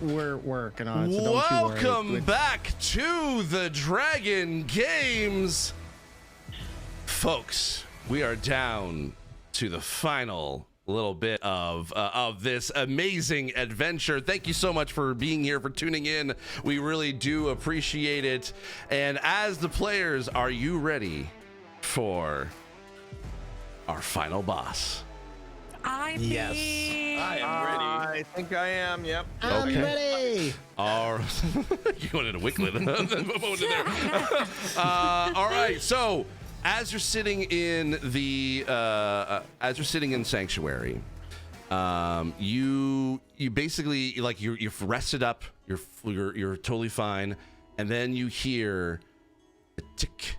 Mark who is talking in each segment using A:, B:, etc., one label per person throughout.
A: we're working on it, so don't you worry.
B: Welcome back to the Dragon Games. Folks, we are down to the final little bit of this amazing adventure. Thank you so much for being here, for tuning in. We really do appreciate it. And as the players, are you ready for our final boss?
C: Yes.
D: I am ready.
E: I think I am, yep.
A: I'm ready.
B: All you wanted to Wicklet. All right, so as you're sitting in the Sanctuary, you basically, like, you've rested up, you're totally fine, and then you hear a tick,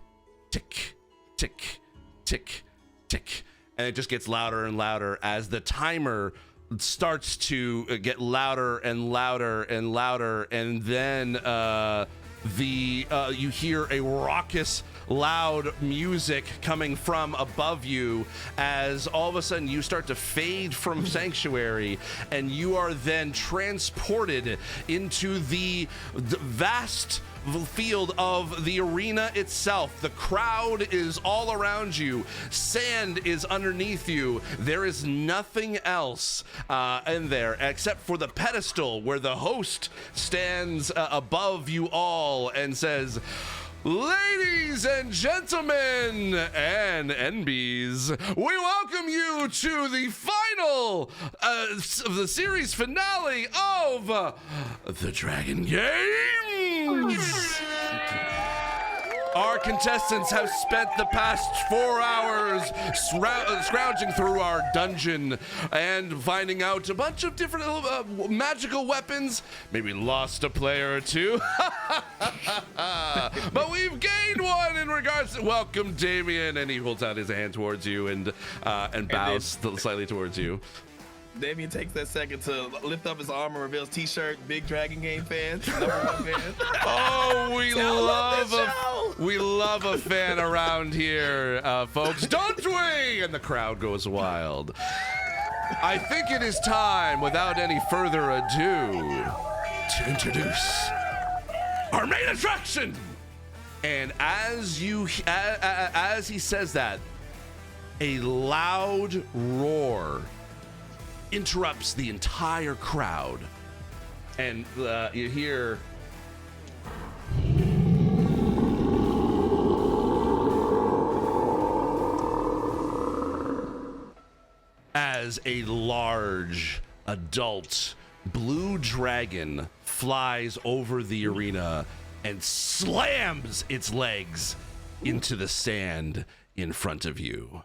B: tick, tick, tick, tick, and it just gets louder and louder as the timer starts to get louder and louder and louder, and then you hear a raucous, loud music coming from above you as all of a sudden you start to fade from Sanctuary, and you are then transported into the vast field of the arena itself. The crowd is all around you. Sand is underneath you. There is nothing else in there except for the pedestal where the host stands above you all and says, "Ladies and gentlemen and NBs, we welcome you to the final of the series finale of the Dragon Games." Our contestants have spent the past 4 hours scrounging through our dungeon and finding out a bunch of different magical weapons. Maybe lost a player or two. But we've gained one in regards to... Welcome, Damien. And he holds out his hand towards you and bows slightly towards you.
D: Damien takes that second to lift up his arm and reveals t-shirt, big Dragon Game fans, #1 fan.
B: Oh, we love a fan around here, folks, don't we? And the crowd goes wild. I think it is time, without any further ado, to introduce our main attraction. And as he says that, a loud roar interrupts the entire crowd, and you hear as a large adult blue dragon flies over the arena and slams its legs into the sand in front of you.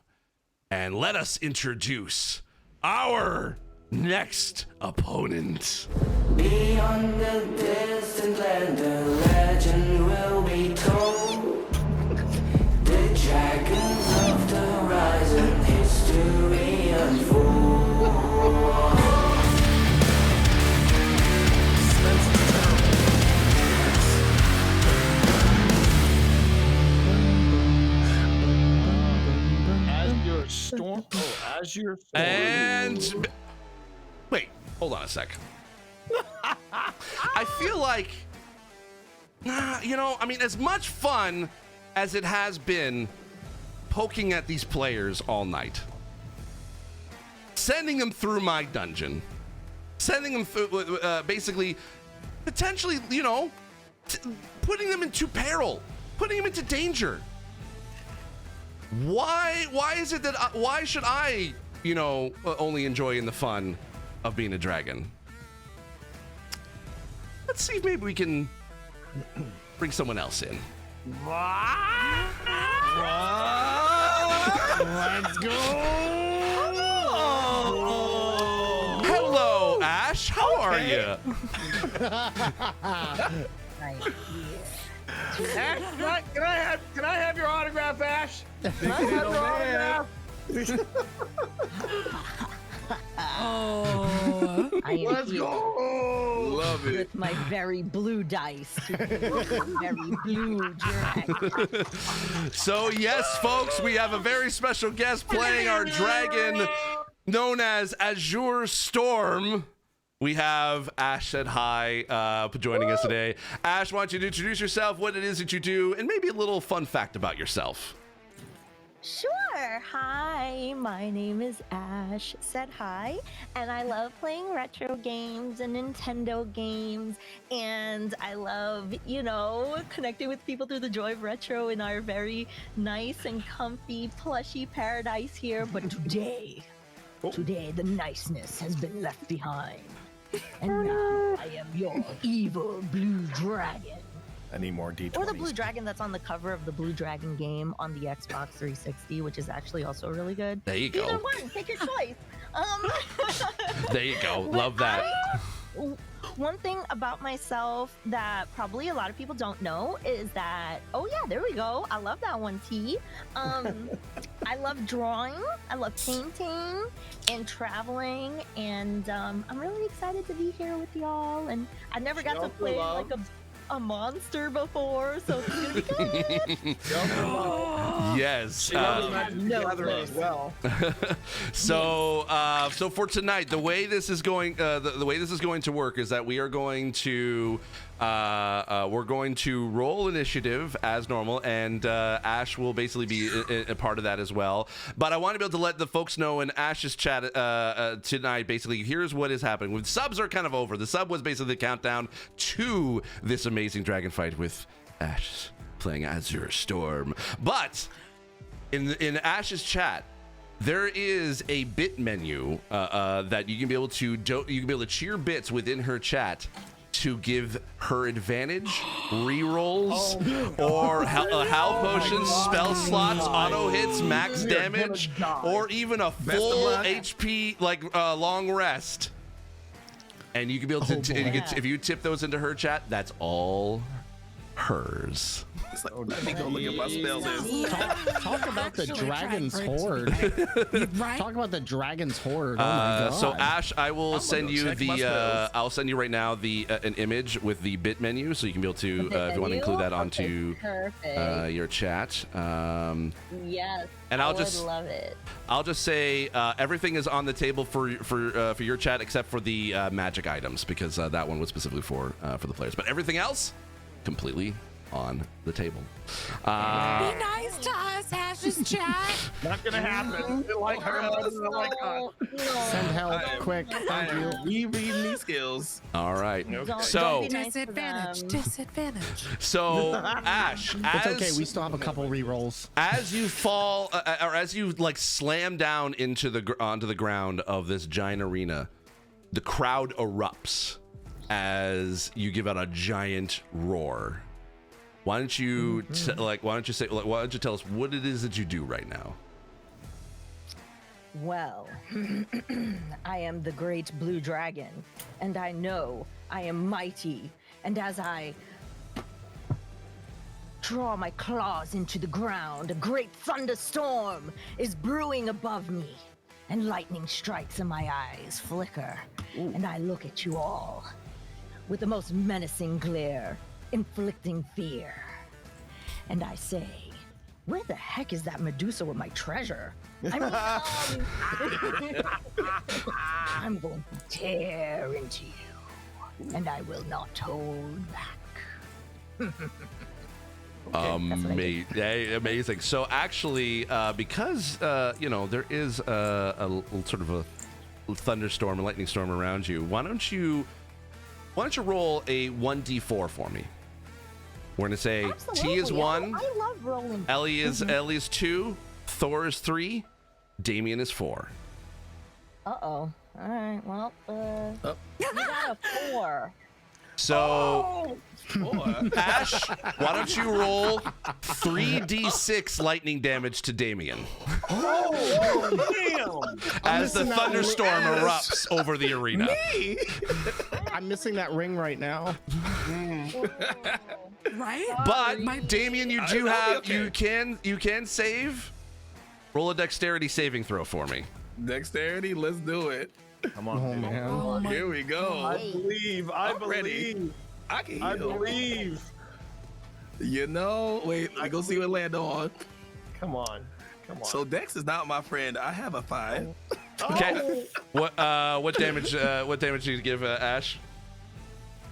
B: And let us introduce our next opponent.
F: Beyond the distant land, a legend will be told. The dragons of the horizon, history unfold.
E: As your storm.
B: And wait, hold on a sec. I feel like, I mean, as much fun as it has been poking at these players all night, sending them through my dungeon, sending them through, basically, potentially, putting them into peril, putting them into danger. Why is it that why should I, only enjoy in the fun of being a dragon? Let's see if maybe we can bring someone else in.
A: Let's go.
B: Hello, Ash. How are you?
E: Ash, can I have your autograph, Ash? Can I have your autograph?
C: Oh, I am
E: Let's
C: here
E: go!
D: Love it.
C: with my very blue dice. Very blue dragon.
B: So yes, folks, we have a very special guest playing our dragon known as Azure Storm. we have Ash said hi joining us today. Ash, why don't you introduce yourself, what it is that you do, and maybe a little fun fact about yourself.
C: Sure. Hi, my name is Ash. Said hi, and I love playing retro games and Nintendo games, and I love, connecting with people through the joy of retro in our very nice and comfy, plushy paradise here. But today, the niceness has been left behind, and now I am your evil blue dragon.
D: I need more D20s.
C: Or the blue dragon that's on the cover of the Blue Dragon game on the Xbox 360, which is actually also really good.
B: There you go.
C: Either one, take your choice.
B: There you go. Love that.
C: One thing about myself that probably a lot of people don't know is that, oh yeah, there we go. I love that one, T. I love drawing, I love painting and traveling, and I'm really excited to be here with y'all. And I never got to play like a monster before, so it's gonna be good.
B: Yes.
E: As well.
B: So for tonight, the way this is going, the way this is going to work is that we are going to we're going to roll initiative as normal, and Ash will basically be a part of that as well. But I want to be able to let the folks know in Ash's chat tonight. Basically, here's what is happening. When subs are kind of over, the sub was basically the countdown to this amazing dragon fight with Ash playing Azure Storm. But in Ash's chat, there is a bit menu that you can be able to cheer bits within her chat to give her advantage, re-rolls, or health potions, spell slots, auto hits, max damage, or even a full HP long rest. And you can be able to, if you tip those into her chat, that's all hers.
D: It's like, let me go look at my spell list.
A: Talk about the dragon's horde.
G: Right?
A: Talk about the dragon's horde. Oh my god.
B: So Ash, I will send
D: go
B: you
D: check my spells.
B: I'll send you right now an image with the bit menu, so you can be able to if you want to include that onto your chat.
C: Yes.
B: And
C: I would love it.
B: I'll just say everything is on the table for your chat except for the magic items, because that one was specifically for the players. But everything else, completely on the table.
G: Be nice to us, Ash's chat.
E: Not gonna happen. Like her, like us.
A: Send help quick. Thank you.
D: Rereading these skills.
B: All right.
C: Don't
B: So
C: be nice to them.
G: Disadvantage.
B: so Ash,
A: It's okay. We still have a couple re-rolls.
B: as you fall or as you slam down onto the ground of this giant arena, the crowd erupts as you give out a giant roar. Why don't you why don't you tell us what it is that you do right now?
C: Well, I am the great blue dragon, and I know I am mighty, and as I draw my claws into the ground, a great thunderstorm is brewing above me, and lightning strikes in my eyes flicker, and I look at you all with the most menacing glare, inflicting fear. And I say, where the heck is that Medusa with my treasure? I mean, I'm going to tear into you, and I will not hold back.
B: Amazing. So actually, because there is a sort of a thunderstorm, a lightning storm around you, why don't you roll a 1d4 for me? We're gonna say
C: Absolutely.
B: T is 1,
C: I love rolling.
B: Ellie is 2, Thor is 3, Damien is 4.
C: Uh-oh. All right, well, you got a 4.
B: So, Ash, why don't you roll 3d6 lightning damage to Damien as the thunderstorm erupts over the arena.
A: I'm missing that ring right now.
G: Right?
B: But Damien, you do have you can save. Roll a dexterity saving throw for me.
D: Dexterity, let's do it.
E: Come on,
A: Oh
E: dude.
A: man.
D: Here we go.
E: I believe. I
D: I'm ready.
E: believe.
D: I can
E: I
D: heal.
E: believe.
D: Wait, let me go see what land on.
E: Come on. Come on.
D: So Dex is not my friend. I have a 5.
B: Okay. What damage? What damage do you give Ash?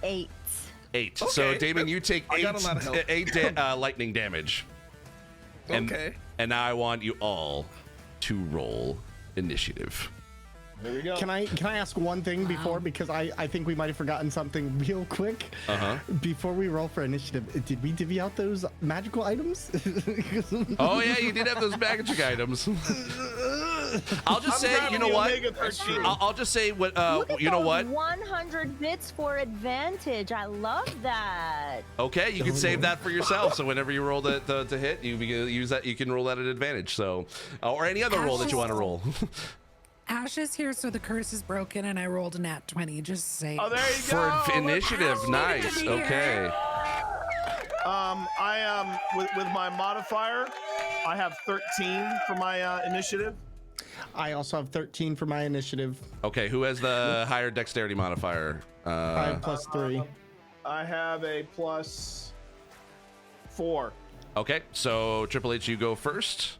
C: 8.
B: 8.
D: Okay.
B: So Damon, you take
D: I got a lot of help.
B: 8 lightning damage.
D: Okay.
B: And now I want you all to roll initiative.
E: There we go.
A: Can I ask one thing before, because I think we might have forgotten something real quick. Before we roll for initiative, did we divvy out those magical items?
B: Oh yeah, you did have those magic items. I'll just say, you know what? I'll just say what.
C: Look at
B: You know
C: those
B: what?
C: 100 bits for advantage. I love that.
B: Okay, you can save that for yourself. So whenever you roll to hit, you use that. You can roll that at advantage. So, or any other roll that you want to roll.
G: Ash is here, so the curse is broken, and I rolled a nat 20. Just say.
E: Oh, there you go.
B: For initiative, nice. Okay.
E: I am with my modifier. I have 13 for my initiative.
A: I also have 13 for my initiative.
B: Okay, who has the higher dexterity modifier?
A: I have +3.
E: I have a +4.
B: Okay, so Triple H, you go first,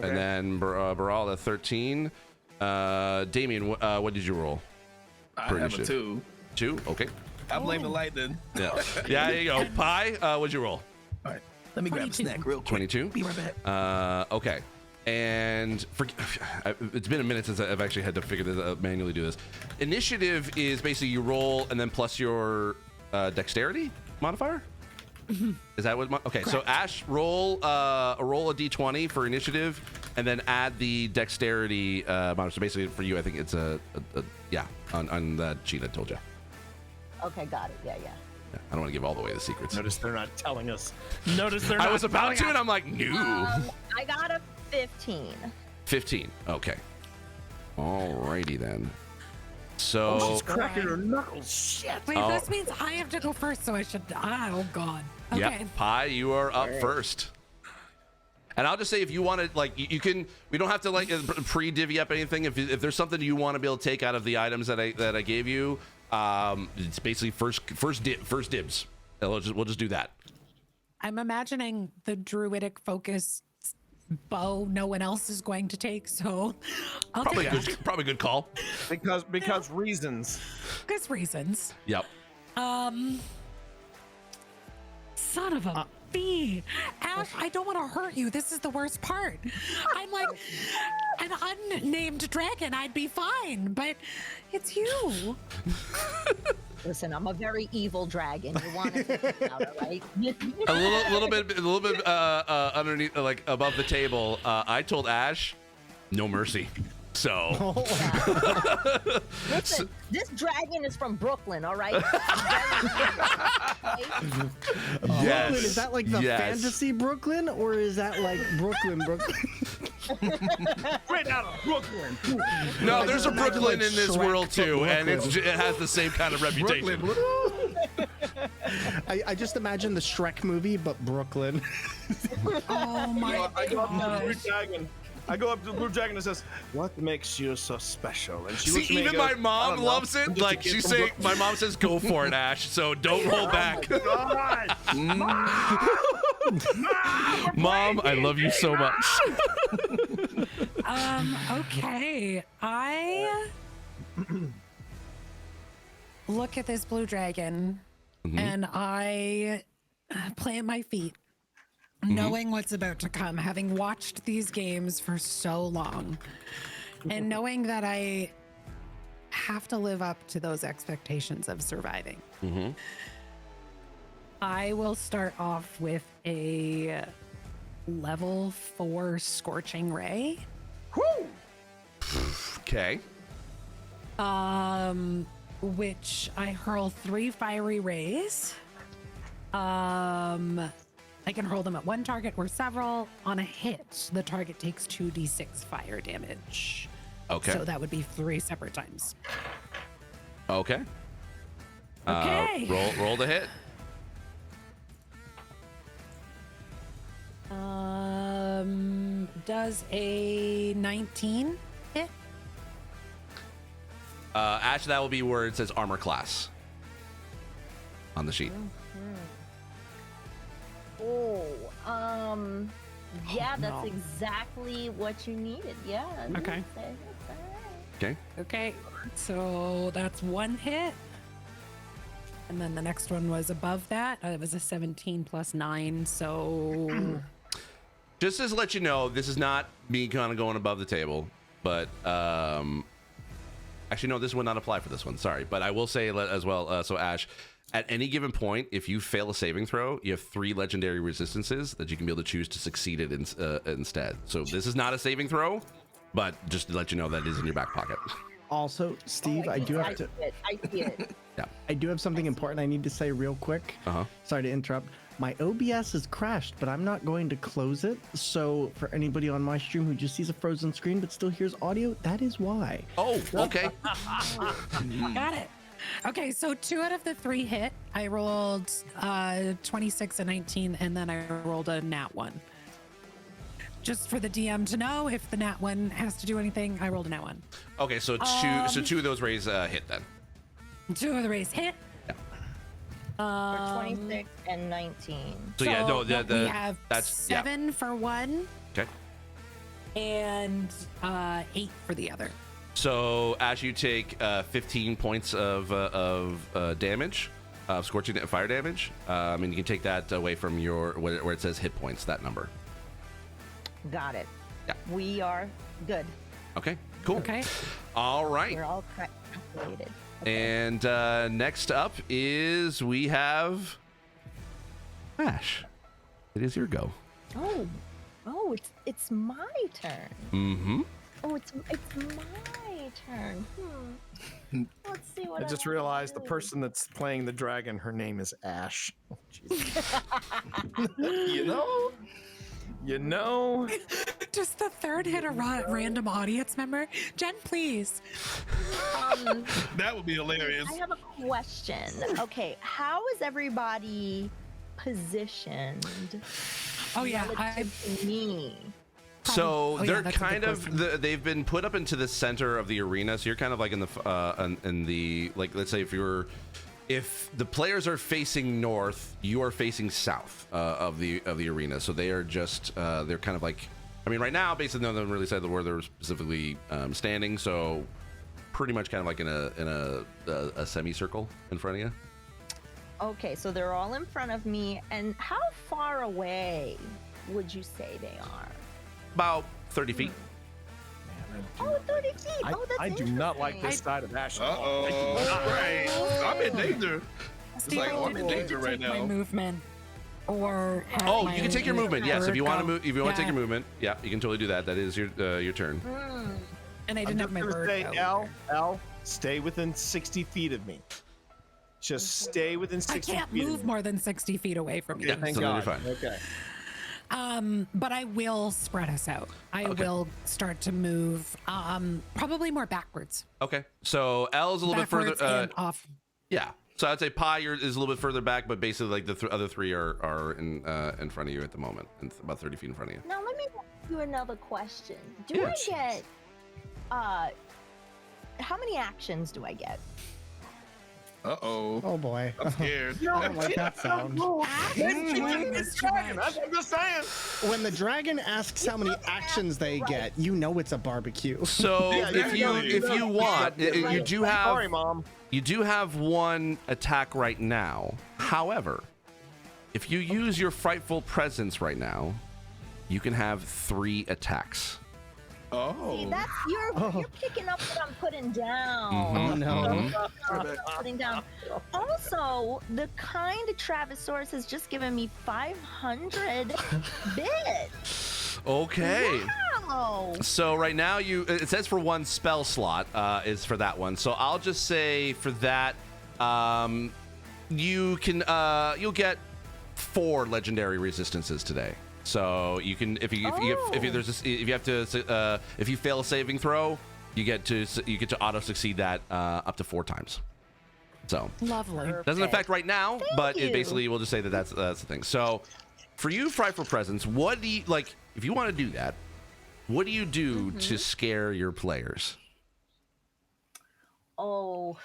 B: and then Baral at 13. Damien, what did you roll?
D: I
B: for
D: have a
B: initiative?
D: 2.
B: 2. Okay.
D: I blame the lightning.
B: Yeah. Yeah. There you go. Pi, what'd you roll?
D: All right. Let me grab a snack real quick.
B: 22.
D: Be right back.
B: Okay. And it's been a minute since I've actually had to figure this manually do this. Initiative is basically you roll and then plus your dexterity modifier. Is that what? Okay, correct. So Ash, roll a d20 for initiative, and then add the dexterity modifier. So basically, for you, I think it's a yeah on that sheet I told you.
C: Okay, got it. Yeah.
B: Yeah, I don't want to give all the way the secrets.
E: Notice they're not telling us. Notice they're not.
B: I was about to,
E: telling
B: and
E: us.
B: I'm like, no.
C: I got a 15.
B: 15. Okay. Alrighty then. So.
E: Oh, she's cracking her knuckles. Shit.
G: Wait, this means I have to go first, so I should. Oh God. Okay.
B: Yeah, Pi, you are up first. And I'll just say, if you want to, like, you can. We don't have to like pre-divvy up anything. If there's something you want to be able to take out of the items that I gave you, it's basically first dibs. We'll just do that.
G: I'm imagining the druidic focus bow no one else is going to take, so I'll
B: Probably
G: take
B: good. Probably good call.
E: Because reasons.
G: because reasons.
B: Yep.
G: Son of a bee. Ash, I don't want to hurt you. This is the worst part. I'm like an unnamed dragon. I'd be fine, but it's you.
C: Listen, I'm a very evil dragon. You want to take it out, all right?
B: A little bit underneath, like above the table. I told Ash, no mercy. So.
C: Listen, this dragon is from Brooklyn, all right?
B: Yes.
A: Brooklyn, is that like the
B: Yes.
A: fantasy Brooklyn, or is that like Brooklyn?
E: Straight out of Brooklyn.
B: No, there's a Brooklyn in this
A: Shrek
B: world too,
A: Brooklyn.
B: and it has the same kind of reputation.
A: I just imagine the Shrek movie, but Brooklyn.
G: Oh my
E: I go up to the
G: gosh.
E: blue dragon. I go up to the blue dragon and says, "What makes you so special?" And she looks
B: See,
E: at me
B: even
E: and
B: my
E: goes, "I
B: mom
E: don't know.
B: loves
E: I'm
B: it.
E: just a
B: Like
E: kid
B: she's
E: from
B: saying,
E: Brooklyn."
B: my mom says, "Go for it, Ash." So don't hold back.
E: God.
B: Mom, I love you so much.
G: Okay. I look at this blue dragon and I plant my feet, knowing what's about to come, having watched these games for so long, and knowing that I have to live up to those expectations of surviving. I will start off with a level 4 Scorching Ray.
B: Okay.
G: Which I hurl 3 fiery rays. I can hurl them at one target or several. On a hit, the target takes 2d6 fire damage.
B: Okay.
G: So that would be 3 separate times.
B: Okay.
G: Okay.
B: Roll the hit.
G: Does a 19 hit?
B: Ash, that will be where it says armor class on the sheet.
C: Yeah, that's exactly what you needed. Yeah.
G: Okay.
C: That's all right.
B: Okay.
G: Okay, so that's 1 hit. And then the next one was above that. It was a 17 plus 9, so...
B: Just to let you know, this is not me kind of going above the table, but actually, no, this would not apply for this one. Sorry, but I will say as well. So, Ash, at any given point, if you fail a saving throw, you have 3 legendary resistances that you can be able to choose to succeed it instead. So this is not a saving throw, but just to let you know that is in your back pocket.
A: Also, Steve, I do have to.
C: I see it.
B: Yeah.
A: I do have something important I need to say real quick. Sorry to interrupt. My OBS is crashed, but I'm not going to close it. So for anybody on my stream who just sees a frozen screen but still hears audio, that is why.
B: Oh, okay.
G: Got it. Okay, so 2 out of the 3 hit. I rolled 26 and 19, and then I rolled a nat 1. Just for the DM to know, if the nat 1 has to do anything, I rolled a nat 1.
B: Okay, so two of those rays hit then.
G: 2 of the rays hit.
C: For 26 and 19.
B: So yeah, no,
G: we have
B: that's
G: 7 for one.
B: Okay.
G: And 8 for the other.
B: So as you take 15 points of damage, scorching fire damage, and you can take that away from your where it says hit points, that number.
C: Got it.
B: Yeah.
C: We are good.
B: Okay. Cool.
G: Okay.
B: All right.
C: We're all calculated.
B: And next up is we have Ash. It is your go.
C: Oh, it's my turn.
B: Mm-hmm.
C: Oh, it's my turn. Let's see what
E: I just
C: wanna
E: realized the
C: do.
E: person that's playing the dragon, her name is Ash. Oh, Jesus. You know.
G: Does the third hit a random audience member? Jen, please.
D: That would be hilarious.
C: I have a question. Okay, how is everybody positioned?
G: Oh yeah,
C: relative to me.
B: So
G: yeah,
B: they're
G: that's a good
B: kind of
G: question.
B: they've been put up into the center of the arena. So you're kind of like in the like, let's say if the players are facing north, you are facing south of the arena. So they are just they're kind of like, I mean, right now basically none of them really said where they're specifically standing. So pretty much kind of like in a semicircle in front of you.
C: Okay, so they're all in front of me. And how far away would you say they are?
B: About 30 feet.
C: Oh, 30 feet. That's
E: I do not like this
C: interesting.
E: side of Ash. at all.
D: Right. I'm in danger.
G: Steve,
D: like,
G: I
D: I'm in
G: didn't
D: danger
G: take
D: right
G: my
D: now.
G: movement. Or have
B: Oh,
G: my
B: you can take your movement. Yes, if you want to
G: bird
B: move,
G: go.
B: if you want to take
G: Yeah.
B: your movement, yeah, you can totally do that. That is your turn.
G: And I
E: I'm
G: didn't have
E: just
G: my
E: gonna
G: bird
E: say,
G: go.
E: L, stay within 60 feet of me. Just stay within
G: I
E: 60
G: can't
E: feet
G: move
E: of me.
G: more than 60 feet away from you.
E: Yeah, thank
B: So then
E: God.
B: you're fine.
E: Okay.
G: But I will spread us out. I will start to move probably more backwards.
B: Okay, so L is a little bit
G: Backwards
B: further.
G: and off.
B: Yeah, so I'd say Pi is a little bit further back, but basically like the other three are in front of you at the moment, and about 30 feet in front of you.
C: Now let me ask you another question. Do
B: Yeah.
C: I get how many actions do I get?
D: Uh-oh.
A: Oh boy.
D: I'm scared.
A: I don't like that sound.
E: It's dragon. That's what I'm just saying.
A: When the dragon asks how many actions they get, you know it's a barbecue.
B: So
E: Yeah,
B: if you want, you do
E: Sorry,
B: have
E: Mom.
B: you do have one attack right now. However, if you use your frightful presence right now, you can have 3 attacks.
D: Oh.
C: See, that's you're picking up what I'm putting down.
A: Oh no.
C: Putting down. Also, the kind of Travisaurus has just given me 500 bits.
B: Okay.
C: Wow.
B: So right now it says for 1 spell slot is for that one. So I'll just say for that you can you'll get 4 legendary resistances today. So you can if you fail a saving throw, you get to auto succeed that up to 4 times. So
G: Lovely.
B: doesn't affect right now, but it
C: you.
B: basically we'll just say that's the thing. So for you, frightful presence, what do you like? If you want to do that, what do you do to scare your players?
C: Oh,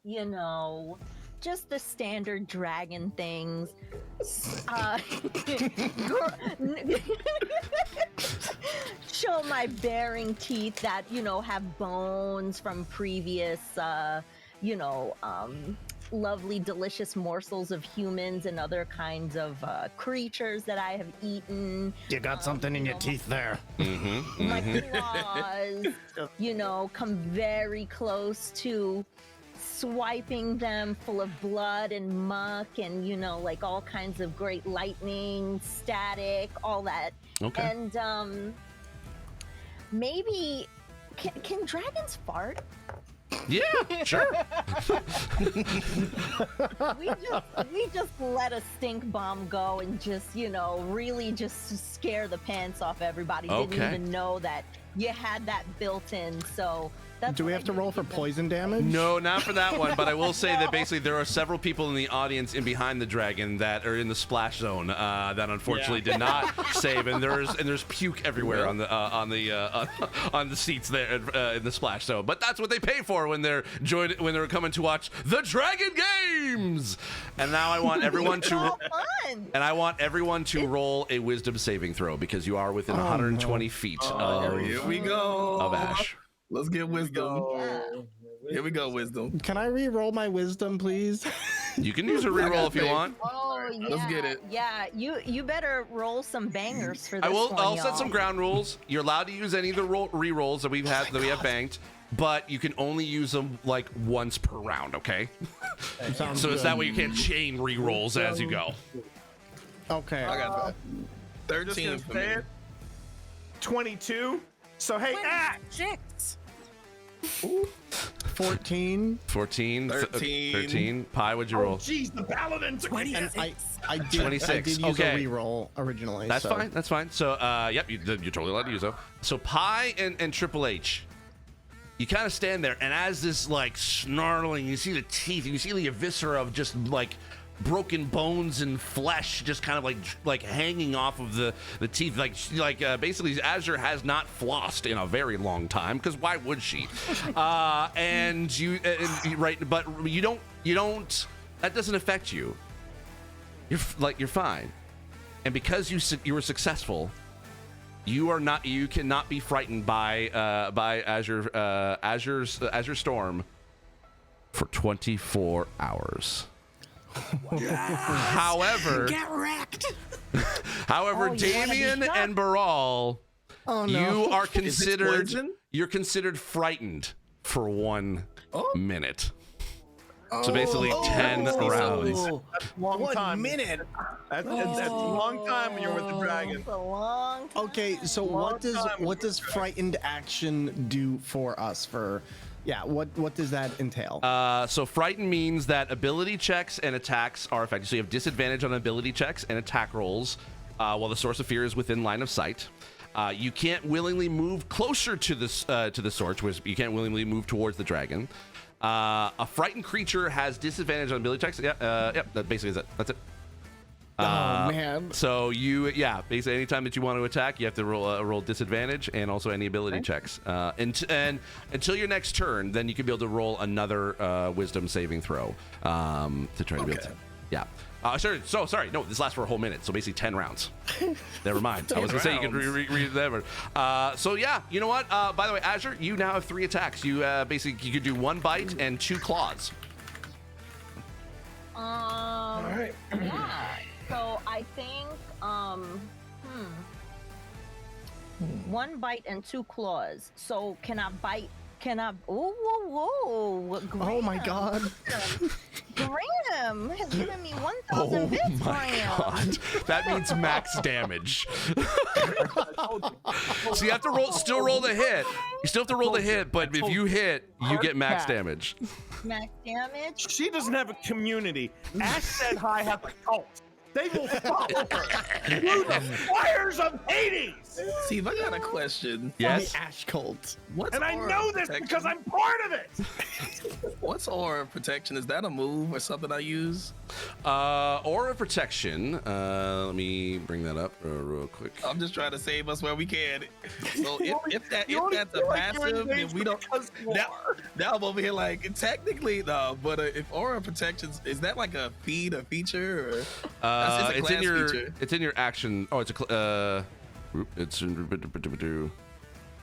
C: you know, just the standard dragon things. show my baring teeth that, you know, have bones from previous, you know, lovely, delicious morsels of humans and other kinds of creatures that I have eaten.
A: You got something in your teeth there.
C: My claws, you know, come very close to swiping them full of blood and muck and, you know, like all kinds of great lightning, static, all that.
B: Okay.
C: And maybe can dragons fart?
B: Yeah, sure.
C: we just let a stink bomb go and just, you know, really just scare the pants off everybody.
B: Okay.
C: Didn't even know that you had that built in. So that's
A: Do we
C: what
A: have to
C: I
A: roll for
C: usually do.
A: poison damage?
B: No, not for that one, but I will say that basically there are several people in the audience and behind the dragon that are in the splash zone that unfortunately did not save, and there's puke everywhere on the seats there in the splash zone. But that's what they pay for when they're coming to watch the Dragon Games. And now I want everyone
C: It's
B: to
C: all fun.
B: and I want everyone to roll a wisdom saving throw because you are within 120 feet
D: Here we go.
B: of Ash.
D: Let's get wisdom.
C: Yeah.
D: Here we go, wisdom.
A: Can I re-roll my wisdom, please?
B: You can use a reroll if you want.
C: Oh yeah.
D: Let's get it.
C: Yeah, you better roll some bangers for this
B: I will.
C: one,
B: I'll set
C: y'all.
B: some ground rules. You're allowed to use any of the re-rolls that we have banked, but you can only use them like once per round. Okay.
A: Sounds
B: So it's
A: good.
B: that way you can't chain re-rolls as you go.
A: Okay.
D: I got
E: Just
D: 13
E: gonna
D: for
E: say
D: me.
E: it. 22. So hey, Ash.
G: 26.
A: 14.
B: 14,
D: 13.
B: 13. Pi, what'd you
E: Oh,
B: roll?
E: jeez, the paladins.
A: And
G: 26.
A: I did
B: 26,
A: use
B: okay.
A: a re-roll originally.
B: That's
A: so.
B: fine. That's fine. So, yep, you're totally allowed to use them. So Pi and Triple H, you kind of stand there, and as this like snarling, you see the teeth, you see the viscera of just like broken bones and flesh, just kind of like hanging off of the teeth, like basically Azure has not flossed in a very long time, because why would she? And you right, but you don't. That doesn't affect you. You're fine, and because you were successful. You cannot be frightened by Azure Storm for 24 hours. However,
G: Get wrecked.
B: however,
C: Oh, you wanna be
B: Damien
C: shocked?
B: and Baral,
A: Oh, no.
B: you are
D: Is this
B: considered
D: poison?
B: you're considered frightened for 1
D: Oh.
B: minute. So basically 10 rounds.
E: That's a long time.
A: minute.
E: That's a long time when you're with the dragon.
C: It's a long time.
A: Okay, so what does frightened action do for us? What does that entail?
B: So frightened means that ability checks and attacks are affected. So you have disadvantage on ability checks and attack rolls while the source of fear is within line of sight. You can't willingly move closer to the source, which you can't willingly move towards the dragon. A frightened creature has disadvantage on ability checks. That basically is it. That's it.
A: Oh man.
B: So basically anytime that you want to attack, you have to roll disadvantage and also any ability checks. And until your next turn, then you can be able to roll another wisdom saving throw to try to be able to. Yeah. Sorry. No, this lasts for a whole minute. So basically 10 rounds. Never mind. I was gonna say you could read that. So yeah, you know what? By the way, Azure, you now have 3 attacks. You you could do 1 bite and 2 claws.
D: All right.
C: Yeah. So I think 1 bite and 2 claws. So can I bite? Can I? Whoa!
A: Oh my God.
C: Graham has given me 1,000
B: Oh
C: bits,
B: my
C: Graham.
B: god. That means max damage. So you have to roll the hit. You still have to roll the hit, but if you hit, you get max damage.
C: Max damage.
E: She doesn't have a community. Ash said I have a cult. They will follow her through the fires of Hades.
D: Steve, I got a question.
B: Yes.
A: The Ash Cult.
D: What's
E: And I
D: aura
E: know this
D: protection?
E: because I'm part of it.
D: What's aura protection? Is that a move or something I use?
B: Aura protection. Let me bring that up real quick.
D: I'm just trying to save us where we can. So if that's a
E: feel like you're
D: passive, then
E: engaged
D: we don't.
E: because you
D: Now,
E: are.
D: now I'm over here like technically no, but if aura protection is that like a feature or? It's a
B: It's in
D: class
B: your
D: feature.
B: it's in your action. Oh, it's a It's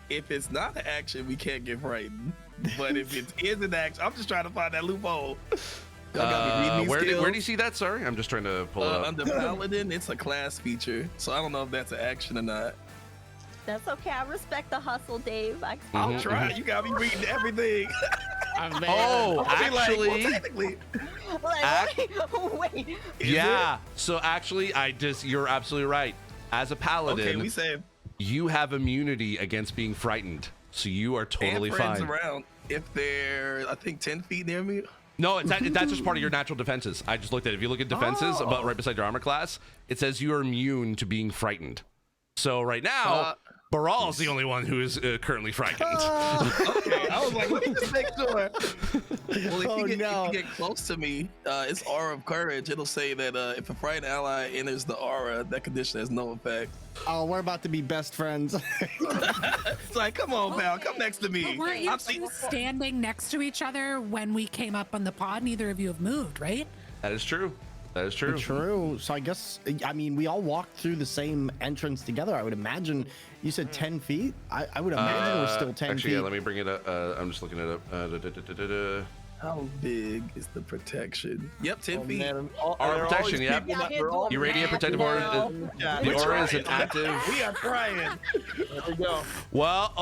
D: If it's not an action, we can't get frightened. But if it is an action, I'm just trying to find that loophole.
B: where do you see that? Sorry, I'm just trying to pull it up.
D: Under Paladin, it's a class feature, so I don't know if that's an action or not.
H: That's okay. I respect the hustle, Dave.
D: I'll try. You got me reading everything.
B: Oh, actually,
D: well, technically.
H: Wait.
B: yeah. So actually, you're absolutely right. As a paladin,
D: Okay, we saved.
B: you have immunity against being frightened, so you are totally
D: And friends
B: fine.
D: around if they're, I think, 10 feet near me.
B: No, that's just part of your natural defenses. I just looked at it. If you look at defenses, about right beside your armor class, it says you are immune to being frightened. So right now, Baral's the only one who is currently frightened.
D: Okay, I was like, let me just make sure. Well, if you get close to me, it's Aura of Courage. It'll say that if a frightened ally enters the aura, that condition has no effect.
A: Oh, we're about to be best friends.
D: It's like, come on, pal, come next to me.
G: But weren't you two standing next to each other when we came up on the pod? Neither of you have moved, right?
B: That is true. That is true.
A: True. So I guess, I mean, we all walked through the same entrance together. I would imagine. You said 10 feet? I would imagine we're still 10
B: actually,
A: feet.
B: Yeah, let me bring it up. I'm just looking it up.
D: How big is the protection? Yep, 10 feet.
B: Aura protection, yeah. You radiant protective aura. The aura is an active.
E: We are trying. There we go.
B: Well,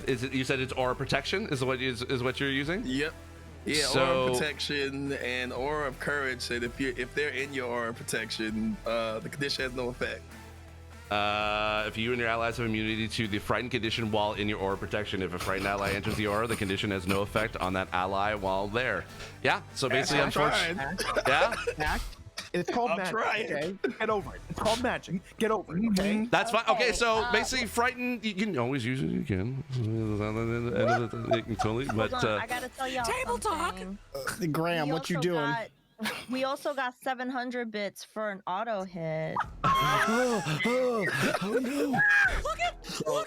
B: is it? You said it's aura protection. Is what you're using?
D: Yep. Yeah, aura protection and aura of courage said if they're in your aura protection, the condition has no effect.
B: If you and your allies have immunity to the frightened condition while in your aura protection, if a frightened ally enters the aura, the condition has no effect on that ally while there. Yeah. So basically, unfortunately, yeah.
E: It's called magic. Okay, get over it. It's called magic. Get over it. Okay.
B: That's fine. Okay, so basically, frightened. You can always use it. You can. Totally. But
H: I gotta tell y'all
G: Table talk.
A: Graham, what you doing?
H: We also got 700 bits for an auto hit.
G: Look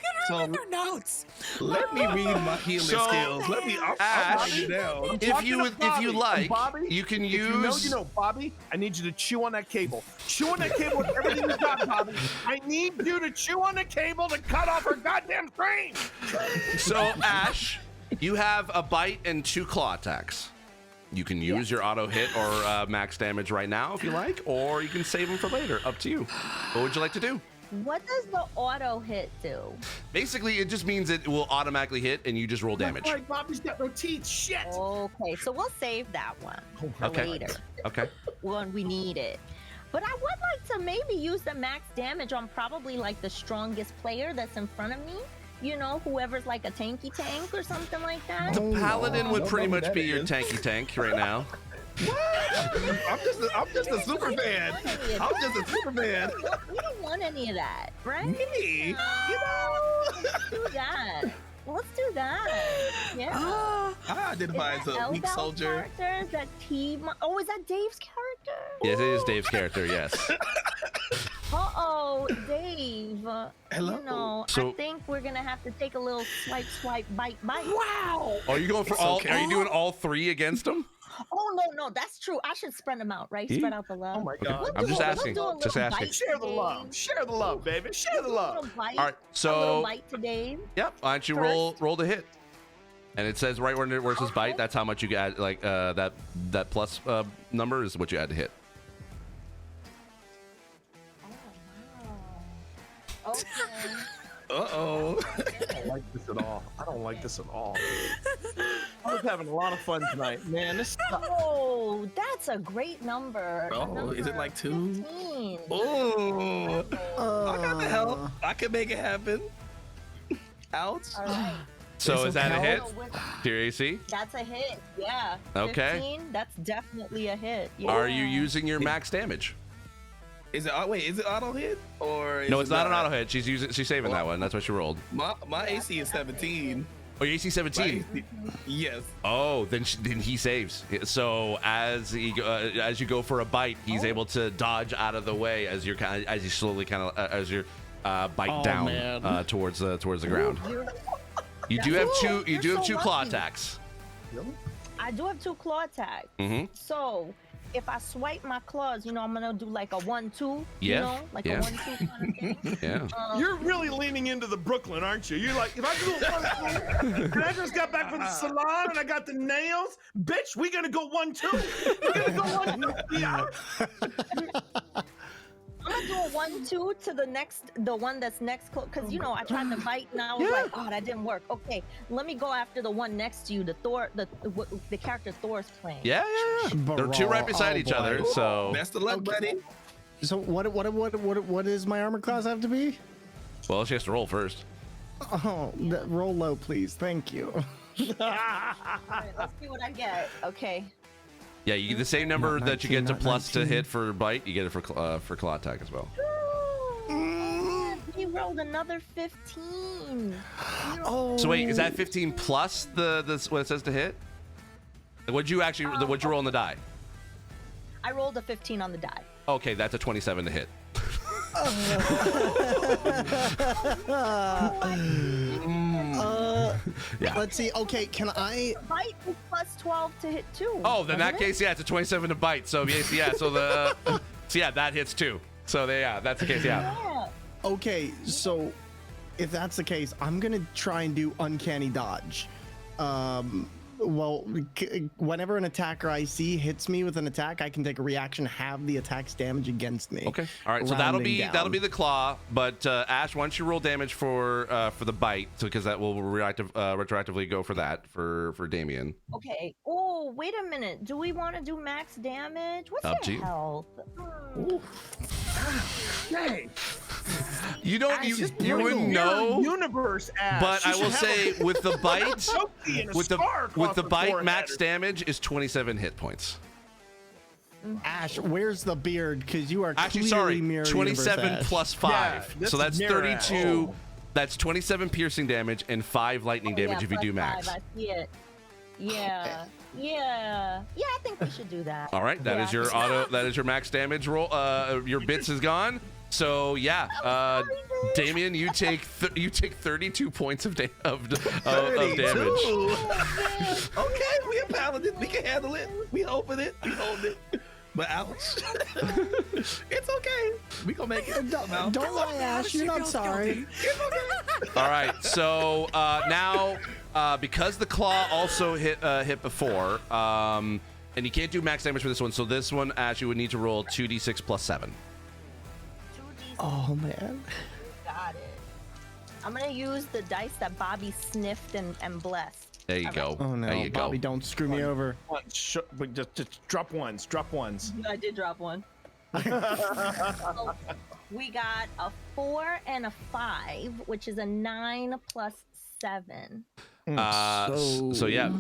G: at her with her notes.
D: Let me read my healing skills. Let me. I'll write you down.
B: if you like,
E: Bobby,
B: you can
E: if
B: use.
E: you know, Bobby, I need you to chew on that cable. Chew on that cable with everything you got, Bobby. I need you to chew on the cable to cut off her goddamn screen.
B: So Ash, you have a bite and 2 claw attacks. You can use your auto hit or max damage right now if you like, or you can save them for later. Up to you. What would you like to do?
H: What does the auto hit do?
B: Basically, it just means it will automatically hit and you just roll damage.
E: All right, Bobby's got no teeth. Shit.
H: Okay, so we'll save that one for later.
B: Okay.
H: When we need it. But I would like to maybe use the max damage on probably like the strongest player that's in front of me. You know, whoever's like a tanky tank or something like that.
B: The paladin would pretty much be your tanky tank right now.
D: I'm just a super fan. I'm just a super fan.
H: We don't want any of that, right?
D: Me?
H: Let's do that. Let's do that. Yeah.
D: I identify as a weak soldier.
H: Character? Is that team? Oh, is that Dave's character?
B: Yes, it is Dave's character, yes.
H: Uh-oh, Dave.
D: Hello.
H: You know,
B: So-
H: I think we're gonna have to take a little swipe, bite.
G: Wow.
B: Are you going for
D: It's
B: all?
D: okay.
B: Are you doing all 3 against him?
H: Oh no, that's true. I should spread them out, right? Spread out the love.
E: Oh my God.
B: I'm just asking.
H: We'll do a
B: Just
H: little
B: asking.
H: bite
E: Share the
H: today.
E: love. Share the love, baby. Share the
H: A
E: love.
H: little bite.
B: All right,
H: a
B: so
H: little bite today.
B: yep. Why don't you roll the hit? And it says right where it says bite. That's how much you get. Like that plus number is what you add to hit.
H: Okay.
D: Uh-oh.
E: I don't like this at all. I don't like this at all. I was having a lot of fun tonight, man. This
H: Oh, that's a great number.
D: Oh, is it like 2?
H: 15.
D: Oh, I got the help. I can make it happen. Ouch.
H: All right.
B: So is that a hit?
H: So with-
B: To your AC?
H: That's a hit. Yeah.
B: Okay.
H: 15, that's definitely a hit. Yeah.
B: Are you using your max damage?
D: Is it? Wait, is it auto hit or? Is
B: No,
D: it
B: it's not an auto hit. She's saving that
D: Well-
B: one. That's what she rolled.
D: My AC is 17.
B: Oh, your AC 17.
D: Yes.
B: Oh, then he saves. So as you go for a bite, he's able to dodge out of the way as you slowly bite down
A: man.
B: towards the ground. You do have two. You do have 2 claw attacks.
H: I do have 2 claw attacks.
B: Mhm.
H: So if I swipe my claws, you know, I'm gonna do like a 1-2.
B: Yeah,
H: You know, like
B: yeah.
H: a 1-2 kind of thing.
B: Yeah.
E: You're really leaning into the Brooklyn, aren't you? You're like, if I do a 1-2, and I just got back from the salon and I got the nails, bitch, we gonna go 1-2. We're gonna go 1-2. Yeah.
H: I'm gonna do a 1-2 to the one that's next, because you know I tried to bite and I was like, oh, that didn't work. Okay, let me go after the one next to you, the character Thor's playing.
B: Yeah. They're two right beside each other, so.
D: Best of luck, buddy.
A: So what is my armor class have to be?
B: Well, she has to roll first.
A: Oh, roll low, please. Thank you.
H: All right, let's see what I get. Okay.
B: Yeah, you get the same number
A: Not
B: that you get
A: 19,
B: to plus
A: 19.
B: to hit for bite. You get it for claw attack as well.
H: He rolled another 15.
A: Oh.
B: So wait, is that 15 plus the what it says to hit? What'd you roll on the die?
H: I rolled a 15 on the die.
B: Okay, that's a 27 to hit. Yeah.
A: Let's see. Okay, can I?
H: Bite is plus 12 to hit too.
B: Oh, then in that
H: isn't it?
B: case, yeah, it's a 27 to bite. So yeah, so that hits too. So that's the case. Yeah.
H: Yeah.
A: Okay, so if that's the case, I'm gonna try and do uncanny dodge. Well, whenever an attacker I see hits me with an attack, I can take a reaction, have the attack's damage against me.
B: Okay. All right. So that'll be the claw. But Ash, why don't you roll damage for the bite? Because that will retroactively go for that for Damien.
H: Okay. Oh, wait a minute. Do we want to do max damage? What's
B: Up to
H: your
B: you.
H: health?
E: Hey,
B: You don't.
E: Ash is
B: You wouldn't
E: mirror
B: know.
E: universe, Ash.
B: But
E: You
B: I will
E: should have
B: say, with the bite,
E: trophy and a
B: with
E: scar across
B: the bite,
E: forehead.
B: max damage is 27 hit points.
A: Ash, where's the beard? Because you are
B: Actually,
A: clearly
B: sorry,
A: mirror
B: 27
A: universe Ash.
B: plus 5.
E: Yeah,
B: So that's
E: mirror Ash.
B: 32. That's 27 piercing damage and 5 lightning damage
H: Yeah,
B: if you do
H: plus
B: max.
H: 5, I see it. Yeah. Yeah. Yeah, I think we should do that.
B: All right, that is your That is your max damage roll. Your bits is gone. So yeah, Damien, you take 32 points of damage.
D: Okay, we a paladin. We can handle it. We open it. We hold it. But ouch. It's okay. We gonna make it.
A: Don't lie, Ash. You're not sorry.
B: All right, so now because the claw also hit before, and you can't do max damage for this one, so this one Ash, you would need to roll 2d6 plus 7.
H: 2d6.
A: Oh man.
H: Got it. I'm gonna use the dice that Bobby sniffed and blessed.
B: There you go.
A: Oh no,
B: There you
A: Bobby,
B: go.
A: don't screw me over.
E: But just drop ones. Drop ones.
H: I did drop one. So we got a 4 and a 5, which is a 9 plus 7.
B: So yeah.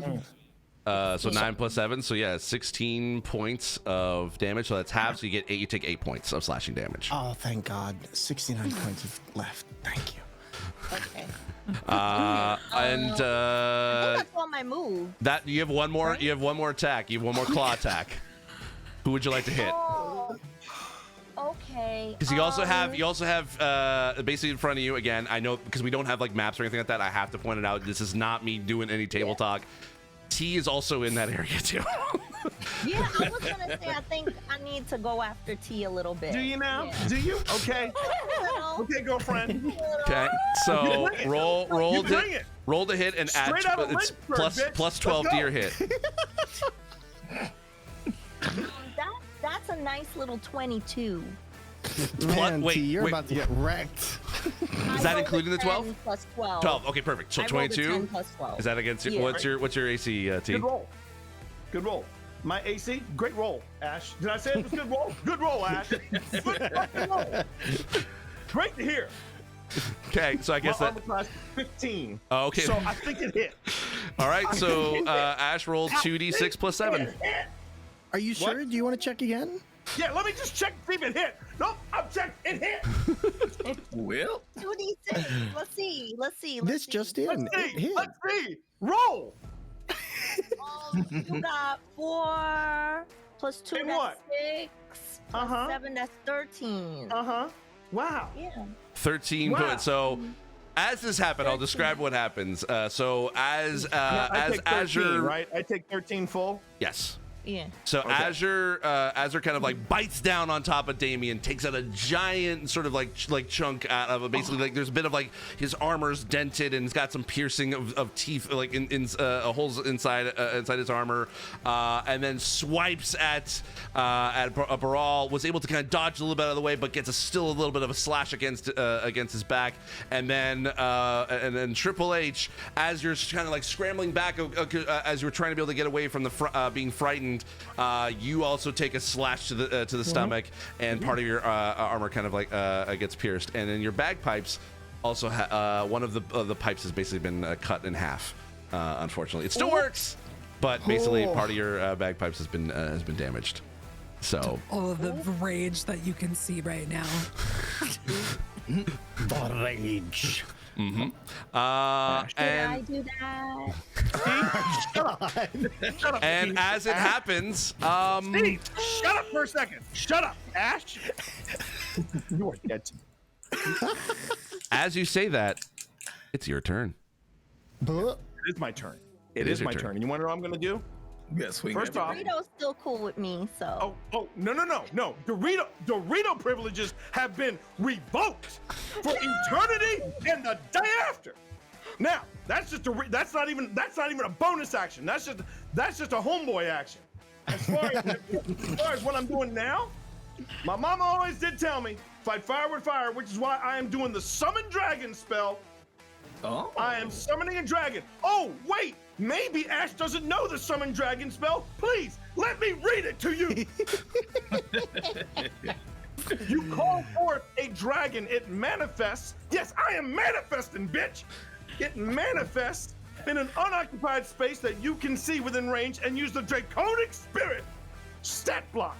B: So 9 plus 7, so yeah, 16 points of damage. So that's half. So you get 8. You take 8 points of slashing damage.
A: Oh, thank God. 69 points left. Thank you.
H: Okay.
B: And
H: I think that's all my move.
B: that you have one more. You have one more attack. You have one more claw attack. Who would you like to hit?
H: Oh, okay.
B: Because you also have basically in front of you again. I know because we don't have like maps or anything like that. I have to point it out. This is not me doing any table talk. T is also in that area too.
H: Yeah, I was gonna say I think I need to go after T a little bit.
E: Do you now?
H: Yeah.
E: Do you? Okay. Okay, girlfriend.
B: Okay, so roll
E: You bring it.
B: roll to hit and add
E: Straight out of
B: it's
E: Lynchburg, bitch.
B: plus 12
E: Let's
B: to
E: go.
B: your hit.
H: That's a nice little 22.
A: Man,
B: wait,
A: T, you're
B: wait.
A: about to get wrecked.
B: Is that including the 12?
H: 10 plus 12.
B: 12. Okay, perfect. So
H: I rolled a
B: 22.
H: 10 plus 12.
B: Is that against your,
H: Yeah.
B: what's your AC, T?
E: Good roll. Good roll. My AC, great roll, Ash. Did I say it was good roll? Good roll, Ash. Good fucking roll. Great to hear.
B: Okay, so I guess
E: My
B: that.
E: armor class 15.
B: Oh, okay.
E: So I think it hit.
B: All right, so Ash rolled 2d6 plus 7.
A: Are you sure? Do you want to check again?
E: Yeah, let me just check to see if it hit. Nope, I've checked. It hit.
D: Well,
H: 2d6. Let's see.
A: This just in.
E: Let's
A: It
E: see.
A: hit.
E: Let's see. Roll.
H: You got 4 plus 2,
E: And
H: that's
E: what?
H: 6. Plus
E: Uh-huh.
H: 7, that's 13.
E: Uh-huh. Wow.
H: Yeah.
B: 13
E: Wow.
B: points. So as this happened, I'll describe what happens. So as
E: I
B: as
E: take 13,
B: Azure,
E: right? I take 13 full.
B: yes.
H: Yeah.
B: So Azure kind of like bites down on top of Damien, takes out a giant sort of like chunk out of it. Basically, like there's a bit of like his armor's dented and he's got some piercing of teeth like in holes inside his armor, and then swipes at Baral. Was able to kind of dodge a little bit out of the way, but gets still a little bit of a slash against his back. And then Triple H, as you're kind of like scrambling back as you're trying to be able to get away from the being frightened. You also take a slash to the stomach, and part of your armor kind of like gets pierced, and then your bagpipes also one of the pipes has basically been cut in half. Unfortunately, it still works, but basically part of your bagpipes has been damaged. So
G: all of the rage that you can see right now.
A: The rage.
B: Mm-hmm.
H: Did I do that?
B: And as it happens,
E: Steve, shut up for a second. Shut up, Ash. You are dead.
B: As you say that, it's your turn.
E: It is my turn. It is my turn. And you want to know what I'm going to do?
D: Yes,
E: First off,
H: Dorito's still cool with me, so.
E: No. Dorito privileges have been revoked for eternity and the day after. Now, that's not even a bonus action. That's just a homeboy action. As far as what I'm doing now, my mama always did tell me, fight fire with fire, which is why I am doing the summon dragon spell.
D: Oh.
E: I am summoning a dragon. Oh, wait. Maybe Ash doesn't know the summon dragon spell. Please, let me read it to you. You call forth a dragon. It manifests. Yes, I am manifesting, bitch. It manifests in an unoccupied space that you can see within range and use the draconic spirit stat block.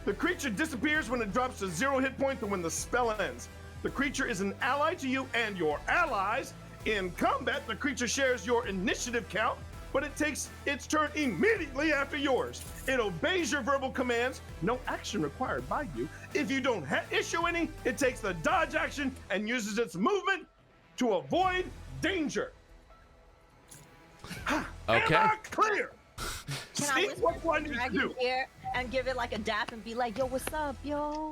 E: The creature disappears when it drops to 0 hit points and when the spell ends. The creature is an ally to you and your allies. In combat, the creature shares your initiative count, but it takes its turn immediately after yours. It obeys your verbal commands, no action required by you. If you don't issue any, it takes the dodge action and uses its movement to avoid danger.
B: Okay.
E: Am I clear?
H: Can I
E: See,
H: whisper
E: what do I
H: to
E: need to
H: Dragon's
E: do?
H: ear and give it like a dap and be like, yo, what's up, yo?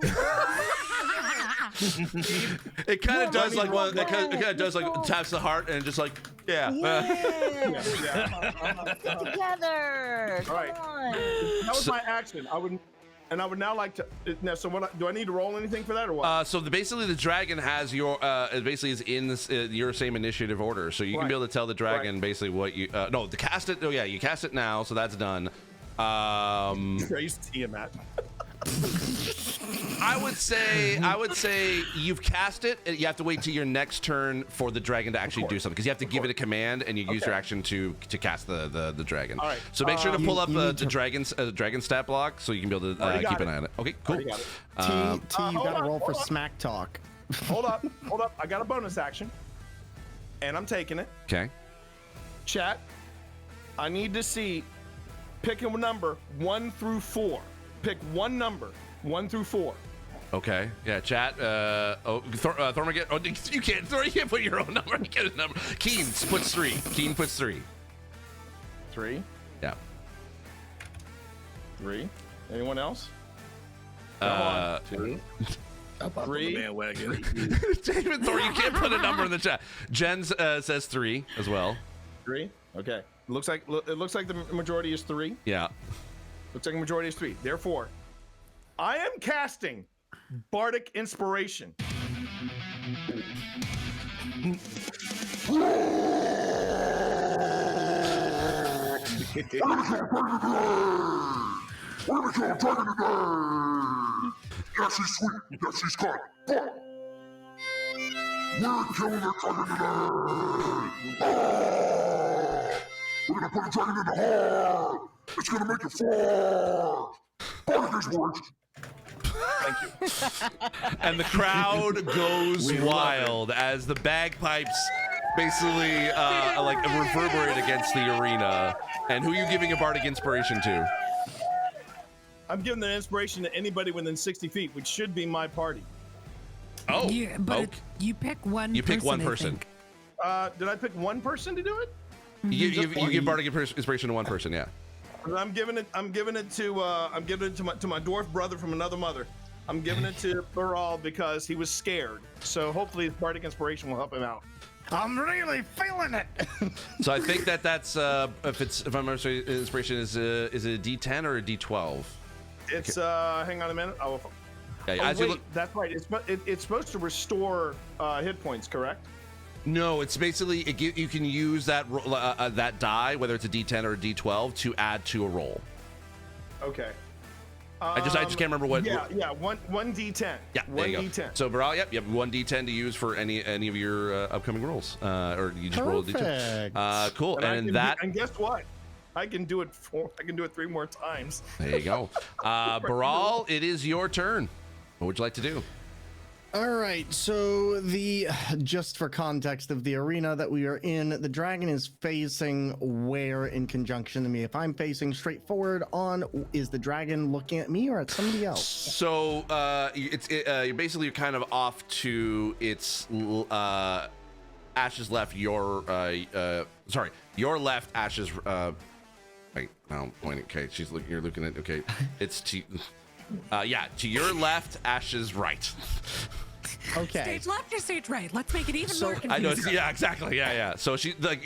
B: It kind of does like one.
H: go
B: It kind
H: ahead.
B: of does like
H: Let's go.
B: taps the heart and just like yeah.
H: Yeah. Together.
E: All right.
H: Come on.
E: That was my action. I would now like to. Now, so what? Do I need to roll anything for that or what?
B: So basically, the dragon has your it basically is in this, your same initiative order, so you can be able to tell the dragon basically what you no to cast it. Oh yeah, you cast it now, so that's done.
E: Praise Tiamat.
B: I would say you've cast it. You have to wait till your next turn for the dragon to actually do something because you have to give it a command and you use your action to cast the dragon.
E: All right.
B: So make sure to pull up
A: you
B: the
A: need to-
B: dragon stat block so you can be able to
E: Already
B: keep
E: got
B: an
E: it.
B: eye on it. Okay, cool.
E: Already got it.
A: T, you
E: hold
A: gotta
E: on,
A: roll for
E: hold on.
A: smack talk.
E: Hold up. I got a bonus action, and I'm taking it.
B: Okay.
E: Chat, I need to see. Pick a number 1 through 4. Pick one number 1 through 4.
B: Okay. Yeah. Chat. Thormaget. Oh, you can't. You can't put your own number. You get a number. Keen puts 3. Keen puts 3.
E: 3.
B: Yeah.
E: 3. Anyone else?
D: 2.
E: I'll
D: Up on the
E: 3.
D: bandwagon.
B: David Thor, you can't put a number in the chat. Jen says 3 as well.
E: 3. Okay. It looks like the majority is 3.
B: Yeah.
E: Looks like the majority is 3. Therefore, I am casting Bardic Inspiration.
I: Yes, she's sweet. Yes, she's good. But we're killing the dragon today. We're gonna put a dragon in the heart. It's gonna make it fall. Bardic Inspiration.
E: Thank you.
B: And the crowd goes wild as the bagpipes basically like reverberate against the arena. And who are you giving a bardic inspiration to?
E: I'm giving the inspiration to anybody within 60 feet, which should be my party.
B: Oh,
G: But you pick one.
B: You pick one
G: I
B: person.
G: think.
E: Did I pick one person to do it?
B: You give bardic inspiration to one person, yeah.
E: I'm giving it to my dwarf brother from another mother. I'm giving it to Baral because he was scared. So hopefully his bardic inspiration will help him out. I'm really feeling it.
B: So I think that's if I'm sorry, inspiration is it a D10 or a D12?
E: It's hang on a minute. That's right. It's supposed to restore hit points, correct?
B: No, it's basically you can use that that die, whether it's a D10 or a D12, to add to a roll.
E: Okay.
B: I just can't remember what.
E: Yeah, one D10.
B: Yeah, there you go.
E: D10.
B: So Baral, yep, you have one D10 to use for any of your upcoming rolls, or you just roll a D10. Cool, and
E: guess what? I can do it 3 more times.
B: There you go. Baral, it is your turn. What would you like to do?
A: All right, so just for context of the arena that we are in, the dragon is facing where in conjunction to me? If I'm facing straight forward on, is the dragon looking at me or at somebody else?
B: So you're kind of off to its Ash's left. Your left, Ash's. Wait, no, pointing. Okay, you're looking at. Okay, it's to. To your left, Ash's right.
A: Okay.
G: Stage left or stage right? Let's make it even more confusing.
B: I know. Yeah, exactly. Yeah. So she like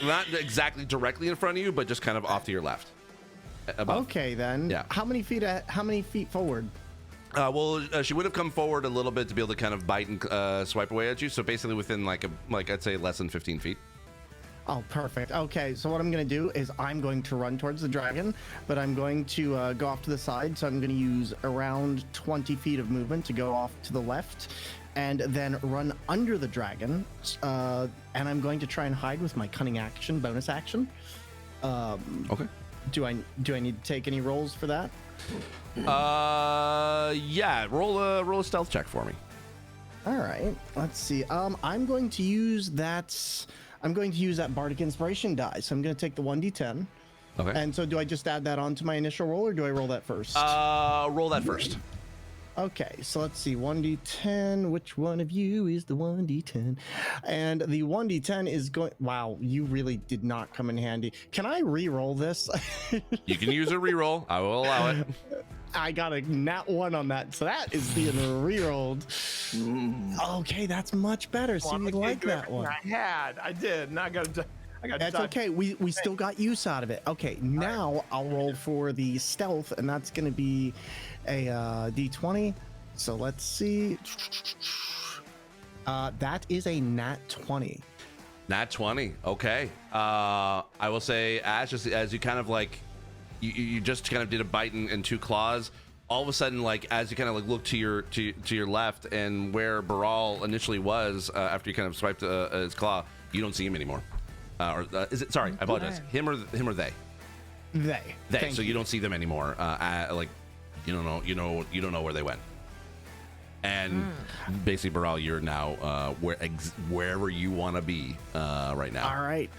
B: not exactly directly in front of you, but just kind of off to your left. Above.
A: Okay, then.
B: Yeah.
A: How many feet forward?
B: She would have come forward a little bit to be able to kind of bite and swipe away at you. So basically, within like I'd say less than 15 feet.
A: Oh, perfect. Okay, so what I'm going to do is I'm going to run towards the dragon, but I'm going to go off to the side. So I'm going to use around 20 feet of movement to go off to the left and then run under the dragon. And I'm going to try and hide with my cunning action, bonus action.
B: Okay.
A: Do I need to take any rolls for that?
B: Yeah. Roll a stealth check for me.
A: All right. Let's see. I'm going to use that bardic inspiration die. So I'm going to take the 1d10.
B: Okay.
A: And so do I just add that on to my initial roll, or do I roll that first?
B: Roll that first.
A: Okay, so let's see. 1d10. Which one of you is the 1d10? And the 1d10 is going... Wow, you really did not come in handy. Can I re-roll this?
B: You can use a re-roll. I will allow it.
A: I got a nat 1 on that, so that is being re-rolled. Okay, that's much better. So you like that one?
E: I did. Now I got.
A: That's okay. We still got use out of it. Okay, now I'll roll for the stealth, and that's going to be a d20. So let's see. That is a nat 20.
B: Nat 20. Okay. I will say, Ash, as you kind of like. You just kind of did a bite and 2 claws. All of a sudden, like as you kind of like look to your left and where Baral initially was after you kind of swiped his claw, you don't see him anymore. Is it? Sorry, I apologize. Him or they?
A: They.
B: So you don't see them anymore. Like you don't know where they went. And basically, Baral, you're now wherever you want to be right now.
A: All right.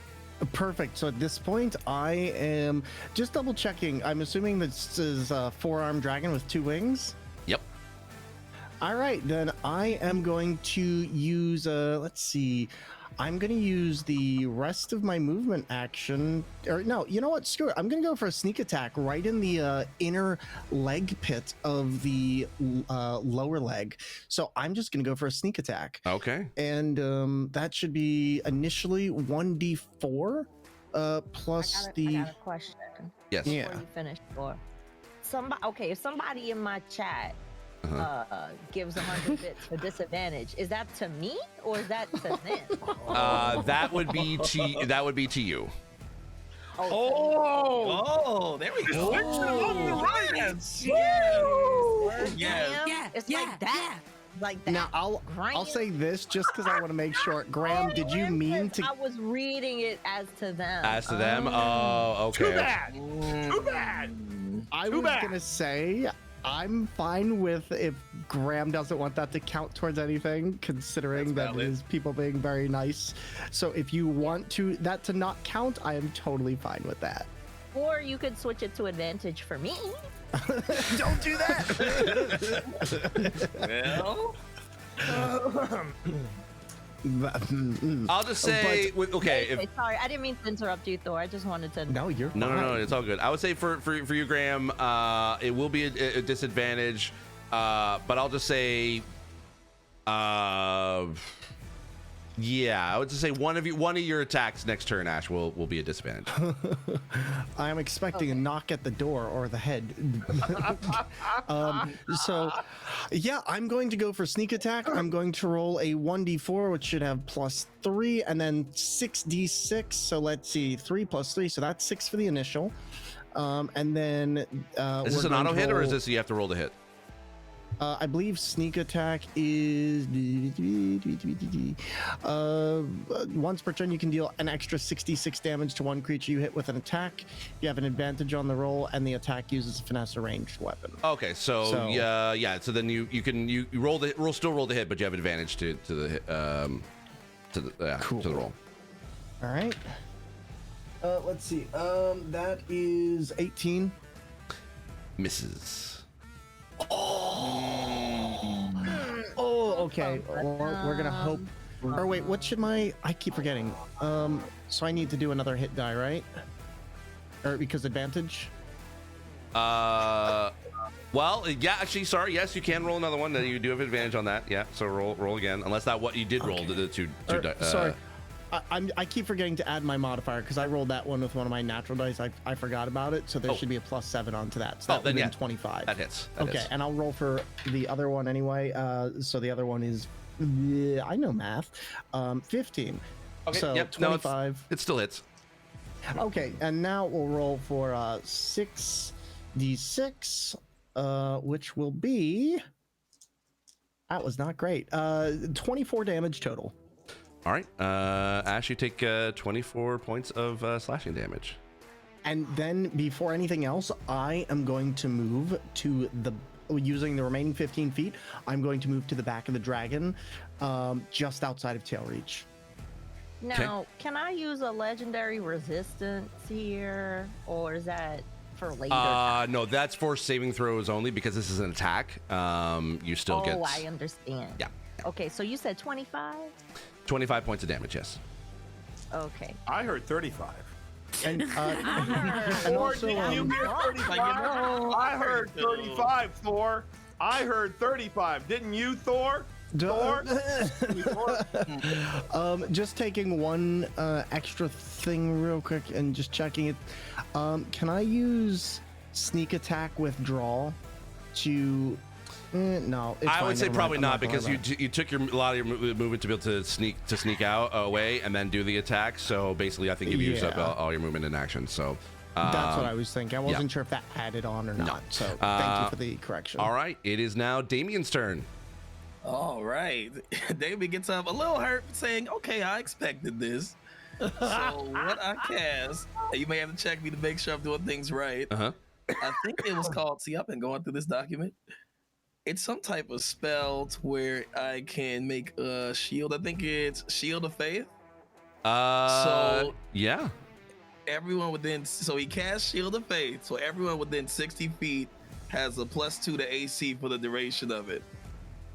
A: Perfect. So at this point, I am just double checking. I'm assuming this is a 4-armed dragon with 2 wings.
B: Yep.
A: All right, then I am going to use let's see. I'm going to use the rest of my movement action. Or no, you know what? Screw it. I'm going to go for a sneak attack right in the inner leg pit of the lower leg. So I'm just going to go for a sneak attack.
B: Okay.
A: And that should be initially 1d4 plus
H: I got a question.
B: Yes.
A: Yeah.
H: Before you finish, if somebody in my chat gives 100 bits for disadvantage, is that to me or is that to them?
B: That would be to you.
D: Oh, there we go.
H: Yeah. It's like that. Like that.
A: Now I'll say this just because I want to make sure. Graham, did you mean to?
H: I was reading it as to them.
B: As to them? Oh, okay.
E: Too bad.
A: I was gonna say I'm fine with if Graham doesn't want that to count towards anything, considering that it is people being very nice. So if you want that to not count, I am totally fine with that.
H: Or you could switch it to advantage for me.
A: Don't do that.
D: Well,
B: I'll just say, okay.
H: Wait, sorry, I didn't mean to interrupt you, Thor. I just wanted to.
A: No, you're fine.
B: No, it's all good. I would say for you, Graham, it will be a disadvantage, but I'll just say, yeah, I would just say one of your attacks next turn, Ash, will be a disadvantage.
A: I am expecting a knock at the door or the head. So, yeah, I'm going to go for sneak attack. I'm going to roll a 1d4, which should have +3, and then 6d6. So let's see, 3 + 3. So that's 6 for the initial. And then
B: is this an auto hit, or is this you have to roll to hit?
A: I believe sneak attack is once per turn you can deal an extra 66 damage to one creature you hit with an attack. You have an advantage on the roll, and the attack uses a finesse or ranged weapon.
B: Okay, so yeah. So then you still roll the hit, but you have advantage to the hit, to the roll.
A: All right. Let's see. That is 18.
B: Misses.
A: Oh, okay. We're gonna hope. Or wait, what should I keep forgetting. So I need to do another hit die, right? Or because advantage?
B: Well, yeah, actually, sorry. Yes, you can roll another one. You do have advantage on that. Yeah, so roll again. Unless that what you did roll the two
A: sorry. I keep forgetting to add my modifier because I rolled that one with one of my natural dice. I forgot about it, so there should be a +7 onto that. So that would be 25.
B: That hits.
A: Okay, and I'll roll for the other one anyway. So the other one is, I know math, 15.
B: Okay,
A: so
B: yep,
A: 25.
B: No, it still hits.
A: Okay, and now we'll roll for 6d6, which will be, that was not great, 24 damage total.
B: All right, Ash, you take 24 points of slashing damage.
A: And then before anything else, I am going to move to using the remaining 15 feet, I'm going to move to the back of the dragon, just outside of tail reach.
H: Now, can I use a legendary resistance here, or is that for later?
B: No, that's for saving throws only because this is an attack. You still get.
H: Oh, I understand.
B: Yeah.
H: Okay, so you said 25?
B: 25 points of damage, yes.
H: Okay.
E: I heard 35.
A: And,
E: Thor, did you hear 35? I heard 35, Thor. I heard 35. Didn't you, Thor? Thor?
A: Just taking one extra thing real quick and just checking it. Can I use sneak attack withdrawal to... no, it's
B: I
A: fine,
B: would say
A: never
B: probably
A: mind.
B: not because you took a lot of your movement to be able to sneak out away and then do the attack. So basically, I think you've used up all your movement in action. So
A: that's what I was thinking. I wasn't sure if that added on or not.
B: No.
A: So thank you for the correction.
B: All right, it is now Damien's turn.
D: All right. Damien gets up a little hurt, saying, okay, I expected this. So what I cast, and you may have to check me to make sure I'm doing things right.
B: Uh-huh.
D: I think it was called, see, I've been going through this document. It's some type of spell to where I can make a shield. I think it's Shield of Faith. So
B: yeah.
D: Everyone so he casts Shield of Faith. So everyone within 60 feet has a +2 to AC for the duration of it.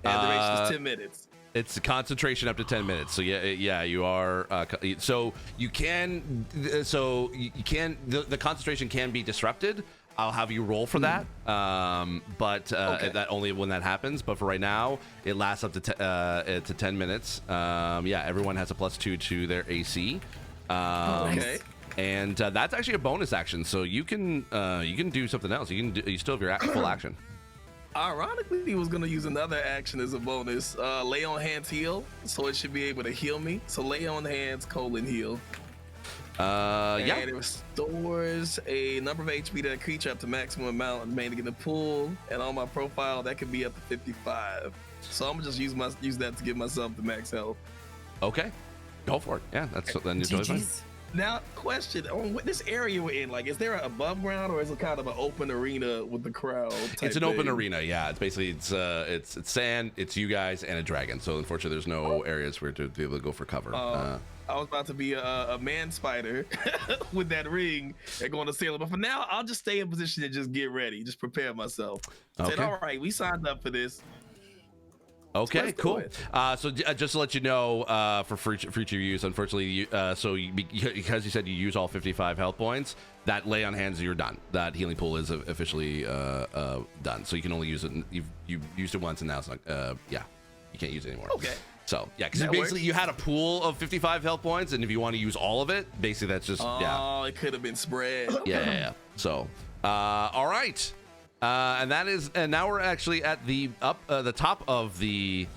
D: And the duration is 10 minutes.
B: It's a concentration up to 10 minutes. So yeah, you are. So you can. The concentration can be disrupted. I'll have you roll for that, but that only when that happens. But for right now, it lasts up to 10 minutes. Yeah, everyone has a +2 to their AC.
D: Okay.
B: And that's actually a bonus action, so you can do something else. You still have your full action.
D: Ironically, he was gonna use another action as a bonus. Lay on hands, heal, so it should be able to heal me. So lay on hands, heal.
B: Yeah.
D: And it restores a number of HP to a creature up to maximum amount remaining in the pool. And on my profile, that could be up to 55. So I'm gonna just use that to give myself the max health.
B: Okay, go for it. Yeah, that's then you're totally fine.
D: Now, question on this area we're in, like, is there an above ground or is it kind of an open arena with the crowd?
B: It's an open arena, yeah. It's basically it's sand, it's you guys, and a dragon. So unfortunately, there's no areas where to be able to go for cover.
D: I was about to be a man spider with that ring and going to sail it, but for now, I'll just stay in position and just get ready, just prepare myself.
B: Okay.
D: Said, all right, we signed up for this.
B: Okay,
D: Let's do
B: cool.
D: it.
B: So just to let you know, for future use, unfortunately, because you said you use all 55 health points, that lay on hands, you're done. That healing pool is officially done. So you can only use it. You've used it once, and now it's not. Yeah, you can't use it anymore.
D: Okay.
B: So yeah, because
D: That
B: basically
D: works.
B: you had a pool of 55 health points, and if you want to use all of it, basically that's just
D: Oh, it could have been spread.
B: yeah. So all right. And now we're actually at the top of the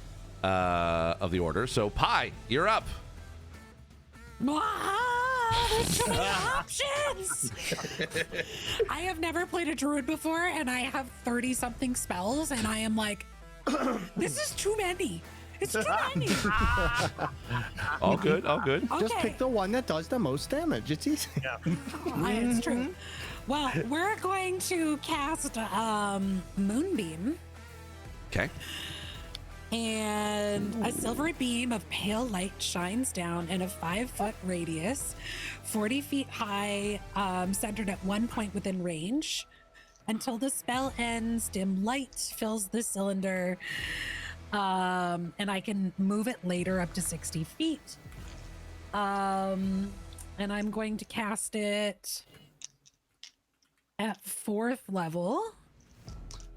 B: order. So Pi, you're up.
G: There's so many options. I have never played a druid before, and I have 30 something spells, and I am like, this is too many. It's too many.
B: All good.
G: Okay.
A: Just pick the one that does the most damage. It's easy.
G: It's true. Well, we're going to cast Moonbeam.
B: Okay.
G: And a silvery beam of pale light shines down in a 5-foot radius, 40 feet high, centered at one point within range. Until the spell ends, dim light fills the cylinder, and I can move it later up to 60 feet. And I'm going to cast it at 4th level.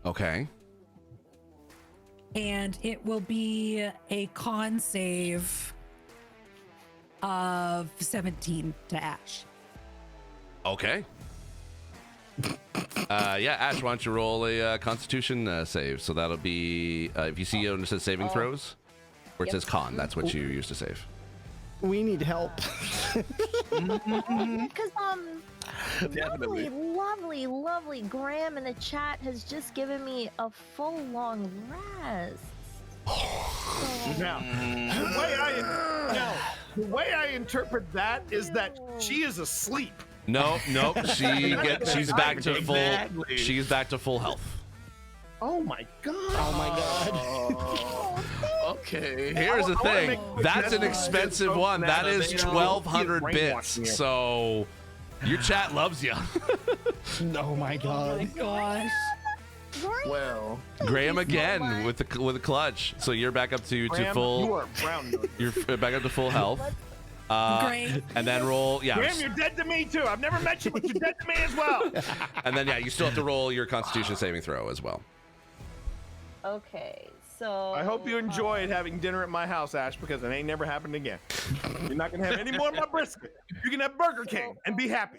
B: Okay.
G: And it will be a con save of 17 to Ash.
B: Okay. Ash, why don't you roll a Constitution save? So that'll be if you see it says saving throws, where it says con, that's what you use to save.
A: We need help.
H: Because
D: Definitely.
H: lovely Graham in the chat has just given me a full long rest.
E: Now, the way I interpret that is that she is asleep.
B: Nope. She's back to full.
D: Exactly.
B: She's back to full health.
E: Oh my god.
A: Oh my god.
D: Okay.
B: Here's the
E: I wanna
B: thing.
E: make
B: That's an
E: sure
B: expensive
E: folks
B: one.
E: that
B: That is
E: they don't
B: 1,200
E: get
B: bits.
E: brainwashed here.
B: So your chat loves you.
A: Oh my god.
G: Gosh.
D: Well,
B: Graham
H: so
B: again
H: much.
B: with a clutch. So you're back up to
E: Graham,
B: full.
E: you are brown.
B: You're back up to full health.
G: Great.
B: And then roll. Yeah.
E: Graham, you're dead to me too. I've never met you, but you're dead to me as well.
B: And then you still have to roll your Constitution saving throw as well.
H: Okay, so
E: I hope you enjoyed having dinner at my house, Ash, because it ain't never happened again. You're not gonna have any more of my brisket. You can have Burger King and be happy.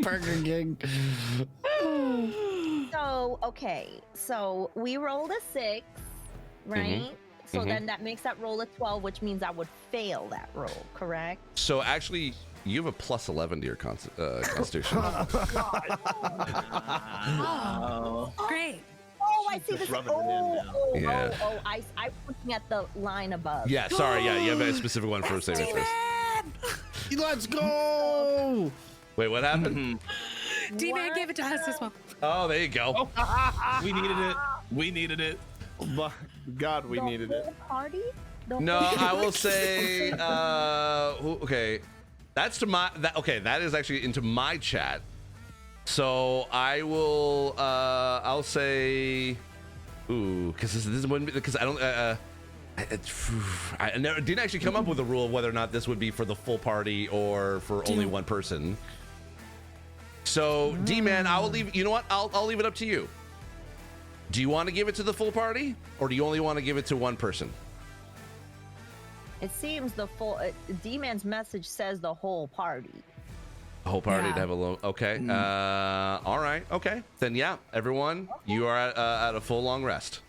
A: Burger King.
H: So so we rolled a 6, right? So then that makes that roll a 12, which means I would fail that roll, correct?
B: So actually, you have a plus 11 to your Constitution.
G: Oh, great.
H: Oh, I see this.
B: Yeah.
H: I'm looking at the line above.
B: Yeah. Sorry. Yeah. You have a specific one for saving throws.
A: Let's go.
B: Wait. What happened?
G: D-Man gave it to us as well.
B: Oh, there you go.
D: we needed it. We needed it.
E: My God, we
H: The
E: needed it.
H: whole party? The
B: No,
H: whole-
B: I will say. Okay, that's to my. That is actually into my chat. So I will. I'll say. Ooh, because this wouldn't be because I don't. I didn't actually come up with a rule of whether or not this would be for the full party or for only one person. So D-Man, I will leave. You know what? I'll leave it up to you. Do you want to give it to the full party, or do you only want to give it to one person?
H: It seems the full D-Man's message says the whole party.
B: The whole party
G: Yeah.
B: to have a little. Okay. All right. Okay. Then yeah, everyone, you are at a full long rest.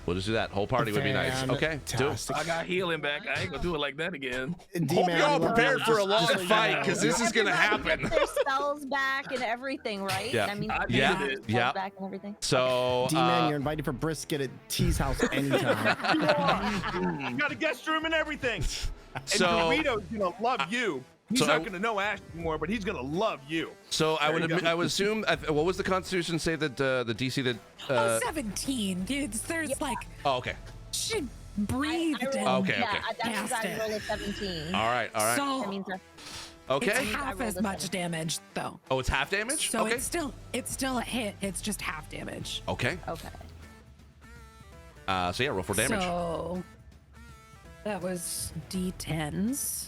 B: We'll just do that. Whole party would be nice. Okay. Do it.
A: Fantastic.
D: I got healing back. I ain't gonna do it like that again.
B: Hope you're all prepared for a long
A: just so you
B: fight
A: know.
B: because this is gonna
H: Everybody
B: happen.
H: gets their spells back and everything, right?
B: Yeah.
H: That means
D: I
H: they get
D: needed
H: their
D: it.
H: spells
B: Yeah.
H: back and everything.
B: So
A: D-Man, you're invited for brisket at T's house anytime.
E: You got a guest room and everything. And
B: So-
E: Dorito's gonna love you. He's
B: so
E: not
B: I-
E: gonna know Ash anymore, but he's gonna love you.
B: I
E: There you go.
B: would assume what was the Constitution say that the DC that
G: 17. There's like,
B: oh okay
G: she breathed.
H: I
G: and-
B: Okay,
H: yeah,
B: okay.
H: that means
G: Cast
H: I
G: it.
H: roll a 17.
B: all right
H: That
G: So
H: means
B: okay
G: it's
H: I
G: half
H: rolled
G: as
H: a
G: much
H: 17.
G: damage though.
B: oh it's half damage
G: So
B: okay
G: it's still a hit. It's just half damage.
B: okay
H: okay.
B: So yeah, roll for damage.
G: So that was D10s.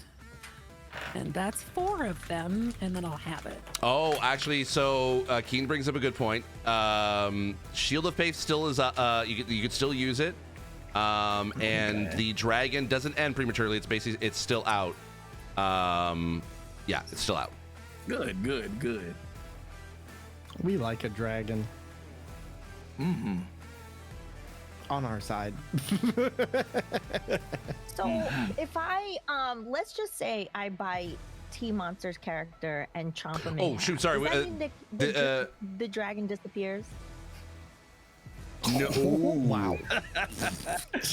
G: And that's 4 of them, and then I'll have it.
B: Oh, actually, so Keen brings up a good point. Shield of Faith still is you could still use it, and the dragon doesn't end prematurely. It's still out. Yeah, it's still out.
D: Good.
A: We like a dragon.
D: Mm-hmm.
A: On our side.
H: So if I let's just say I buy T-Monster's character and chomp him.
B: Oh shoot! Sorry.
H: Does that mean the dragon disappears?
B: No.
A: Wow.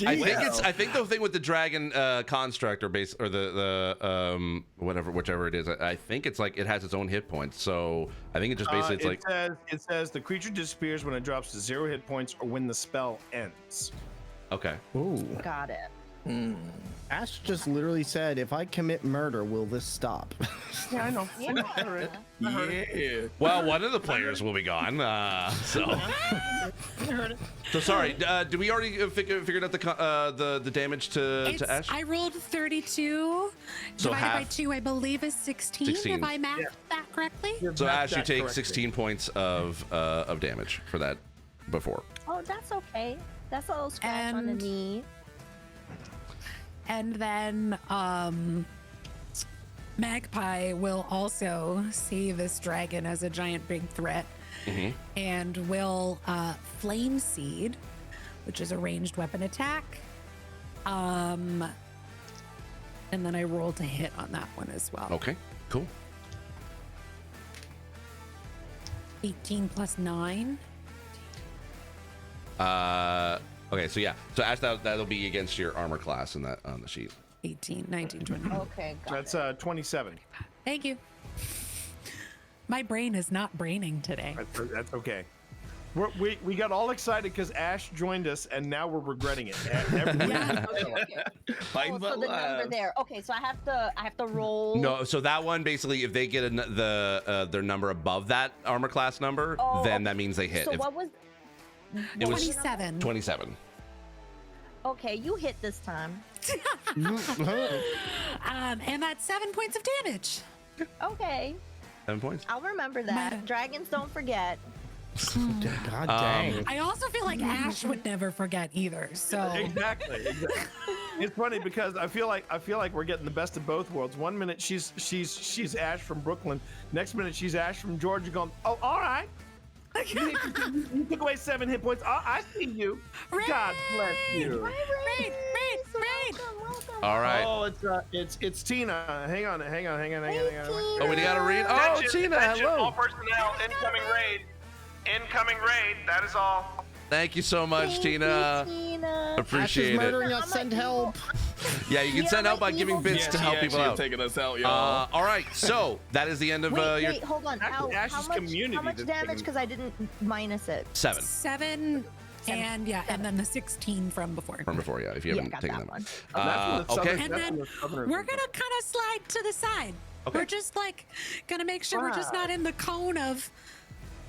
B: I think the thing with the dragon construct or the whichever it is, I think it's like it has its own hit points. So I think it just basically
E: it says the creature disappears when it drops to 0 hit points or when the spell ends.
B: Okay.
A: Ooh.
H: Got it.
A: Ash just literally said, if I commit murder, will this stop?
E: Yeah, I know.
D: Yeah.
B: Well, one of the players will be gone. So sorry. Did we already figured out the damage to Ash?
G: I rolled 32
B: So
G: divided by
B: half.
G: 2, I believe, is 16.
B: 16.
G: If I mathed that correctly.
B: So Ash, you take
E: correctly.
B: 16 points of damage for that before.
H: Oh, that's okay. That's a little scratch on the
G: And-
H: knee.
G: And then Magpie will also see this dragon as a giant big threat and will Flame Seed, which is a ranged weapon attack. And then I roll to hit on that one as well.
B: Okay. Cool.
G: 18 plus 9.
B: Okay, so yeah. So Ash, that'll be against your armor class in that on the sheet.
G: 18, 19, 20.
H: Okay, got
E: That's
H: it.
E: 27.
G: Thank you. My brain is not braining today.
E: That's okay. We got all excited because Ash joined us, and now we're regretting it.
G: Yeah.
H: Okay.
D: Fighting
H: Oh,
D: for
H: so the number
D: lives.
H: there. Okay, so I have to roll.
B: No, so that one basically, if they get their number above that armor class number,
H: Oh,
B: then
H: okay.
B: that means they hit.
H: So
B: If-
H: what was?
B: It was
G: 27.
B: 27.
H: Okay, you hit this time.
G: And that's 7 points of damage.
H: Okay,
B: 7 points.
H: I'll remember that. Dragons don't forget.
A: God dang.
G: I also feel like Ash would never forget either. So
E: Exactly. It's funny because I feel like we're getting the best of both worlds. One minute she's Ash from Brooklyn. Next minute she's Ash from Georgia. Going, oh, all right. You took away 7 hit points. Oh, I see you. God bless you.
G: Raid.
B: All right.
E: Oh, it's Tina. Hang on.
B: Oh, we got to read. Oh,
J: Attention,
B: Tina,
J: attention, all
B: hello.
J: personnel, incoming raid. Incoming raid, that is all.
B: Thank you so much,
H: Thank
B: Tina.
H: you, Tina.
A: Ash is
B: Appreciate it.
A: murdering us. Send help.
B: Yeah, you can
H: Yeah,
B: send help by
H: my
B: giving
H: evil
B: bits to help people out.
D: Taking us out, y'all.
B: All right, so that is the end of your
H: Wait, hold on.
E: Actually, Ash's
H: How much
E: community that's
H: damage?
E: taking-
H: Because I didn't minus it.
B: 7
G: 7 and and then the 16 from before.
B: from before, yeah, if you
H: Yeah,
B: haven't
H: got
B: taken
H: that
B: them.
H: one.
B: Okay.
G: And then we're gonna kind of slide to the side.
B: Okay.
G: We're just like gonna make sure we're just not in the cone of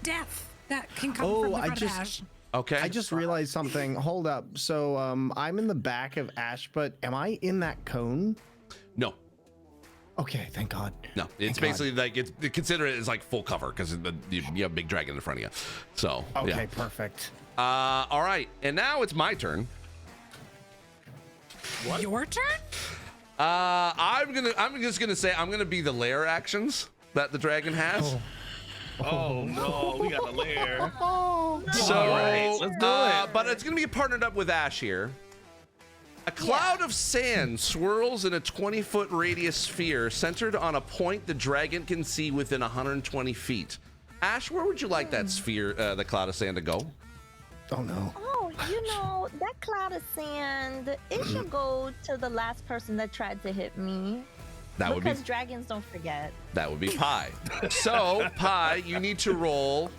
G: death that can come from the front of Ash.
B: Okay.
A: I just realized something. Hold up. So I'm in the back of Ash, but am I in that cone?
B: No.
A: Okay, thank God.
B: No, it's
A: Thank
B: basically like consider it as like full cover because you have a big dragon in front of you. So
A: Okay,
B: yeah.
A: perfect.
B: All right, and now it's my turn.
G: Your turn?
B: I'm just gonna say I'm gonna be the lair actions that the dragon has.
D: Oh no, we got a lair.
B: So
D: right, let's do it.
B: But it's gonna be partnered up with Ash here. A cloud of sand swirls in a 20-foot radius sphere centered on a point the dragon can see within 120 feet. Ash, where would you like that sphere, the cloud of sand, to go?
A: Oh no.
H: Oh, that cloud of sand, it should go to the last person that tried to hit me.
B: That would be
H: Because dragons don't forget.
B: that would be Pi. So Pi, you need to roll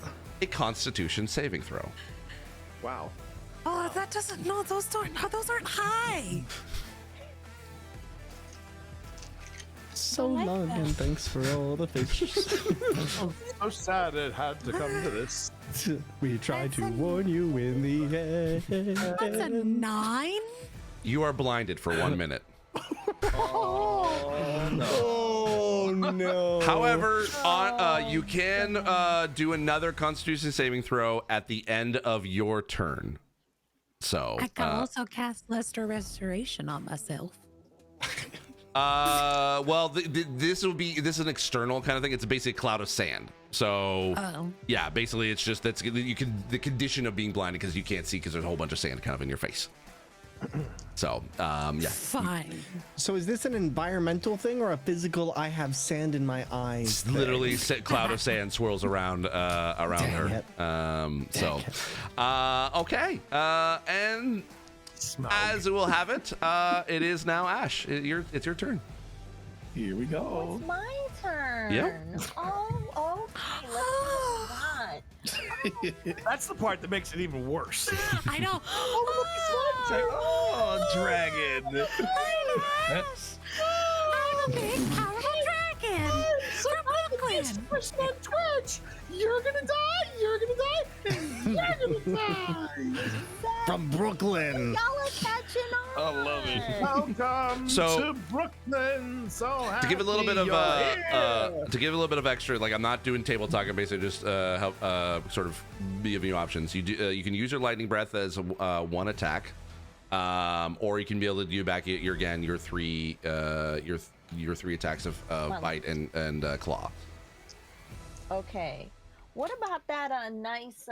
B: a Constitution saving throw.
E: Wow.
G: Oh, that doesn't. No, those aren't high.
A: so long, and thanks for all the fish.
E: So sad it had to come to this.
A: We tried to warn you in the end.
G: That's a 9.
B: You are blinded for 1 minute.
A: Oh no.
B: However, you can do another Constitution saving throw at the end of your turn. So
G: I can also cast Lesser Restoration on myself.
B: well, this is an external kind of thing. It's a basic cloud of sand. So yeah, basically it's just the condition of being blinded because you can't see because there's a whole bunch of sand kind of in your face. So yeah.
G: Fine.
A: So is this an environmental thing or a physical? I have sand in my eyes.
B: It's literally a cloud of sand swirls around her. Okay. And
E: Smog.
B: as it will have it, it is now Ash. It's your turn.
D: Here we go.
H: It's my turn.
B: Yep.
H: Oh, okay. Let's do that.
E: That's the part that makes it even worse.
G: I know.
D: Oh, dragon.
G: I'm a big, powerful dragon from Brooklyn.
E: Person on Twitch. You're gonna die. You're gonna die. And you're gonna die.
A: From Brooklyn.
H: Y'all are catching on.
D: I love it.
E: Welcome
B: So-
E: to Brooklyn. So
B: To give a little bit of
E: happy
B: to give a little bit of extra, like I'm not doing table talk. I'm basically just help sort of giving you options. You can use your lightning breath as one attack, or you can be able to do back your three attacks of bite and claw.
H: Okay. What about that nice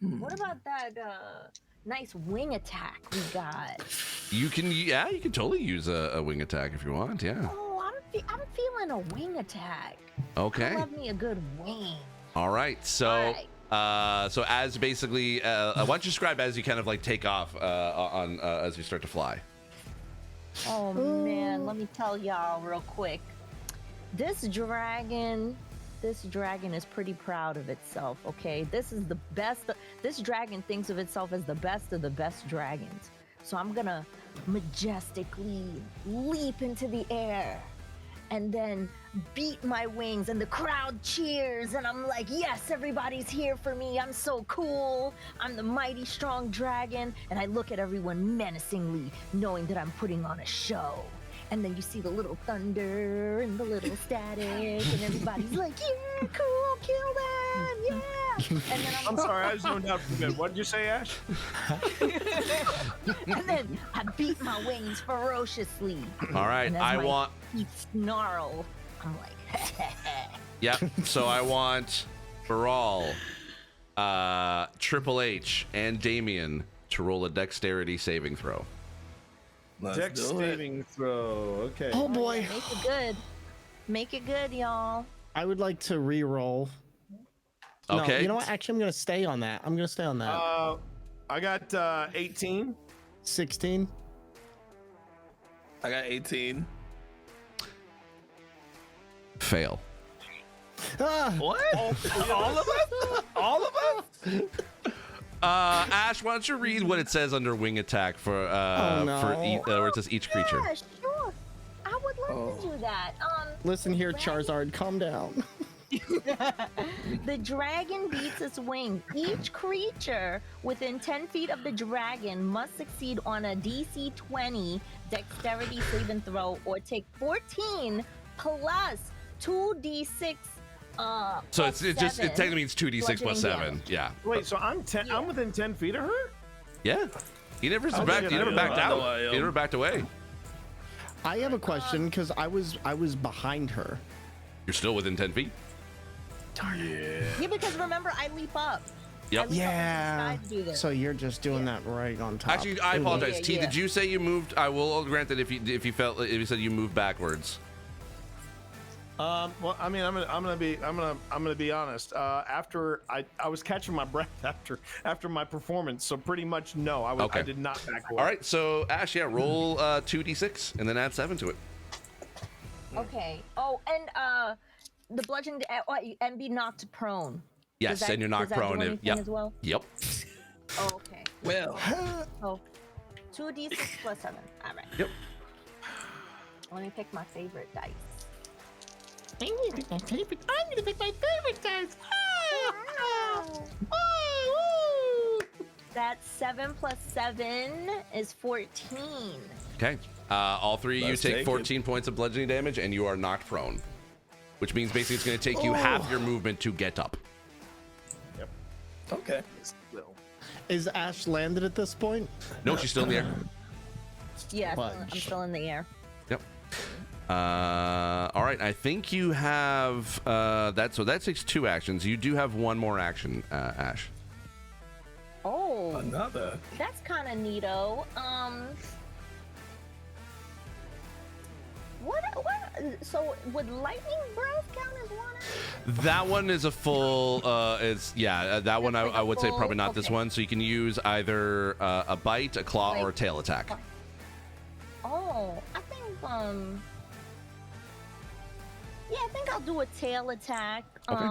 H: what about that nice wing attack we got?
B: You can totally use a wing attack if you want. Yeah.
H: Oh, I'm feeling a wing attack.
B: Okay.
H: I love me a good wing.
B: All right. So. So as basically, why don't you describe as you kind of like take off as you start to fly?
H: Oh man, let me tell y'all real quick. This dragon is pretty proud of itself, okay? This is the best. This dragon thinks of itself as the best of the best dragons. So I'm gonna majestically leap into the air and then beat my wings and the crowd cheers and I'm like, yes, everybody's here for me. I'm so cool. I'm the mighty strong dragon. And I look at everyone menacingly, knowing that I'm putting on a show. And then you see the little thunder and the little static and everybody's like, yeah, cool, kill them, yeah. And then
E: I'm sorry, I zoned out for a bit. What did you say, Ash?
H: and then I beat my wings ferociously.
B: All right,
H: And as
B: I
H: my
B: want.
H: teeth snarl. I'm like,
B: Yep. So I want Baral, Triple H, and Damien to roll a dexterity saving throw.
E: Dex saving throw. Okay.
A: Oh boy.
H: make it good. Make it good, y'all.
A: I would like to re-roll.
B: Okay.
A: No, you know what? Actually, I'm gonna stay on that.
E: I got 18.
A: 16.
D: I got 18.
B: Fail.
A: Ah!
D: What?
E: All of us? All of us?
B: Ash, why don't you read what it says under wing attack for where it says each creature.
H: Yeah, sure. I would love to do that.
A: Listen here, Charizard, calm down.
H: The dragon beats its wing. Each creature within 10 feet of the dragon must succeed on a DC 20 dexterity saving throw or take 14 plus 2d6
B: So it technically means 2d6 plus 7. Yeah.
E: Wait, so I'm within 10 feet of her?
B: Yeah. You never backed out. You never backed away.
A: I have a question because I was behind her.
B: You're still within 10 feet.
H: Yeah, because remember, I leap up.
B: Yep.
A: Yeah. So you're just doing that right on top.
B: Actually, I apologize.
H: Yeah,
B: T,
H: yeah.
B: Did you say you moved? I will grant that if you said you moved backwards.
E: Well, I mean, I'm gonna be honest. After I was catching my breath after my performance, so pretty much no, I did not back away.
B: All right, so Ash, yeah, roll 2d6 and then add 7 to it.
H: Okay. Oh, and the bludgeoning and be knocked prone.
B: Yes, and you're knocked prone.
H: Yep. As well?
B: Yep.
H: Oh, okay.
D: Well.
H: Oh, 2d6 plus 7. All right.
B: Yep.
H: Let me pick my favorite dice.
A: I need to pick my favorite. I'm gonna pick my favorite dice.
H: That's 7 plus 7 is 14.
B: Okay. All three of you
D: Let's
B: take
D: take
B: 14 points of bludgeoning damage, and you are knocked prone, which means basically it's going to take you half your movement to get up.
D: Okay.
A: Is Ash landed at this point?
B: No, she's still in the air.
H: Yeah,
A: Fudge.
H: I'm still in the air.
B: Yep. All right. I think you have that. So that takes 2 actions. You do have 1 more action, Ash.
H: Oh,
D: Another.
H: that's kind of neato. What? So would lightning breath count as one action?
B: That one is a full. That one
H: like
B: I
H: a
B: would say
H: full-
B: probably not this
H: okay.
B: one. So you can use either a bite, a claw, or a tail attack.
H: Oh, I think yeah, I think I'll do a tail attack.
B: Okay.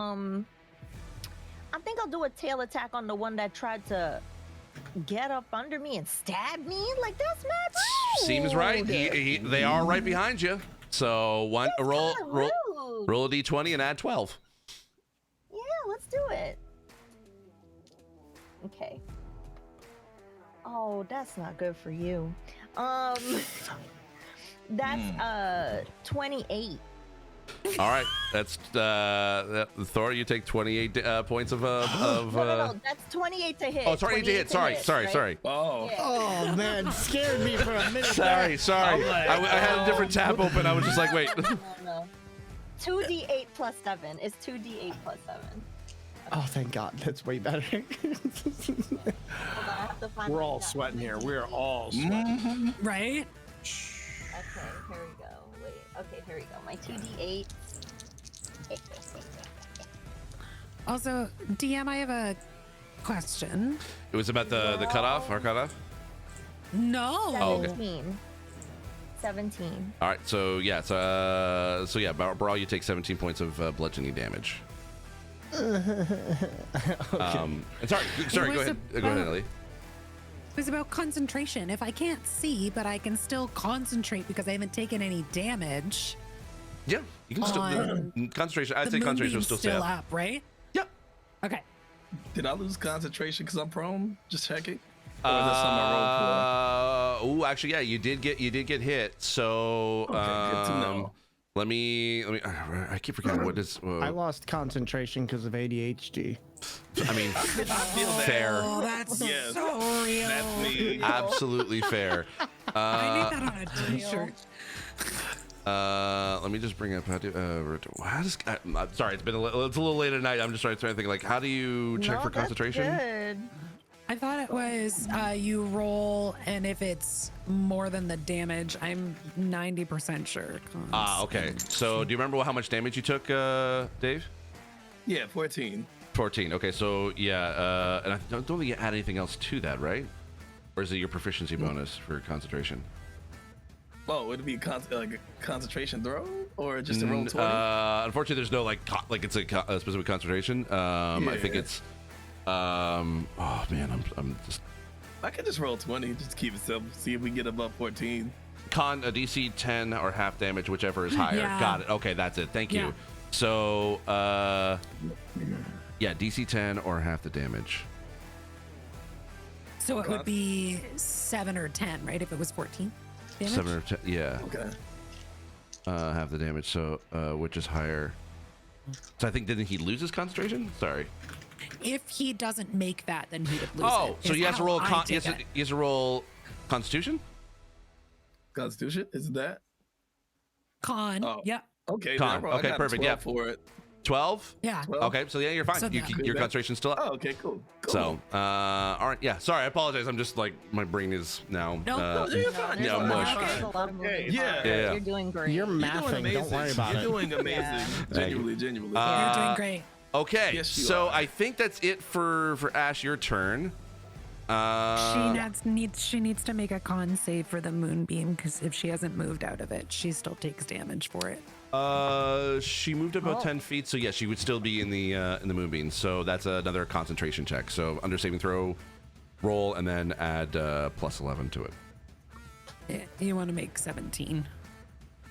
H: I think I'll do a tail attack on the one that tried to get up under me and stab me. Like that's mad rude.
B: Seems right. They are right behind you. So roll
H: rude.
B: roll a d20 and add 12.
H: Yeah, let's do it. Okay. Oh, that's not good for you. That's 28.
B: All right, that's Thor. You take 28 points of
H: No, that's 28 to hit.
B: Oh, 28 to hit. Sorry.
H: right?
D: Oh.
H: Yeah.
A: Oh man, scared me for a minute.
B: Sorry. I had a different tab open. I was just like, wait.
H: No. 2d8 plus 7 is 2d8 plus 7.
A: Oh, thank God, that's way better.
H: Hold on, I have to find
E: We're
H: my
E: all
H: map.
E: sweating here. We're all sweating.
G: Right?
H: Okay, here we go. Wait. Okay, here we go. My 2d8.
G: Also, DM, I have a question.
B: It was about the cutoff. Our cutoff.
G: No.
B: Oh, okay.
H: 17. 17.
B: All right. So yeah. Brawl, you take 17 points of bludgeoning damage. And sorry. Go
G: was
B: ahead. Go ahead, Ellie.
G: It was about concentration. If I can't see, but I can still concentrate because I haven't taken any damage.
B: Yeah, you can still concentration. I'd say concentration will
G: Moonbeam's
B: still stay up.
G: up, right?
B: Yep.
G: Okay.
D: Did I lose concentration because I'm prone? Just checking. Or is that something I rolled for?
B: Actually, yeah, you did get hit. So
D: Okay, good to know.
B: let me. I keep forgetting what is.
A: I lost concentration because of ADHD.
B: I mean,
D: I feel that.
B: fair.
G: Oh, that's
D: Yes.
G: so real.
D: That's me.
B: Absolutely fair.
G: I need that on a t-shirt.
B: Let me just bring up how does I'm sorry, it's a little late at night. I'm just trying to think like how do you check
H: No,
B: for
H: that's
B: concentration?
H: good.
G: I thought it was you roll, and if it's more than the damage, I'm 90% sure.
B: Okay. So do you remember how much damage you took, Dave?
D: Yeah, 14.
B: 14. Okay, so yeah, and I don't think you add anything else to that, right? Or is it your proficiency bonus for concentration?
D: Oh, would it be like a concentration throw or just a roll 20?
B: Unfortunately, there's no like it's a specific concentration. I think it's. Oh man, I'm just.
D: I could just roll 20 just to keep it simple. See if we get above 14.
B: Con a DC 10 or half damage, whichever is higher.
G: Yeah.
B: Got it. Okay, that's it. Thank you.
G: Yeah.
B: So, yeah, DC 10 or half the damage.
G: So it would be 7 or 10, right? If it was 14 damage?
B: 7 or 10. Yeah.
D: Okay.
B: Half the damage. So, which is higher? So I think didn't he lose his concentration? Sorry.
G: If he doesn't make that, then he would lose it.
B: Oh, so
G: is
B: he has to
G: how
B: roll.
G: I
B: He has
G: take
B: to,
G: it.
B: he has to roll Constitution.
D: Constitution? Is it that?
G: Con.
D: Oh.
G: Yep.
D: Okay.
B: Con.
D: then I
B: Okay,
D: got a
B: perfect,
D: 12
B: yeah.
D: for it.
B: 12.
G: Yeah.
D: 12?
B: Okay, so yeah, you're fine.
G: So
B: You,
G: that-
B: your concentration's still up.
D: Oh, okay, cool.
B: So, all right, yeah. Sorry, I apologize. I'm just like my brain is now.
G: No,
D: you're fine.
H: There's
B: Yeah,
H: a lot-
B: mush.
H: there's a lot of moving
D: Yeah.
H: parts.
B: Yeah.
H: You're doing great.
A: You're
D: You're doing
A: mathing.
D: amazing.
A: Don't worry about
D: You're
A: it.
D: doing amazing.
B: Thank you.
D: Genuinely.
G: You're doing great.
B: Okay,
D: Yes, you
B: so
D: are.
B: I think that's it for Ash. Your turn.
G: She needs to make a con save for the moonbeam because if she hasn't moved out of it, she still takes damage for it.
B: She moved about
H: Oh.
B: 10 feet, so yeah, she would still be in the moonbeam. So that's another concentration check. So under saving throw, roll and then add plus 11 to it.
G: You want to make 17.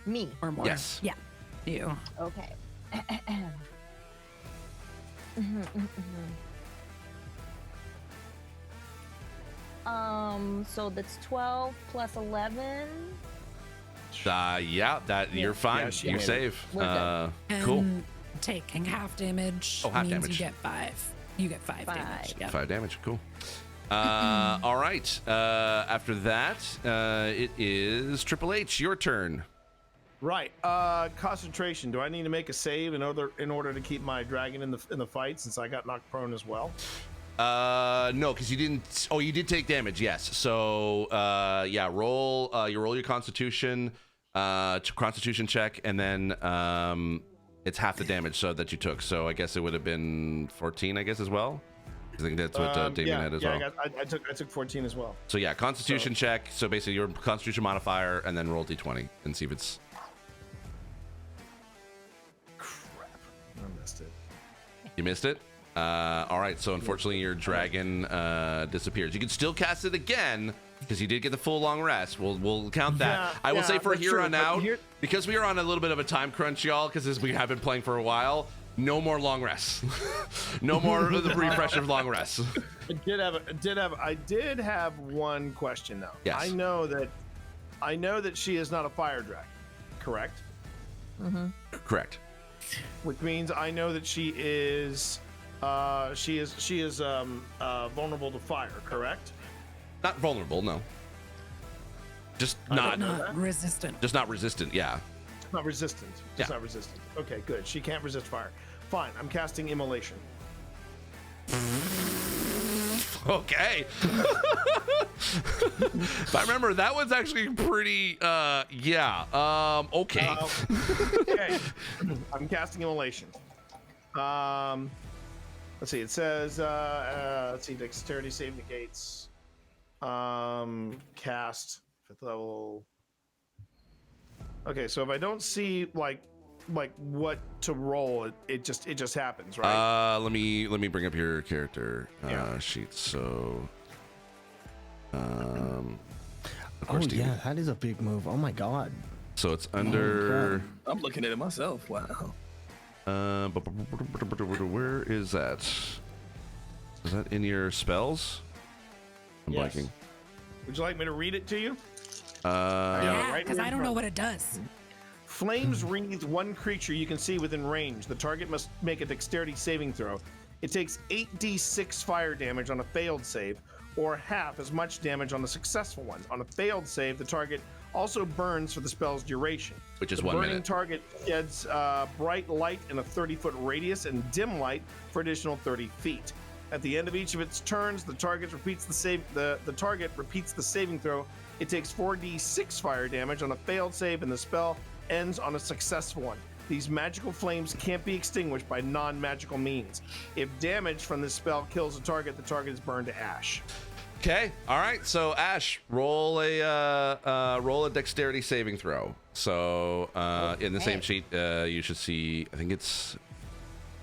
H: Me.
G: or more.
B: Yes.
G: Yeah. You.
H: Okay. So that's 12 plus 11.
B: Yeah, that you're fine.
E: Yeah, she
B: you're
E: made it.
B: safe.
H: We're good.
B: Cool.
G: And taking half damage
B: Oh, half
G: means
B: damage.
G: you get 5. You get 5 damage. Yep.
B: 5 damage. Cool. All right. After that, it is Triple H. Your turn.
E: Right. Concentration. Do I need to make a save in order to keep my dragon in the fight, since I got knocked prone as well?
B: No, because you didn't. Oh, you did take damage. Yes. So, yeah. Roll. You roll your Constitution. Constitution check, and then it's half the damage so that you took. So I guess it would have been 14. I guess as well. I think that's what Damien had as well.
E: I took 14 as well.
B: So yeah, Constitution check. So basically your Constitution modifier, and then roll d20 and see if it's.
E: Crap. I missed it.
B: You missed it. All right. So unfortunately, your dragon disappears. You can still cast it again because you did get the full long rest. We'll count that.
E: Yeah,
B: I will
E: yeah,
B: say for
E: that's
B: here
E: true,
B: on
E: but
B: out,
E: here-
B: because we are on a little bit of a time crunch, y'all, because we have been playing for a while. No more long rests. No more of the refresh of long rests.
E: I did have one question though.
B: Yes.
E: I know that she is not a fire dragon, correct?
B: Correct.
E: Which means I know that she is vulnerable to fire, correct?
B: Not vulnerable, no. Just not
G: resistant.
B: Just not resistant. Yeah.
E: Not resistant. Just not resistant. Okay, good. She can't resist fire. Fine. I'm casting Immolation.
B: Okay. If I remember, that was actually pretty. Yeah. Okay.
E: Okay. I'm casting Immolation. Let's see. It says. Let's see. Dexterity save negates. Cast 5th level. Okay, so if I don't see like what to roll, it just happens, right?
B: Let me bring up your character sheet. So, of course,
A: Oh yeah, that is a big move. Oh my god.
B: So it's under.
D: I'm looking at it myself. Wow.
B: Where is that? Is that in your spells? I'm
E: Yes.
B: blanking.
E: Would you like me to read it to you?
G: Yeah,
E: right
G: because
E: here
G: I
E: in
G: don't know
E: front.
G: what it does.
E: Flames wreathe one creature you can see within range. The target must make a dexterity saving throw. It takes 8d6 fire damage on a failed save, or half as much damage on a successful one. On a failed save, the target also burns for the spell's duration.
B: Which is
E: the
B: 1
E: burning
B: minute.
E: target sheds bright light in a 30-foot radius and dim light for additional 30 feet. At the end of each of its turns, the target repeats the target repeats the saving throw. It takes 4d6 fire damage on a failed save, and the spell ends on a successful one. These magical flames can't be extinguished by non-magical means. If damage from this spell kills the target is burned to ash.
B: Okay. All right. So Ash, roll a dexterity saving throw. So in the same sheet, you should see. I think it's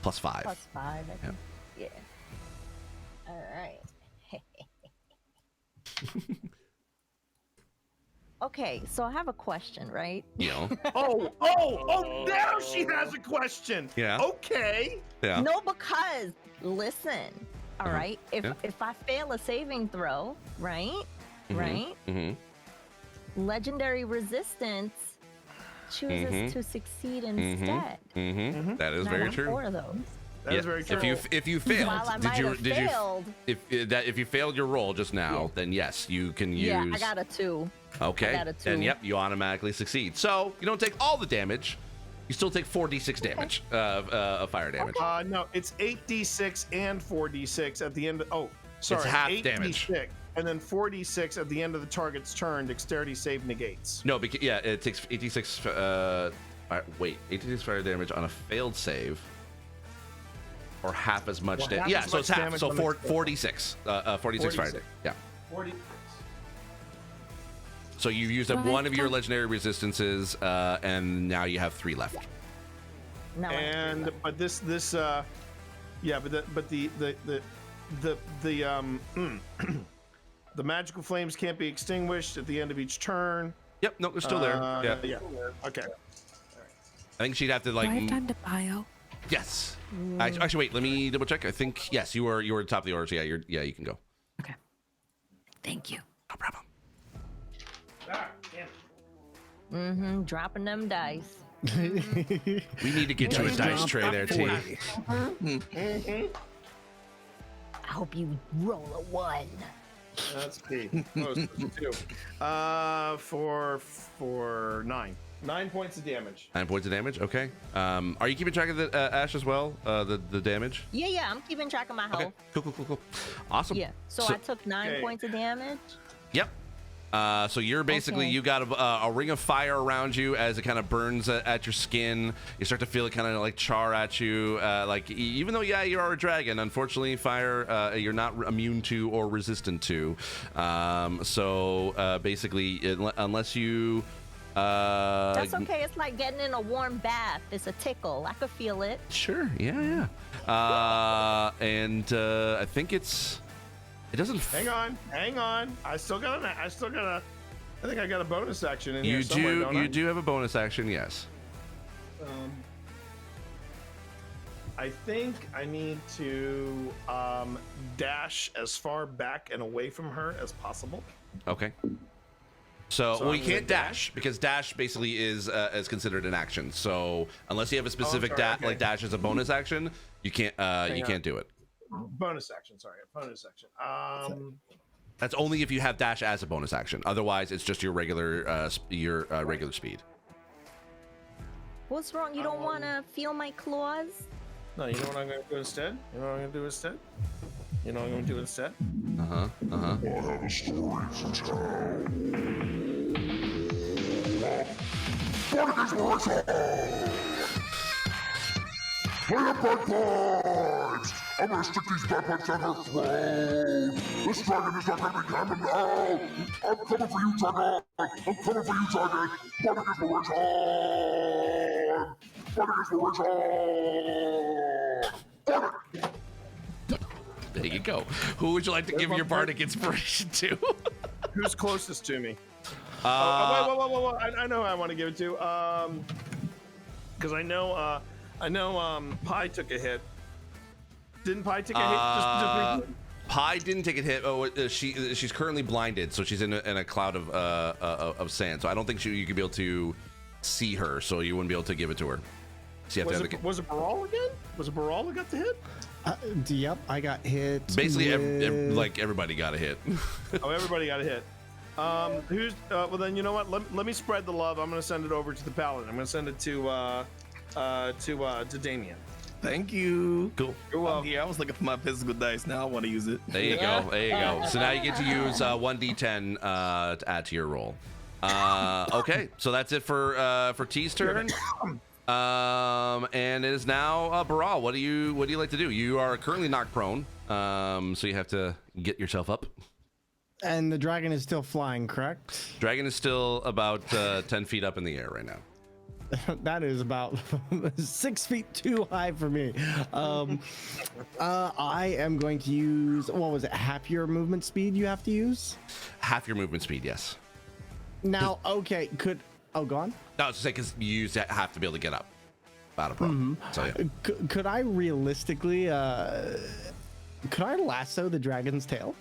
B: +5.
H: +5, I think. Yeah. All right. Okay, so I have a question, right?
B: You know.
E: Oh, now she has a question.
B: Yeah.
E: Okay.
B: Yeah.
H: No, because listen. All right.
B: Yeah.
H: If I fail a saving throw, right? Right?
B: Mm-hmm.
H: Legendary resistance chooses to succeed instead.
B: Mm-hmm. That is
H: And I
B: very
H: want
B: true.
H: 4 of those.
E: That is very true.
B: If you failed,
H: While I might have failed,
B: if you failed your roll just now, then yes, you can use.
H: yeah, I got a 2.
B: Okay.
H: I got a 2.
B: Then yep, you automatically succeed. So you don't take all the damage. You still take 4d6 damage of fire damage.
E: No, it's 8d6 and 4d6 at the end. Sorry,
B: It's half
E: 8d6,
B: damage.
E: and then 4d6 at the end of the target's turn. Dexterity save negates.
B: No, because it takes 86. 86 fire damage on a failed save, or half as much
E: Well,
B: damage.
E: half
B: Yeah,
E: as
B: so
E: much
B: it's half.
E: damage
B: So
E: on the-
B: 46. 46 fire
E: 46.
B: damage. Yeah.
E: 40.
B: So you used up one of your legendary resistances, and now you have 3 left.
H: No,
E: And but the the magical flames can't be extinguished at the end of each turn.
B: Yep, no, they're still there. Yeah.
E: Yeah. Okay.
B: I think she'd have to like.
G: Do I have time to bio?
B: Yes. Actually, wait. Let me double check. I think yes, you were at the top of the order. So yeah, you can go.
G: Okay. Thank you.
B: No problem.
C: Dropping them dice.
B: We need to get you a dice tray there, T.
C: I hope you roll a 1.
E: That's P. Oh, for 9. 9 points of damage.
B: 9 points of damage. Okay. Are you keeping track of the Ash as well? The damage.
C: Yeah, I'm keeping track of my health.
B: Okay. Cool. Awesome.
C: Yeah. So I took 9 points of damage.
B: Yep. So you're basically, you got a ring of fire around you as it kind of burns at your skin. You start to feel it kind of like char at you. Like even though, yeah, you are a dragon, unfortunately, fire you're not immune to or resistant to. So basically, unless you.
C: That's okay. It's like getting in a warm bath. It's a tickle. I could feel it.
B: Sure. Yeah. And I think it's. It doesn't.
E: Hang on. I think I got a bonus action in
B: you
E: here somewhere,
B: do.
E: don't
B: You
E: I?
B: do have a bonus action. Yes.
E: I think I need to dash as far back and away from her as possible.
B: Okay. So well,
E: I'm
B: you
E: gonna
B: can't dash because dash basically is considered an action. So unless you have a specific like dash as a bonus action, you can't can't do it.
E: Bonus action.
B: That's only if you have dash as a bonus action. Otherwise, it's just your regular regular speed.
C: What's wrong? You don't want to feel my claws?
E: No, you know what I'm going to do instead?
I: I have a story to tell. Play the bagpipes! I'm gonna stick these bagpipes down her throat! This dragon is not gonna be coming out! I'm coming for you, dragon! Spartacus for return!
B: There you go. Who would you like to give your bardic inspiration to?
E: Who's closest to me? Wait. I know who I want to give it to. Because I know Pi took a hit. Didn't Pi take a hit?
B: Pi didn't take a hit. Oh, she's currently blinded, so she's in a cloud of sand. So I don't think you could be able to see her, so you wouldn't be able to give it to her. So you have
E: was it Baral again? Was it Baral that got the hit?
A: Yep, I got hit.
B: Basically, like everybody got a hit.
E: Oh, everybody got a hit. Who's? Well, then you know what? Let me spread the love. I'm gonna send it over to the paladin. I'm gonna send it to Damien.
D: Thank you.
B: Cool.
E: You're welcome.
D: Yeah, I was looking for my physical dice. Now I want to use it.
B: There you go. So now you get to use 1d10 to add to your roll. Okay, so that's it for T's turn. And it is now Baral. What do you like to do? You are currently knocked prone, so you have to get yourself up.
A: And the dragon is still flying, correct?
B: Dragon is still about 10 feet up in the air right now.
A: That is about 6 feet too high for me. I am going to use, what was it, half your movement speed you have to use?
B: Half your movement speed, yes.
A: Now, okay, go on?
B: No, I was just saying because you have to be able to get up out of prone. So yeah.
A: Could I realistically, could I lasso the dragon's tail?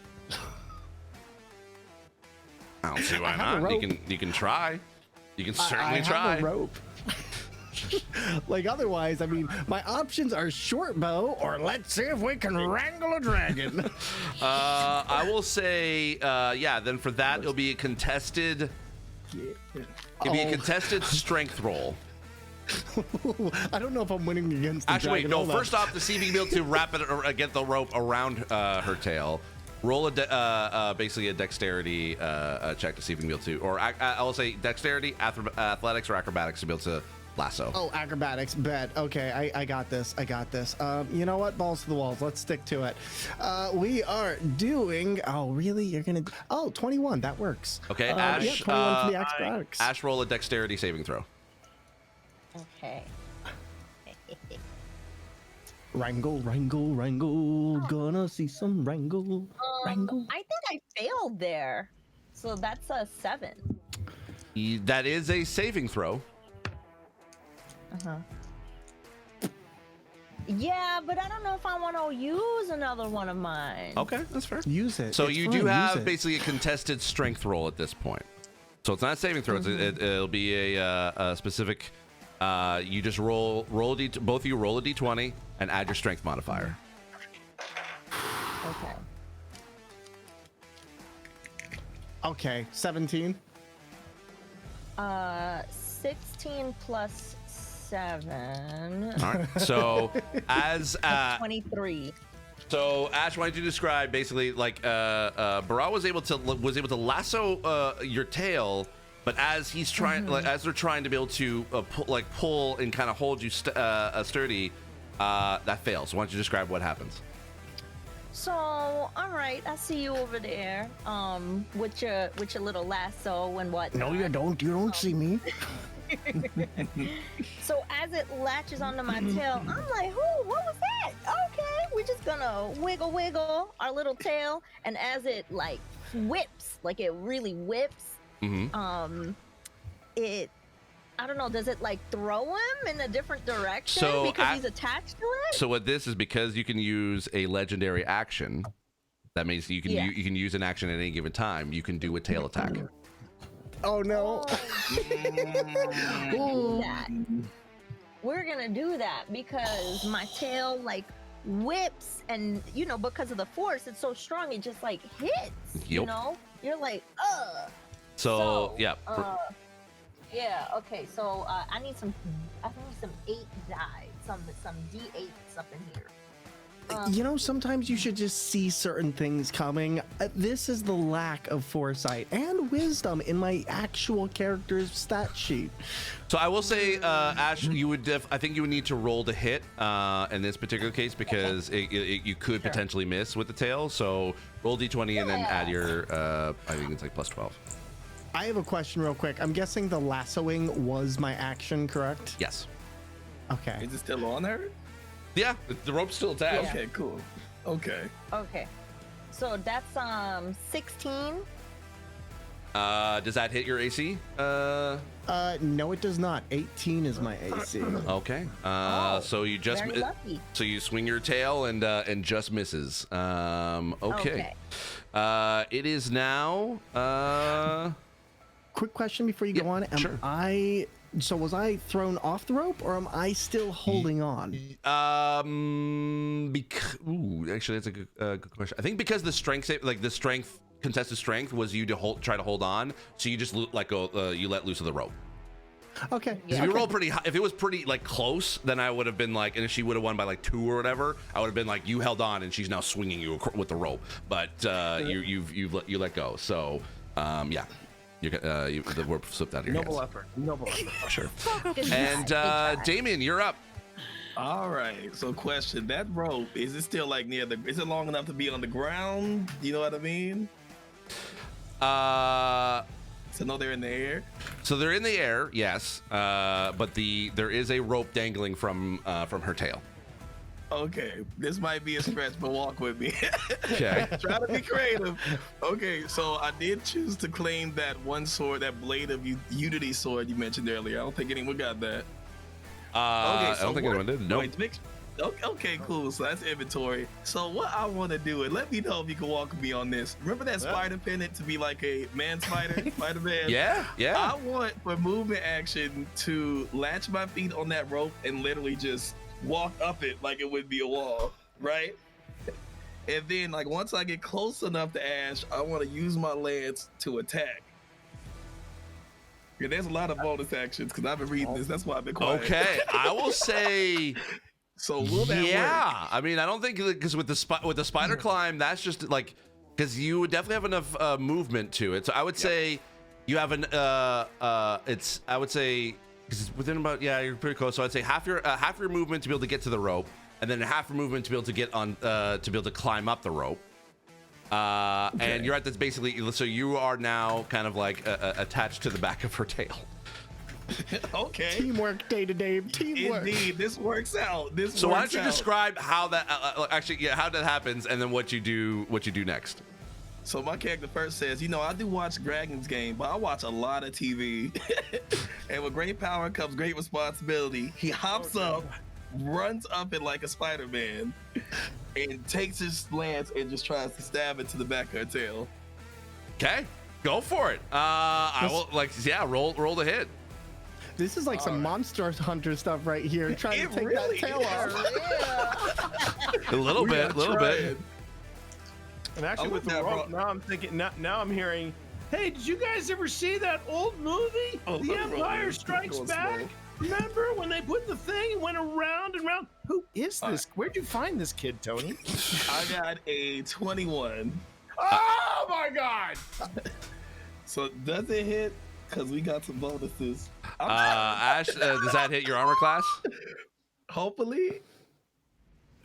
B: I don't see why not. You can try. You can certainly try.
A: I have a rope. Like otherwise, I mean, my options are short bow or let's see if we can wrangle a dragon.
B: I will say, yeah. Then for that, it'll be a contested. It'll be a contested strength roll.
A: I don't know if I'm winning against the
B: Actually,
A: dragon.
B: wait, no.
A: Hold on.
B: First off, to see if you can be able to wrap it or get the rope around her tail. Roll basically a dexterity check to see if you can be able to, or I'll say dexterity, athletics, or acrobatics to be able to lasso.
A: Oh, acrobatics, bet. Okay, I got this. You know what? Balls to the walls. Let's stick to it. We are doing. Oh, really? You're gonna? Oh, 21. That works.
B: Okay,
A: yeah,
B: Ash.
A: 21 for the acrobatics.
B: Ash, roll a dexterity saving throw.
C: Okay.
A: Wrangle, gonna see some wrangle.
C: I think I failed there. So that's a 7.
B: That is a saving throw.
H: Yeah, but I don't know if I want to use another one of mine.
B: Okay, that's fair.
A: Use it.
B: So
A: It's
B: you
A: fun,
B: do have
A: use it.
B: basically a contested strength roll at this point. So it's not a saving throw. It'll be a specific. You just roll a d. Both of you roll a d20 and add your strength modifier.
H: Okay.
A: Okay, 17.
H: 16 plus 7.
B: All right. So as
H: 23.
B: So Ash, why don't you describe basically like Baral was able to lasso your tail, but as he's trying, like as they're trying to be able to pull and kind of hold you sturdy, that fails. So why don't you describe what happens?
H: So, all right, I see you over there, with your little lasso and whatnot.
A: No, you don't. You don't see me.
H: So as it latches onto my tail, I'm like, "Who? What was that?" Okay, we're just gonna wiggle our little tail, and as it like whips, like it really whips, it. I don't know. Does it like throw him in a different direction because he's attached to it?
B: So what this is, because you can use a legendary action. That means you can you can use an action at any given time. You can do a tail attack.
A: Oh no.
H: We're gonna do that because my tail like whips, and you know, because of the force, it's so strong, it just like hits. You know, you're like,
B: yeah.
H: Yeah. Okay. So I need some 8 die, some D8s up in here.
A: You know, sometimes you should just see certain things coming. This is the lack of foresight and wisdom in my actual character's stat sheet.
B: So I will say, Ash, you would I think you would need to roll to hit in this particular case because you could potentially miss with the tail. So roll d20 and then add your I think it's like plus 12.
A: I have a question real quick. I'm guessing the lassoing was my action, correct?
B: Yes.
A: Okay.
D: Is it still on there?
B: Yeah, the rope's still attached.
D: Okay, cool. Okay.
H: So that's 16.
B: Does that hit your AC?
A: No, it does not. 18 is my AC.
B: Okay. So you just
H: very lucky.
B: so you swing your tail and just misses. Okay. It is now.
A: Quick question before you go on.
B: Sure.
A: So was I thrown off the rope, or am I still holding on?
B: Actually, that's a good question. I think because the strength, contested strength was you to try to hold on, so you just let go. You let loose of the rope.
A: Okay.
B: If you roll pretty high, if it was pretty like close, then I would have been like, and if she would have won by like 2 or whatever, I would have been like, you held on, and she's now swinging you with the rope. But you let go. So yeah. The rope slipped out of your hands.
E: Noble effort.
B: For sure. And Damien, you're up.
D: All right. So, question: that rope, is it still like near the? Is it long enough to be on the ground? You know what I mean? So no, they're in the air.
B: So they're in the air, yes. But there is a rope dangling from her tail.
D: Okay, this might be a stretch, but walk with me.
B: Okay.
D: Try to be creative. Okay, so I did choose to claim that one sword, that blade of Unity sword you mentioned earlier. I don't think anyone got that.
B: I don't think anyone did. No.
D: Okay, cool. So that's inventory. So what I want to do, and let me know if you can walk with me on this. Remember that spider pendant to be like a man spider, Spider-Man?
B: Yeah.
D: I want for movement action to latch my feet on that rope and literally just walk up it like it would be a wall, right? And then like once I get close enough to Ash, I want to use my lance to attack. Yeah, there's a lot of bonus actions because I've been reading this. That's why I've been quiet.
B: Okay, I will say.
D: So will that work?
B: I mean, I don't think because with the spider climb, that's just like because you would definitely have enough movement to it. So I would say you have an I would say. Because it's within about you're pretty close. So I'd say half your movement to be able to get to the rope, and then half your movement to be able to get on to be able to climb up the rope. And you're at this basically. So you are now kind of like attached to the back of her tail.
D: Okay.
A: Teamwork, day-to-day teamwork.
D: Indeed, this works out.
B: So why don't you describe how that how that happens, and then what you do next?
D: So my character first says, I do watch Dragon's game, but I watch a lot of TV. And with great power comes great responsibility. He hops up, runs up it like a Spider-Man, and takes his lance and just tries to stab it to the back of her tail.
B: Okay, go for it. I will roll the hit.
A: This is like some Monster Hunter stuff right here, trying to take that tail off.
B: A little bit.
E: And actually, with the rope, now I'm thinking. Now I'm hearing. Hey, did you guys ever see that old movie, The Empire Strikes Back? Remember when they put the thing and went around and around? Who is this? Where'd you find this kid, Tony?
D: I got a 21.
E: Oh my God!
D: So does it hit? Because we got some bonuses.
B: Ash, does that hit your armor class?
D: Hopefully.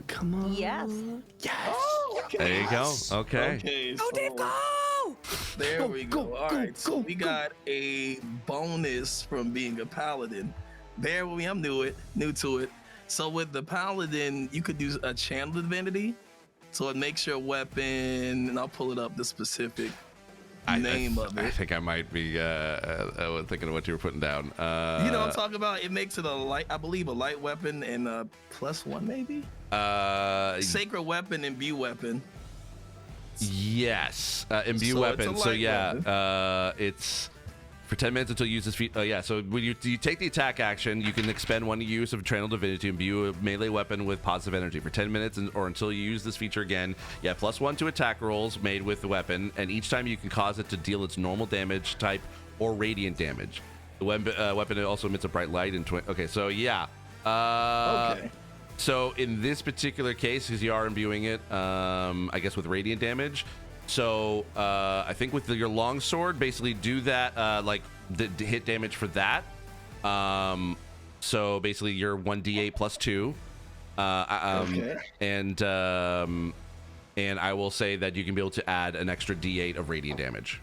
A: Come on.
H: Yes.
D: Oh, okay.
B: There you go. Okay.
G: Go, Dave, go!
D: There we go. All right, so we got a bonus from being a paladin. Bear with me, I'm new to it. So with the paladin, you could do a channel divinity. So it makes your weapon, and I'll pull it up, the specific name of it.
B: I think I might be thinking of what you were putting down.
D: You know what I'm talking about? It makes it a light weapon and a +1 maybe? Sacred weapon, imbue weapon.
B: Yes, imbue
D: So
B: weapon.
D: it's a
B: So
D: light weapon.
B: it's for 10 minutes until you use this feat. So when you take the attack action, you can expend one use of Channel Divinity to imbue a melee weapon with positive energy for 10 minutes or until you use this feature again. You have +1 to attack rolls made with the weapon, and each time you can cause it to deal its normal damage type or radiant damage. The weapon also emits a bright light. Okay, so yeah.
E: Okay.
B: So in this particular case, because you are imbuing it, I guess with radiant damage. So I think with your longsword, basically do that, like the hit damage for that. So basically you're 1d8 +2.
E: Okay.
B: And I will say that you can be able to add an extra d8 of radiant damage.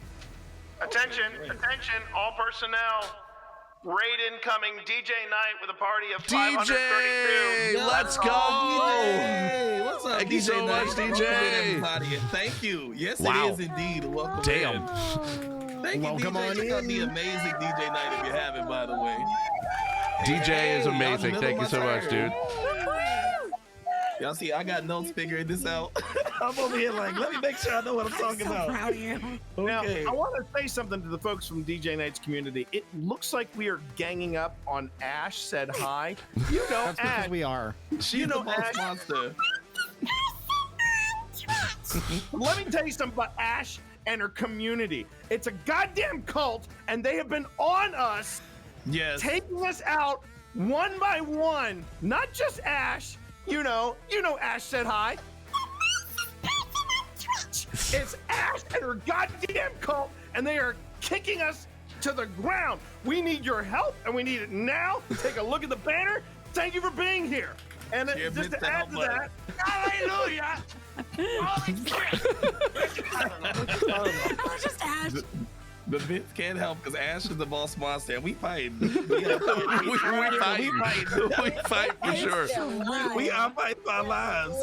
J: Attention, all personnel. Raid incoming, DJ Knight with a party of 532.
B: Let's go!
D: DJ! What's up,
B: Thank
D: DJ
B: you so much,
D: Knight?
B: DJ.
D: Everybody. Thank you. Yes,
B: Wow.
D: it is indeed. Welcome
B: Damn.
D: in. Thank you,
A: Welcome
D: DJ.
A: on
D: Check out
A: in.
D: the amazing DJ Knight if you haven't, by the way.
B: DJ is
D: Hey,
B: amazing.
D: y'all
B: Thank you so much, dude.
D: Y'all see, I got notes figuring this out. I'm over here like, let me make sure I know what I'm talking about.
G: Proud of you.
E: Now,
D: Okay.
E: I want to say something to the folks from DJ Knight's community. It looks like we are ganging up on Ash Said Hi. You know,
A: That's because
E: Ash.
A: we are.
D: She's
E: know,
D: the boss
E: Ash-
D: monster.
E: Let me tell you something about Ash and her community. It's a goddamn cult, and they have been on us,
D: Yes.
E: taking us out one by one. Not just Ash. You know, Ash Said Hi. It's Ash and her goddamn cult, and they are kicking us to the ground. We need your help, and we need it now. Take a look at the banner. Thank you for being here. And
D: Here,
E: just
D: Mr.
E: to add to
D: Help
E: that, hallelujah.
G: I was just Ash.
D: The bits can't help because Ash is the boss monster, and we fight. We fight
B: for sure.
D: We are fighting for our lives.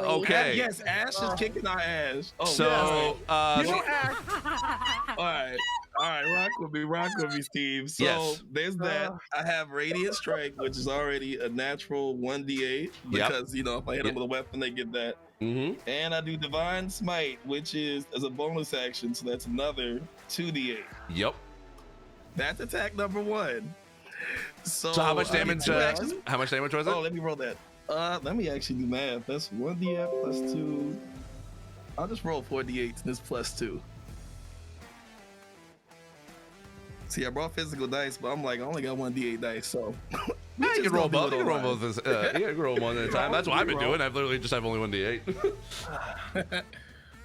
B: Okay.
D: Yes, Ash is kicking our ass. Oh,
B: So,
E: You know, Ash,
D: all right, rock with me, Steve. So
B: Yes.
D: there's that. I have Radiant Strike, which is already a natural 1d8 because if I hit them with a weapon, they get that.
B: mm-hmm.
D: And I do Divine Smite, which is as a bonus action, so that's another 2d8.
B: Yep.
D: That's attack number 1. So
B: So how much
D: I did
B: damage?
D: 2 actions.
B: How much damage was it?
D: Oh, let me roll that. Let me actually do math. That's 1d8 +2. I'll just roll 4d8s and this +2. See, I brought physical dice, but I'm like, I only got 1d8 dice, so.
B: Yeah, you can roll both. You can roll
D: online.
B: both. You can roll one at a time. That's what I've been doing. I've literally just have only 1d8.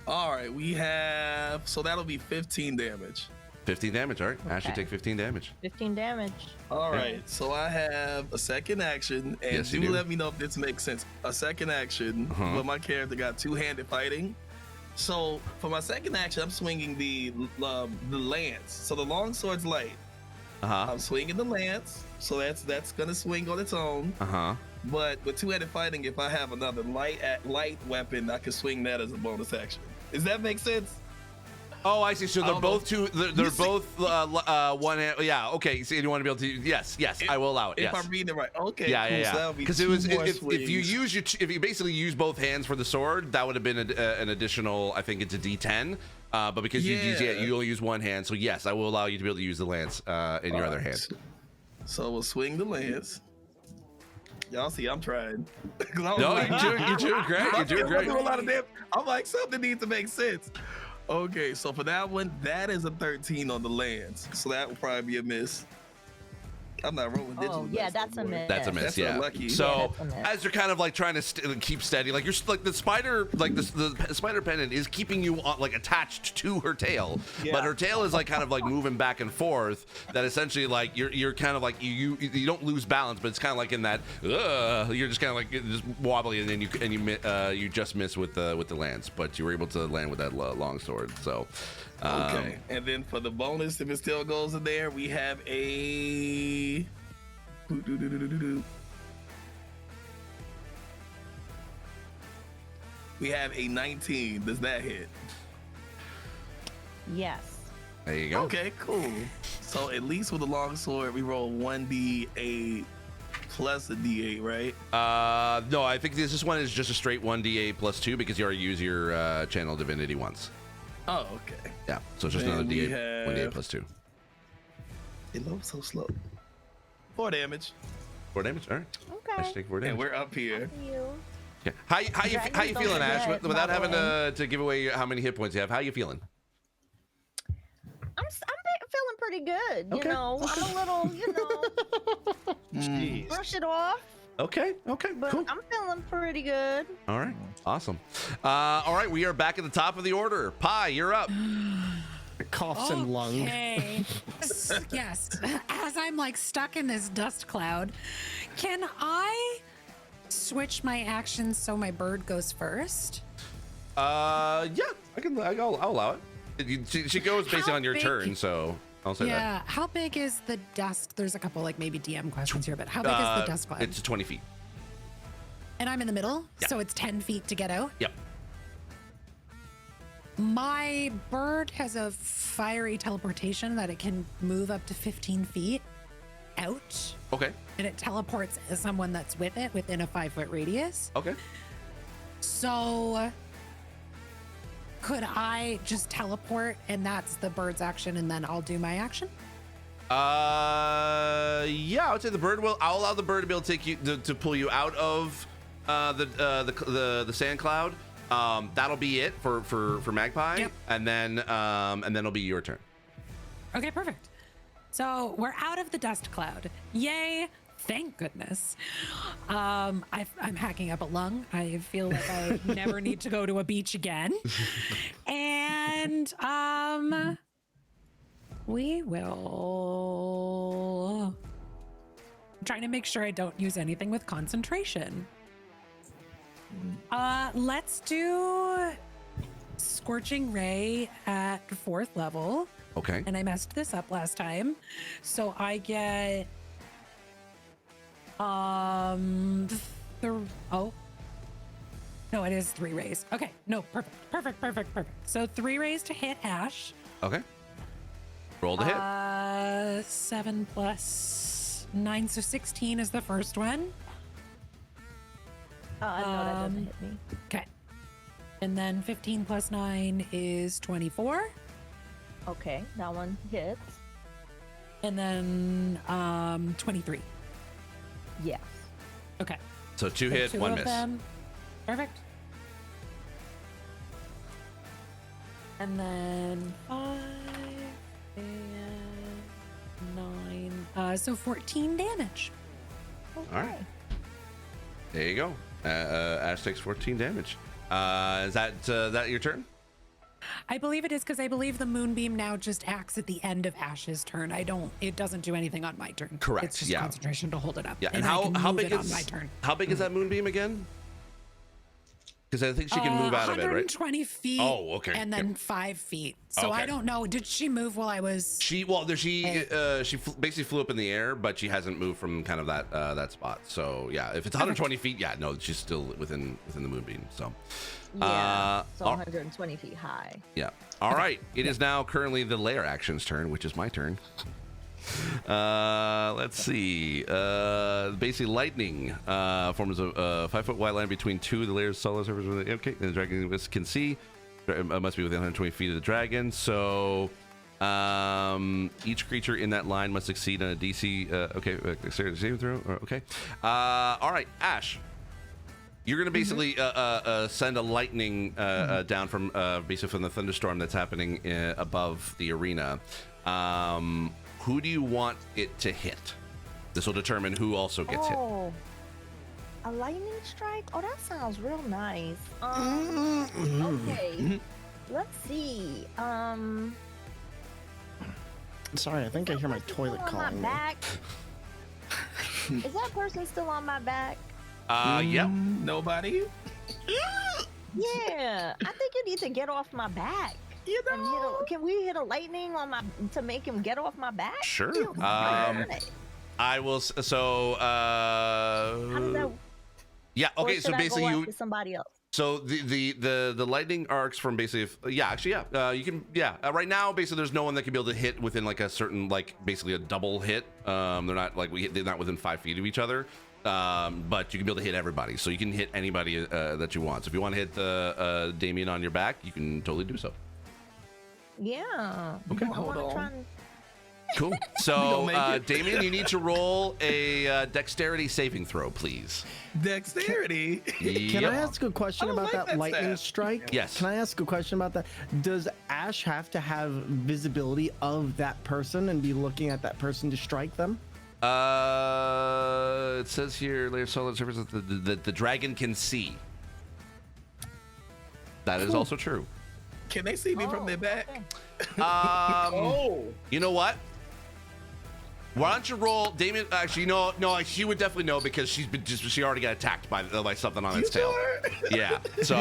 D: All right, we have. So that'll be 15 damage.
B: 15 damage. All right. Ash should
H: Okay.
B: take 15 damage.
H: 15 damage.
D: All right, so I have a second action, and
B: Yes, you
D: do
B: do.
D: let me know if this makes sense. A second action, but my character got two-handed fighting. So for my second action, I'm swinging the lance. So the longsword's light. I'm swinging the lance, so that's gonna swing on its own. But with two-handed fighting, if I have another light weapon, I can swing that as a bonus action. Does that make sense?
B: Oh, I see. So they're both two. They're both one hand. Yeah. Okay. So you want to be able to? Yes. I will allow it.
D: If
B: Yes.
D: I'm reading it right. Okay.
B: Yeah.
D: So
B: Because it was if you basically use both hands for the sword, that would have been an additional. I think it's a D10. But because you only use one hand, so yes, I will allow you to be able to use the lance in your other hand.
D: So we'll swing the lance. Y'all see, I'm trying.
B: No, you're doing great. You're doing great.
D: I'm like, something needs to make sense. Okay, so for that one, that is a 13 on the lance. So that will probably be a miss. I'm not rolling digital.
H: Oh, yeah, that's a miss.
B: That's a miss.
D: That's
B: yeah.
D: unlucky.
B: So
H: Yeah,
B: as you're kind of like trying to keep steady, like you're like the spider, like the spider pendant is keeping you on, like attached to her tail, but her tail is like kind of like moving back and forth. That essentially like you're kind of like you don't lose balance, but it's kind of like in that you're just kind of like just wobbly, and then you just miss with the lance, but you were able to land with that long sword. So.
D: Okay, and then for the bonus, if it still goes in there, we have a. We have a 19. Does that hit?
H: Yes.
B: There you go.
D: Okay, cool. So at least with the long sword, we roll 1d8 plus a d8, right?
B: No, I think this one is just a straight 1d8 plus 2 because you already use your channel divinity once.
D: Oh, okay.
B: Yeah, so it's just
D: Then
B: another
D: we
B: D8, 1d8 plus 2.
D: It loads so slow. 4 damage.
B: 4 damage. All right.
H: Okay.
B: Hashtag 4
D: And
B: damage.
D: we're up here.
H: You.
B: Okay. How you feeling, Ash? Without having to give away how many hit points you have, how you feeling?
H: I'm feeling pretty good.
B: Okay.
H: You know, I'm a little, brush it off.
B: Okay,
H: But
B: cool.
H: I'm feeling pretty good.
B: All right, awesome. All right, we are back at the top of the order. Pi, you're up.
A: Coughs and lung.
G: Okay. Yes. As I'm like stuck in this dust cloud, can I switch my actions so my bird goes first?
B: Yeah, I'll allow it. She goes based on your turn, so I'll say that.
G: Yeah. How big is the dust? There's a couple like maybe DM questions here, but how big is the dust cloud?
B: It's 20 feet.
G: And I'm in the middle,
B: Yeah.
G: so it's 10 feet to get out.
B: Yep.
G: My bird has a fiery teleportation that it can move up to 15 feet out,
B: Okay.
G: and it teleports someone that's with it within a 5-foot radius.
B: Okay.
G: So could I just teleport and that's the bird's action and then I'll do my action?
B: Yeah, I would say I'll allow the bird to be able to take you to pull you out of the sand cloud. That'll be it for Magpie.
G: Yep.
B: And then it'll be your turn.
G: Okay, perfect. So we're out of the dust cloud. Yay. Thank goodness. I'm hacking up a lung. I feel like I never need to go to a beach again. And we will. I'm trying to make sure I don't use anything with concentration. Let's do Scorching Ray at 4th level.
B: Okay.
G: And I messed this up last time. So I get no, it is 3 rays. Okay, no, perfect. So 3 rays to hit Ash.
B: Okay. Roll the hit.
G: 7 plus 9, so 16 is the first one.
H: No, that doesn't hit me.
G: Okay. And then 15 plus 9 is 24.
H: Okay, that one hits.
G: And then 23.
H: Yes.
G: Okay.
B: So 2 hit,
G: 2
B: 1
G: of
B: miss.
G: them. Perfect. And then 5 and 9. So 14 damage.
B: All right. There you go. Ash takes 14 damage. Is that your turn?
G: I believe it is because I believe the moonbeam now just acts at the end of Ash's turn. It doesn't do anything on my turn.
B: Correct.
G: It's just
B: Yeah.
G: concentration to hold it up.
B: Yeah.
G: And
B: how
G: I can
B: how
G: move
B: big
G: it
B: is
G: on my turn?
B: how big is that moonbeam again? Because I think she can move out of it, right?
G: 120 feet.
B: Oh, okay.
G: And then 5 feet. So
B: Okay.
G: I don't know. Did she move while I was?
B: She basically flew up in the air, but she hasn't moved from kind of that spot. So yeah, if it's 120 feet, yeah, no, she's still within the moonbeam. So
H: Yeah. So 120 feet high.
B: yeah. All right. It is now currently the lair action's turn, which is my turn. Let's see. Basically, lightning forms a 5 foot wide line between two of the layers. Solid surface. Okay, and the dragon can see. It must be within 120 feet of the dragon. So, each creature in that line must succeed on a DC. Saving throw. Okay. All right, Ash. You're gonna basically send a lightning down from basically from the thunderstorm that's happening above the arena. Who do you want it to hit? This will determine who also gets hit.
H: A lightning strike? Oh, that sounds real nice. Okay. Let's see.
A: Sorry, I think I hear my toilet calling me.
H: Back? Is that person still on my back?
B: Yep.
D: Nobody?
H: Yeah, I think you need to get off my back.
D: You know?
H: Can we hit a lightning on to make him get off my back?
B: Sure. I will. So.
H: How does that?
B: Yeah. Okay. So basically,
H: you somebody else.
B: So the lightning arcs from basically you can right now basically there's no one that can be able to hit within like a certain like basically a double hit. They're not like they're not within 5 feet of each other. But you can be able to hit everybody, so you can hit anybody that you want. So if you want to hit Damien on your back, you can totally do so.
H: Yeah.
B: Okay.
D: Hold on.
B: Cool. So, Damien, you need to roll a dexterity saving throw, please.
D: Dexterity?
A: Can I ask a question about that lightning
D: stat.
A: strike?
B: Yes.
A: Can I ask a question about that? Does Ash have to have visibility of that person and be looking at that person to strike them?
B: It says here, layer solid surface that the dragon can see. That is also true.
D: Can they see me from their back?
B: You know what? Why don't you roll, Damien? Actually, no, she would definitely know because she already got attacked by something on its tail. Yeah. So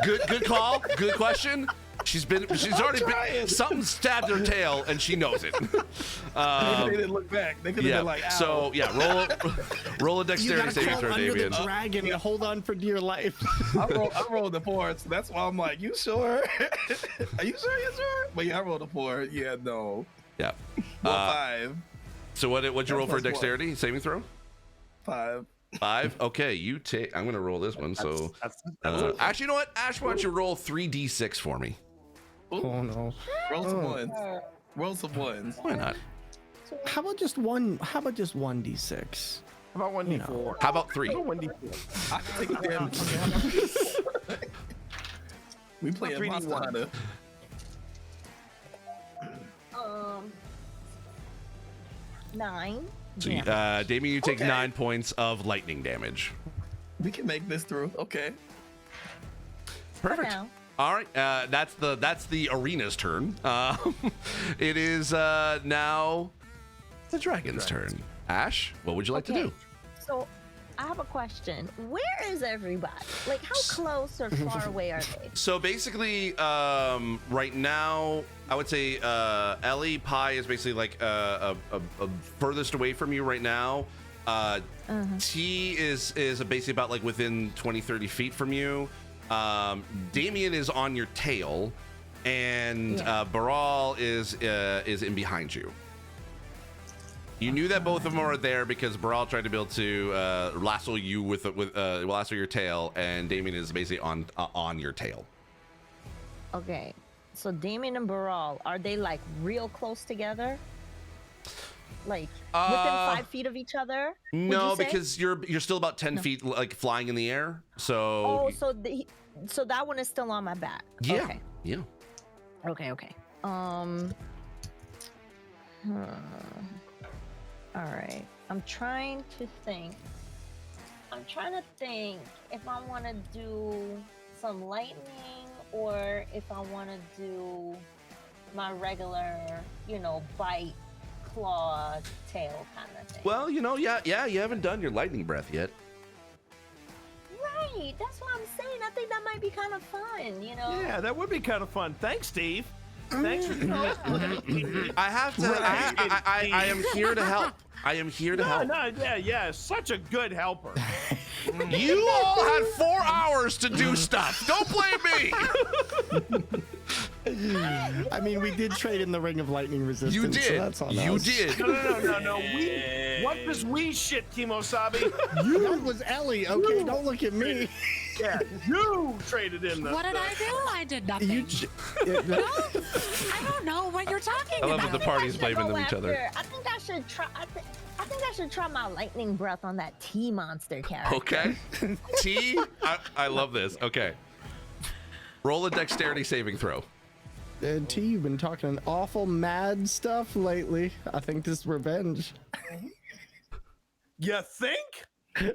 B: good call, good question. She's already been, something stabbed her tail and she knows it.
D: Maybe they didn't look back. They could have been like, ow.
B: So yeah, roll a dexterity saving throw, Damien.
A: The dragon, hold on for dear life.
D: I rolled the 4, so that's why I'm like, you sure? Are you sure? You sure? But yeah, I rolled a 4. Yeah, no.
B: Yeah.
D: 5.
B: So what'd you roll for a dexterity saving throw?
D: 5.
B: 5. Okay, you take. I'm gonna roll this one. So actually, you know what? Ash, why don't you roll 3d6 for me?
D: Ooh.
A: Oh no.
D: Roll some ones. Roll some ones.
B: Why not?
A: How about just one? How about just 1d6?
E: How about 1d4?
B: How about 3?
E: How about 1d4?
D: I can take a damage. We play a Monster Hunter.
H: 9.
B: So, Damien, you take 9 points of lightning damage.
D: We can make this through. Okay.
B: Perfect. All right, that's the arena's turn. It is now the dragon's turn. Ash, what would you like to do?
H: So, I have a question. Where is everybody? Like, how close or far away are they?
B: So basically, right now, I would say Ellie Pie is basically like a furthest away from you right now. T is basically about like within 20-30 feet from you. Damien is on your tail, and Baral is in behind you. You knew that both of them are there because Baral tried to be able to lasso you with lasso your tail, and Damien is basically on your tail.
H: Okay, so Damien and Baral, are they like real close together? Like within 5 feet of each other?
B: No, because you're still about 10 feet like flying in the air. So
H: so that one is still on my back.
B: Yeah.
H: Okay.
B: Yeah.
H: Okay. All right. I'm trying to think if I want to do some lightning or if I want to do my regular, bite, claw, tail kind of thing.
B: Well, you haven't done your lightning breath yet.
H: right. That's what I'm saying. I think that might be kind of fun, you know?
E: Yeah, that would be kind of fun. Thanks, Steve. Thanks for
B: I have to. I am here to help. I am here to help.
E: Yeah, such a good helper.
B: You all had 4 hours to do stuff. Don't blame me.
A: I mean, we did trade in the Ring of Lightning Resistance.
B: You did.
A: So that's on
B: You
A: us.
B: did.
E: No. What does we shit, Kimosabi?
A: That was Ellie. Okay, don't look at me.
E: Yeah, you traded in the.
G: What did I do? I did nothing.
A: No?
G: I don't know what you're talking
B: I love
G: about.
B: that the party's blaming them each other.
H: I think I should try. I think I should try my lightning breath on that T monster character.
B: Okay. T. I love this. Okay. Roll a dexterity saving throw.
A: T, you've been talking an awful mad stuff lately. I think this is revenge.
E: You think? I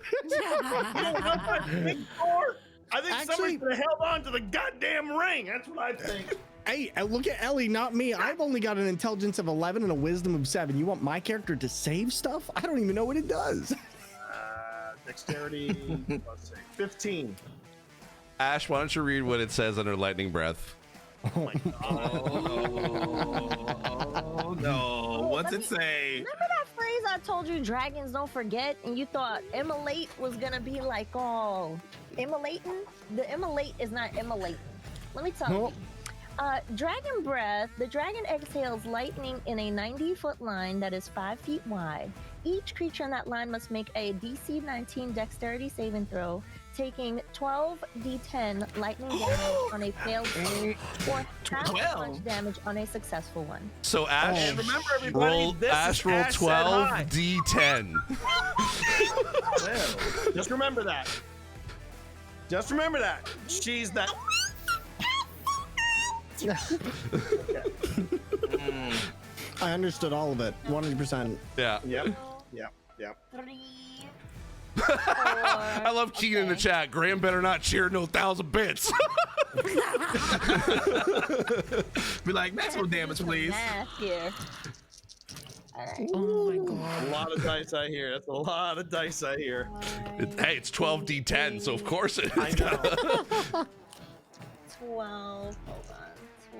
E: think somebody could have held on to the goddamn ring. That's what I think.
A: Hey, look at Ellie, not me. I've only got an intelligence of 11 and a wisdom of 7. You want my character to save stuff? I don't even know what it does.
E: Dexterity, let's say 15.
B: Ash, why don't you read what it says under lightning breath?
A: Oh my god.
D: Oh no. What's it say?
H: Remember that phrase I told you, dragons don't forget, and you thought immolate was gonna be like, oh, immolating? The immolate is not immolating. Let me tell you. Dragon breath, the dragon exhales lightning in a 90-foot line that is 5 feet wide. Each creature in that line must make a DC 19 dexterity saving throw, taking 12d10 lightning damage on a failed save, or half as much damage on a successful one.
B: So Ash,
E: And remember, everybody,
B: roll
E: this is
B: roll
E: Ash said
B: 12
E: hi.
B: d10.
E: Well, just remember that. Just remember that. She's that.
A: I understood all of it, 100%.
B: Yeah.
E: Yep.
H: 3,
B: I love Keen in the chat. Graham better not cheer no 1,000 bits.
D: Be like, maximum damage, please.
H: math here. All right.
G: Oh my god.
E: A lot of dice I hear. That's a lot of dice I hear.
B: Hey, it's 12d10, so of course it
E: I
B: is.
E: know.
H: 12. Hold on.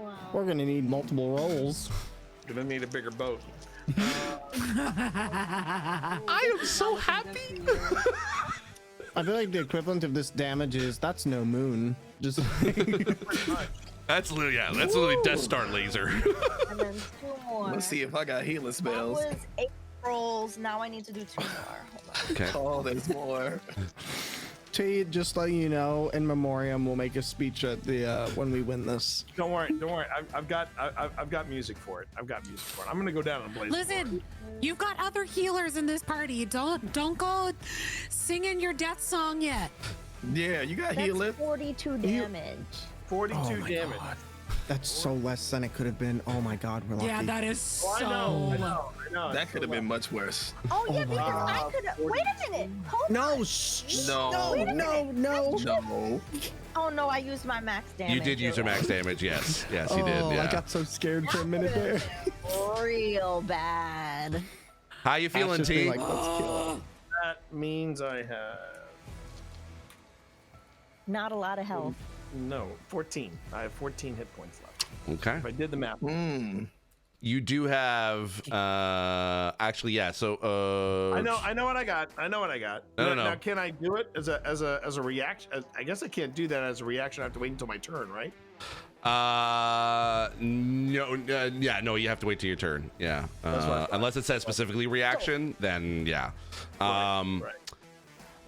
H: 12.
A: We're gonna need multiple rolls.
E: Gonna need a bigger boat.
B: I am so happy.
A: I feel like the equivalent of this damage is that's no moon. Just
B: That's literally Death Star laser.
H: And then 2 more.
D: Let's see if I got healing
H: That
D: spells.
H: was 8 rolls. Now I need to do 2 more. Hold on.
B: Okay.
D: Oh, there's more.
A: T, just letting you know, in memoriam, we'll make a speech at the when we win this.
E: Don't worry. I've got music for it. I'm gonna go down and blaze.
G: Listen, you've got other healers in this party. Don't go singing your death song yet.
D: Yeah, you got
H: That's
D: healing.
H: 42 damage.
E: 42
A: Oh my
E: damage.
A: God. That's so less than it could have been. Oh my god, we're lucky.
G: Yeah, that is so.
E: I know.
D: That could have been much worse.
H: Oh yeah, because I could. Wait a minute. Hold on.
A: No, no.
D: No.
H: Oh no, I used my max damage.
B: You did use your max damage, yes. Yes, you did.
A: Oh,
B: Yeah.
A: I got so scared for a minute there.
H: Real bad.
B: How you feeling,
A: Ash just be
B: T?
A: like, let's kill it.
E: That means I have
H: Not a lot of health.
E: 14. I have 14 hit points left.
B: Okay.
E: If I did the math.
B: You do have actually, yeah. So
E: I know what I got.
B: No.
E: Now, can I do it as a reaction? I guess I can't do that as a reaction. I have to wait until my turn, right?
B: No, no, you have to wait till your turn. Yeah. Unless it says specifically reaction, then yeah.
E: Right.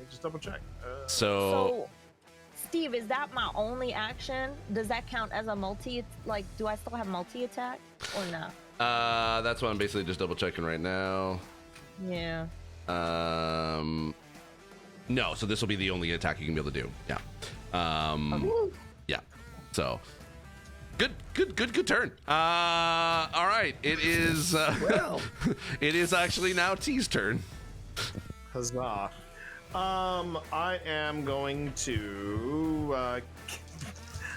E: Just double check.
H: So, Steve, is that my only action? Does that count as a multi? Like, do I still have multi attack or no?
B: That's what I'm basically just double checking right now.
H: Yeah.
B: No, so this will be the only attack you can be able to do. Yeah. Yeah. So good turn. All right. It is it is actually now T's turn.
E: Huzzah. I am going to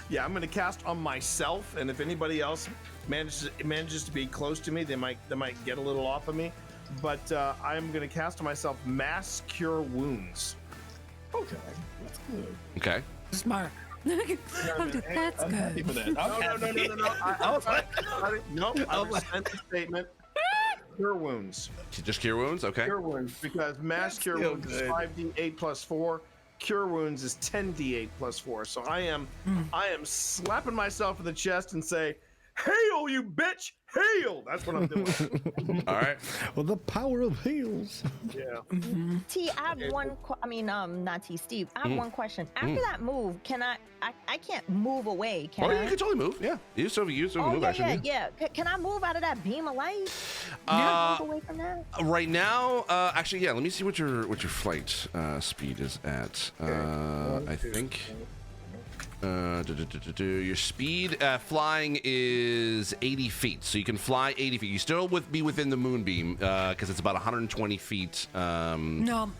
E: I'm going to cast on myself, and if anybody else manages to be close to me, they might get a little off of me. But I'm going to cast on myself Mass Cure Wounds.
D: Okay, that's good.
B: Okay.
G: Smart. That's
D: I'm happy for
G: good.
D: that.
E: No. I was like, nope. I rescind the statement. Cure wounds.
B: Just cure wounds. Okay.
E: Cure wounds, because mass cure
D: still
E: wounds is
D: good.
E: 5d8 plus 4. Cure wounds is 10d8 plus 4. So I am slapping myself in the chest and say, "Hail, you bitch! Hail!" That's what I'm doing.
B: All right.
A: Well, the power of heals.
E: Yeah.
H: T, I have not T, Steve. I have one question. After that move, can I can't move away, can
B: Oh,
H: I?
B: yeah, you can totally move. Yeah. You still
H: Oh,
B: move action.
H: yeah. Can I move out of that beam of light?
B: Uh,
H: Move away from that?
B: Right now, actually, yeah. Let me see what your flight speed is at. I think. Your speed flying is 80 feet, so you can fly 80 feet. You still be within the moonbeam because it's about 120 feet.
G: No,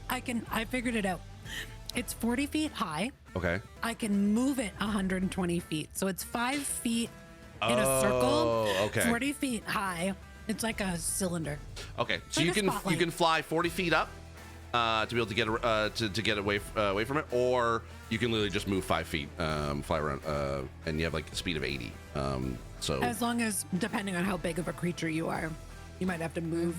G: I figured it out. It's 40 feet high.
B: Okay.
G: I can move it 120 feet. So it's 5 feet in a circle,
B: okay.
G: 40 feet high. It's like a cylinder.
B: Okay, so
G: Like
B: you
G: a
B: can
G: spotlight.
B: fly 40 feet up to be able to get to get away from it, or you can literally just move 5 feet, fly around, and you have like a speed of 80. So
G: As long as, depending on how big of a creature you are, you might have to move.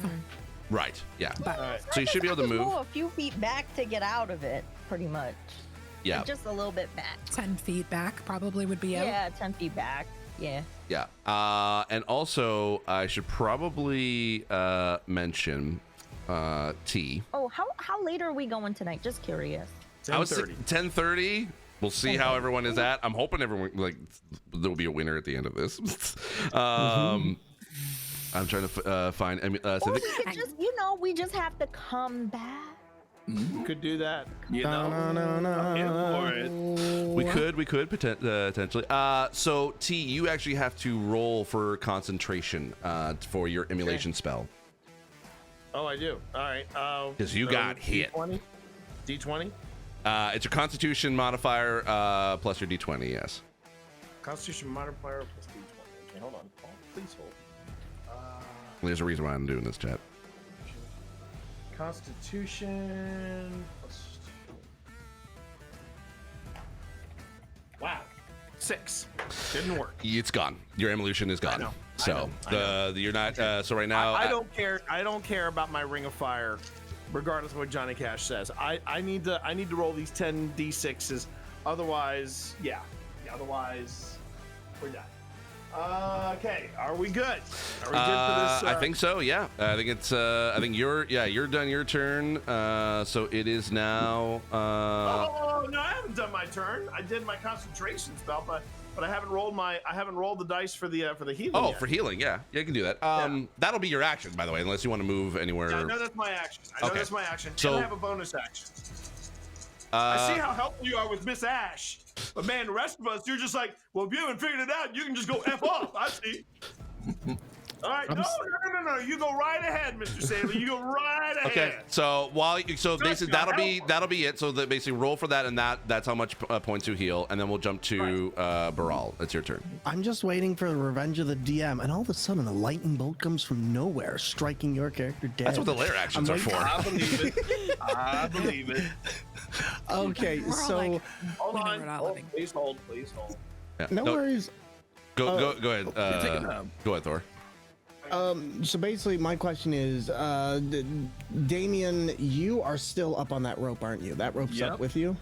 B: right, yeah.
G: But
B: So you should be able to
H: I just
B: move.
H: a few feet back to get out of it, pretty much.
B: Yeah,
H: Like, just a little bit back.
G: 10 feet back probably would be out.
H: Yeah, 10 feet back. Yeah.
B: yeah. And also, I should probably mention T.
H: Oh, how late are we going tonight? Just curious.
B: I was
E: 10:30.
B: 10:30. We'll see how everyone is at. I'm hoping everyone there'll be a winner at the end of this. I'm trying to find.
H: Or we could just, we just have to come back.
E: You could do that.
D: You know, I'm here for it.
B: We could potentially. So T, you actually have to roll for concentration for your emulation spell.
E: Oh, I do. All right.
B: 'Cause you got hit.
E: D20.
B: It's your Constitution modifier plus your D20. Yes.
E: Constitution modifier plus D20. Okay, hold on. Please hold.
B: There's a reason why I'm doing this, chat.
E: Constitution plus. Wow. 6. Didn't work.
B: It's gone. Your evolution is gone. So you're not. So right now,
E: I don't care. I don't care about my Ring of Fire, regardless of what Johnny Cash says. I need to roll these 10 d6s. Otherwise, yeah. Otherwise, we're done. Okay. Are we good? Are we good for this?
B: I think so. Yeah. I think it's. I think you're done your turn. So it is now.
E: Oh no, I haven't done my turn. I did my concentration spell, but I haven't rolled the dice for the healing.
B: Oh,
E: yet.
B: for healing, yeah, you can do that. That'll be your action, by the way, unless you want to move anywhere.
E: Yeah, no, that's my action. That's my action.
B: So
E: I have a bonus action. I see how helpful you are with Miss Ash, but man, the rest of us, you're just like, well, if you haven't figured it out, you can just go F off. I see. All right, no. You go right ahead, Mr. Sailor. You go right ahead.
B: Okay, so basically that'll be it. So that basically roll for that, and that's how much points you heal, and then we'll jump to Baral. It's your turn.
A: I'm just waiting for the revenge of the DM, and all of a sudden a lightning bolt comes from nowhere, striking your character dead.
B: That's what the lair actions are for.
D: I believe it. I believe it.
A: Okay, so
E: hold on. Please hold.
B: Yeah,
A: no worries.
B: Go ahead.
D: Take it down.
B: Go ahead, Thor.
A: So basically, my question is, Damien, you are still up on that rope, aren't you? That rope's up with you,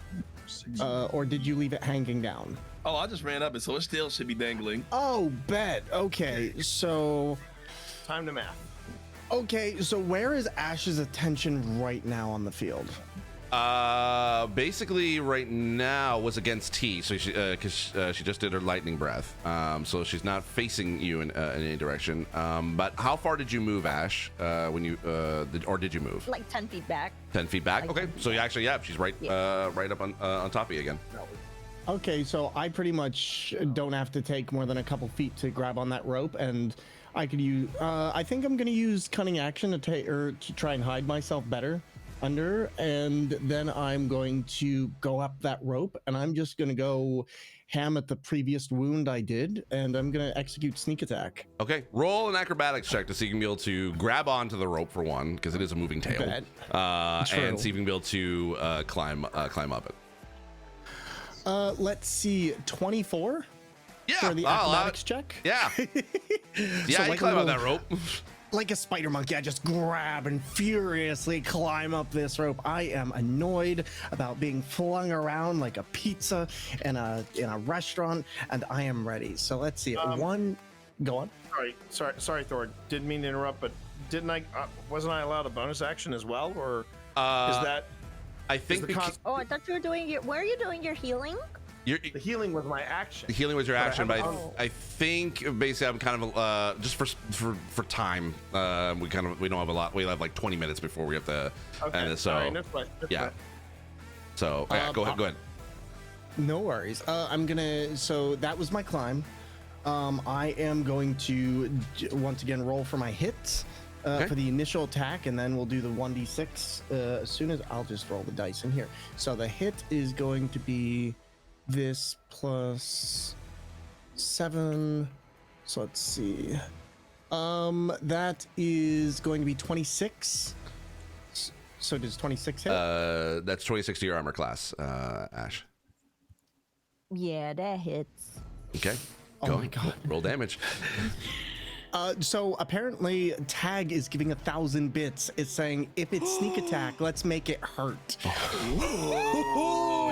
A: or did you leave it hanging down?
D: Oh, I just ran up it, so it still should be dangling.
A: Oh, bet. Okay, so
E: Time to math.
A: Okay, so where is Ash's attention right now on the field?
B: Basically right now was against T, so she because she just did her lightning breath, so she's not facing you in any direction. But how far did you move, Ash? When you or did you move?
H: Like 10 feet back.
B: 10 feet back.
H: Like
B: Okay,
H: 10 feet
B: so you
H: back.
B: actually she's right right up on top of you again.
A: Okay, so I pretty much don't have to take more than a couple feet to grab on that rope, and I could use. I think I'm gonna use cunning action to try and hide myself better. under, and then I'm going to go up that rope, and I'm just going to go ham at the previous wound I did, and I'm going to execute sneak attack.
B: Okay, roll an acrobatics check to see if you can be able to grab onto the rope for one, because it is a moving tail, and see if you can be able to climb up it.
A: Let's see, 24 for the acrobatics check.
B: Yeah. Yeah, you
A: like
B: climb up that rope.
A: Like a spider monkey, I just grab and furiously climb up this rope. I am annoyed about being flung around like a pizza in a restaurant, and I am ready. So let's see. Go on.
E: Sorry, Thor. Didn't mean to interrupt, but didn't I? Wasn't I allowed a bonus action as well, or is that?
B: I think.
H: Oh, I thought you were doing your. Where are you doing your healing?
E: The healing was my action.
B: The healing was your action, but I think basically I'm kind of just for time. We don't have a lot. We have like 20 minutes before we have to end this. So yeah. So yeah, go ahead.
A: No worries. So that was my climb. I am going to once again roll for my hits for the initial attack, and then we'll do the 1d6 as soon as I'll just roll the dice in here. So the hit is going to be this plus 7. So let's see. That is going to be 26. So does 26 hit?
B: That's 26 to your armor class, Ash.
H: Yeah, that hits.
B: Okay.
A: Oh my god.
B: Roll damage.
A: So apparently Tag is giving 1,000 bits. It's saying if it's sneak attack, let's make it hurt.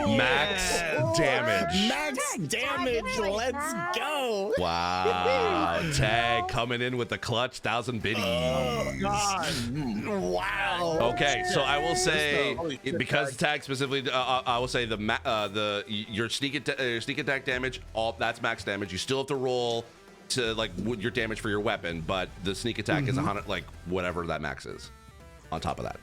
B: Max damage.
A: Max damage. Let's go.
B: Wow. Tag coming in with the clutch 1,000 biddies.
E: Oh god.
A: Wow.
B: Okay, so I will say because Tag specifically, I will say your sneak attack damage, that's max damage. You still have to roll to like your damage for your weapon, but the sneak attack is 100, like whatever that max is on top of that.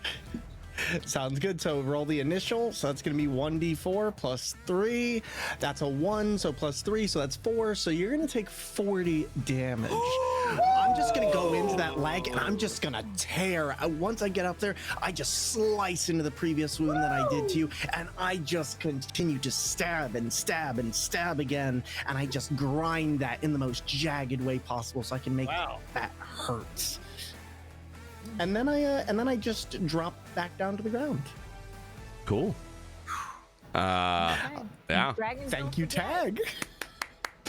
A: Sounds good. So roll the initial. So that's going to be 1d4 plus 3. That's a 1. So plus 3. So that's 4. So you're going to take 40 damage. I'm just going to go into that leg, and I'm just going to tear. Once I get up there, I just slice into the previous wound that I did to you, and I just continue to stab and stab and stab again, and I just grind that in the most jagged way possible so I can make that hurt. And then I just drop back down to the ground.
B: Cool. Yeah.
H: Dragons
A: Thank you, Tag.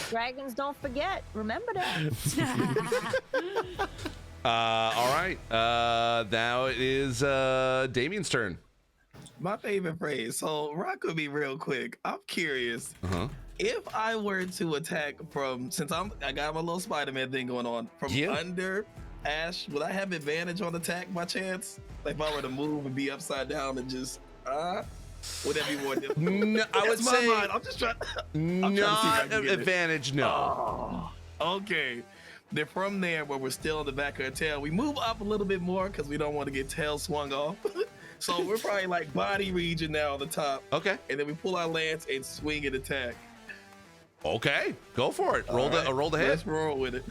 H: Dragons don't forget. Remember that.
B: All right. Now it is Damien's turn.
D: My favorite phrase. So rock with me real quick. I'm curious. If I were to attack since I got my little Spider-Man thing going on from under Ash, would I have advantage on attack by chance? Like if I were to move and be upside down and just would that be more difficult?
B: No, I would say
D: I'm just trying.
B: Not advantage. No.
D: Okay. Then from there, where we're still in the back of her tail, we move up a little bit more because we don't want to get tail swung off. So we're probably like body region now on the top.
B: Okay.
D: And then we pull our lance and swing and attack.
B: Okay, go for it. Roll the hit.
D: Let's roll with it.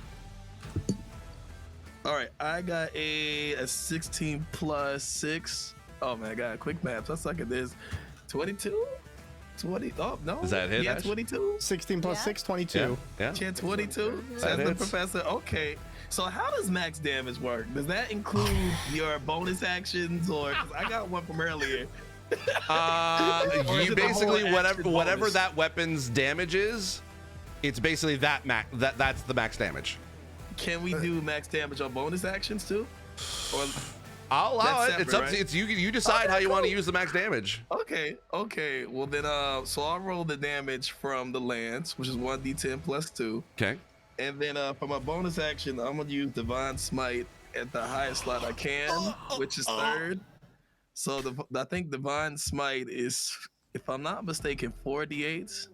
D: All right, I got a 16 plus 6. Oh man, I got quick maps. I suck at this. 22? 20? Oh no.
B: Is that a hit?
D: Yeah,
B: Ash?
D: 22.
A: 16 plus 6, 22.
B: Yeah.
D: Yeah, 22.
B: That
D: Says the
B: hits.
D: professor. Okay. So how does max damage work? Does that include your bonus actions, or 'cause I got one from earlier?
B: You basically whatever
D: bonus?
B: that weapon's damage is, it's basically that's the max damage.
D: Can we do max damage on bonus actions too? Or
B: I'll allow it.
D: That's
B: It's up
D: separate,
B: to you decide how you want to use the max damage.
D: okay. Well then, so I'll roll the damage from the lance, which is 1d10 plus 2.
B: Okay.
D: And then for my bonus action, I'm gonna use Divine Smite at the highest slot I can, which is 3rd. So I think Divine Smite is, if I'm not mistaken, 4d8.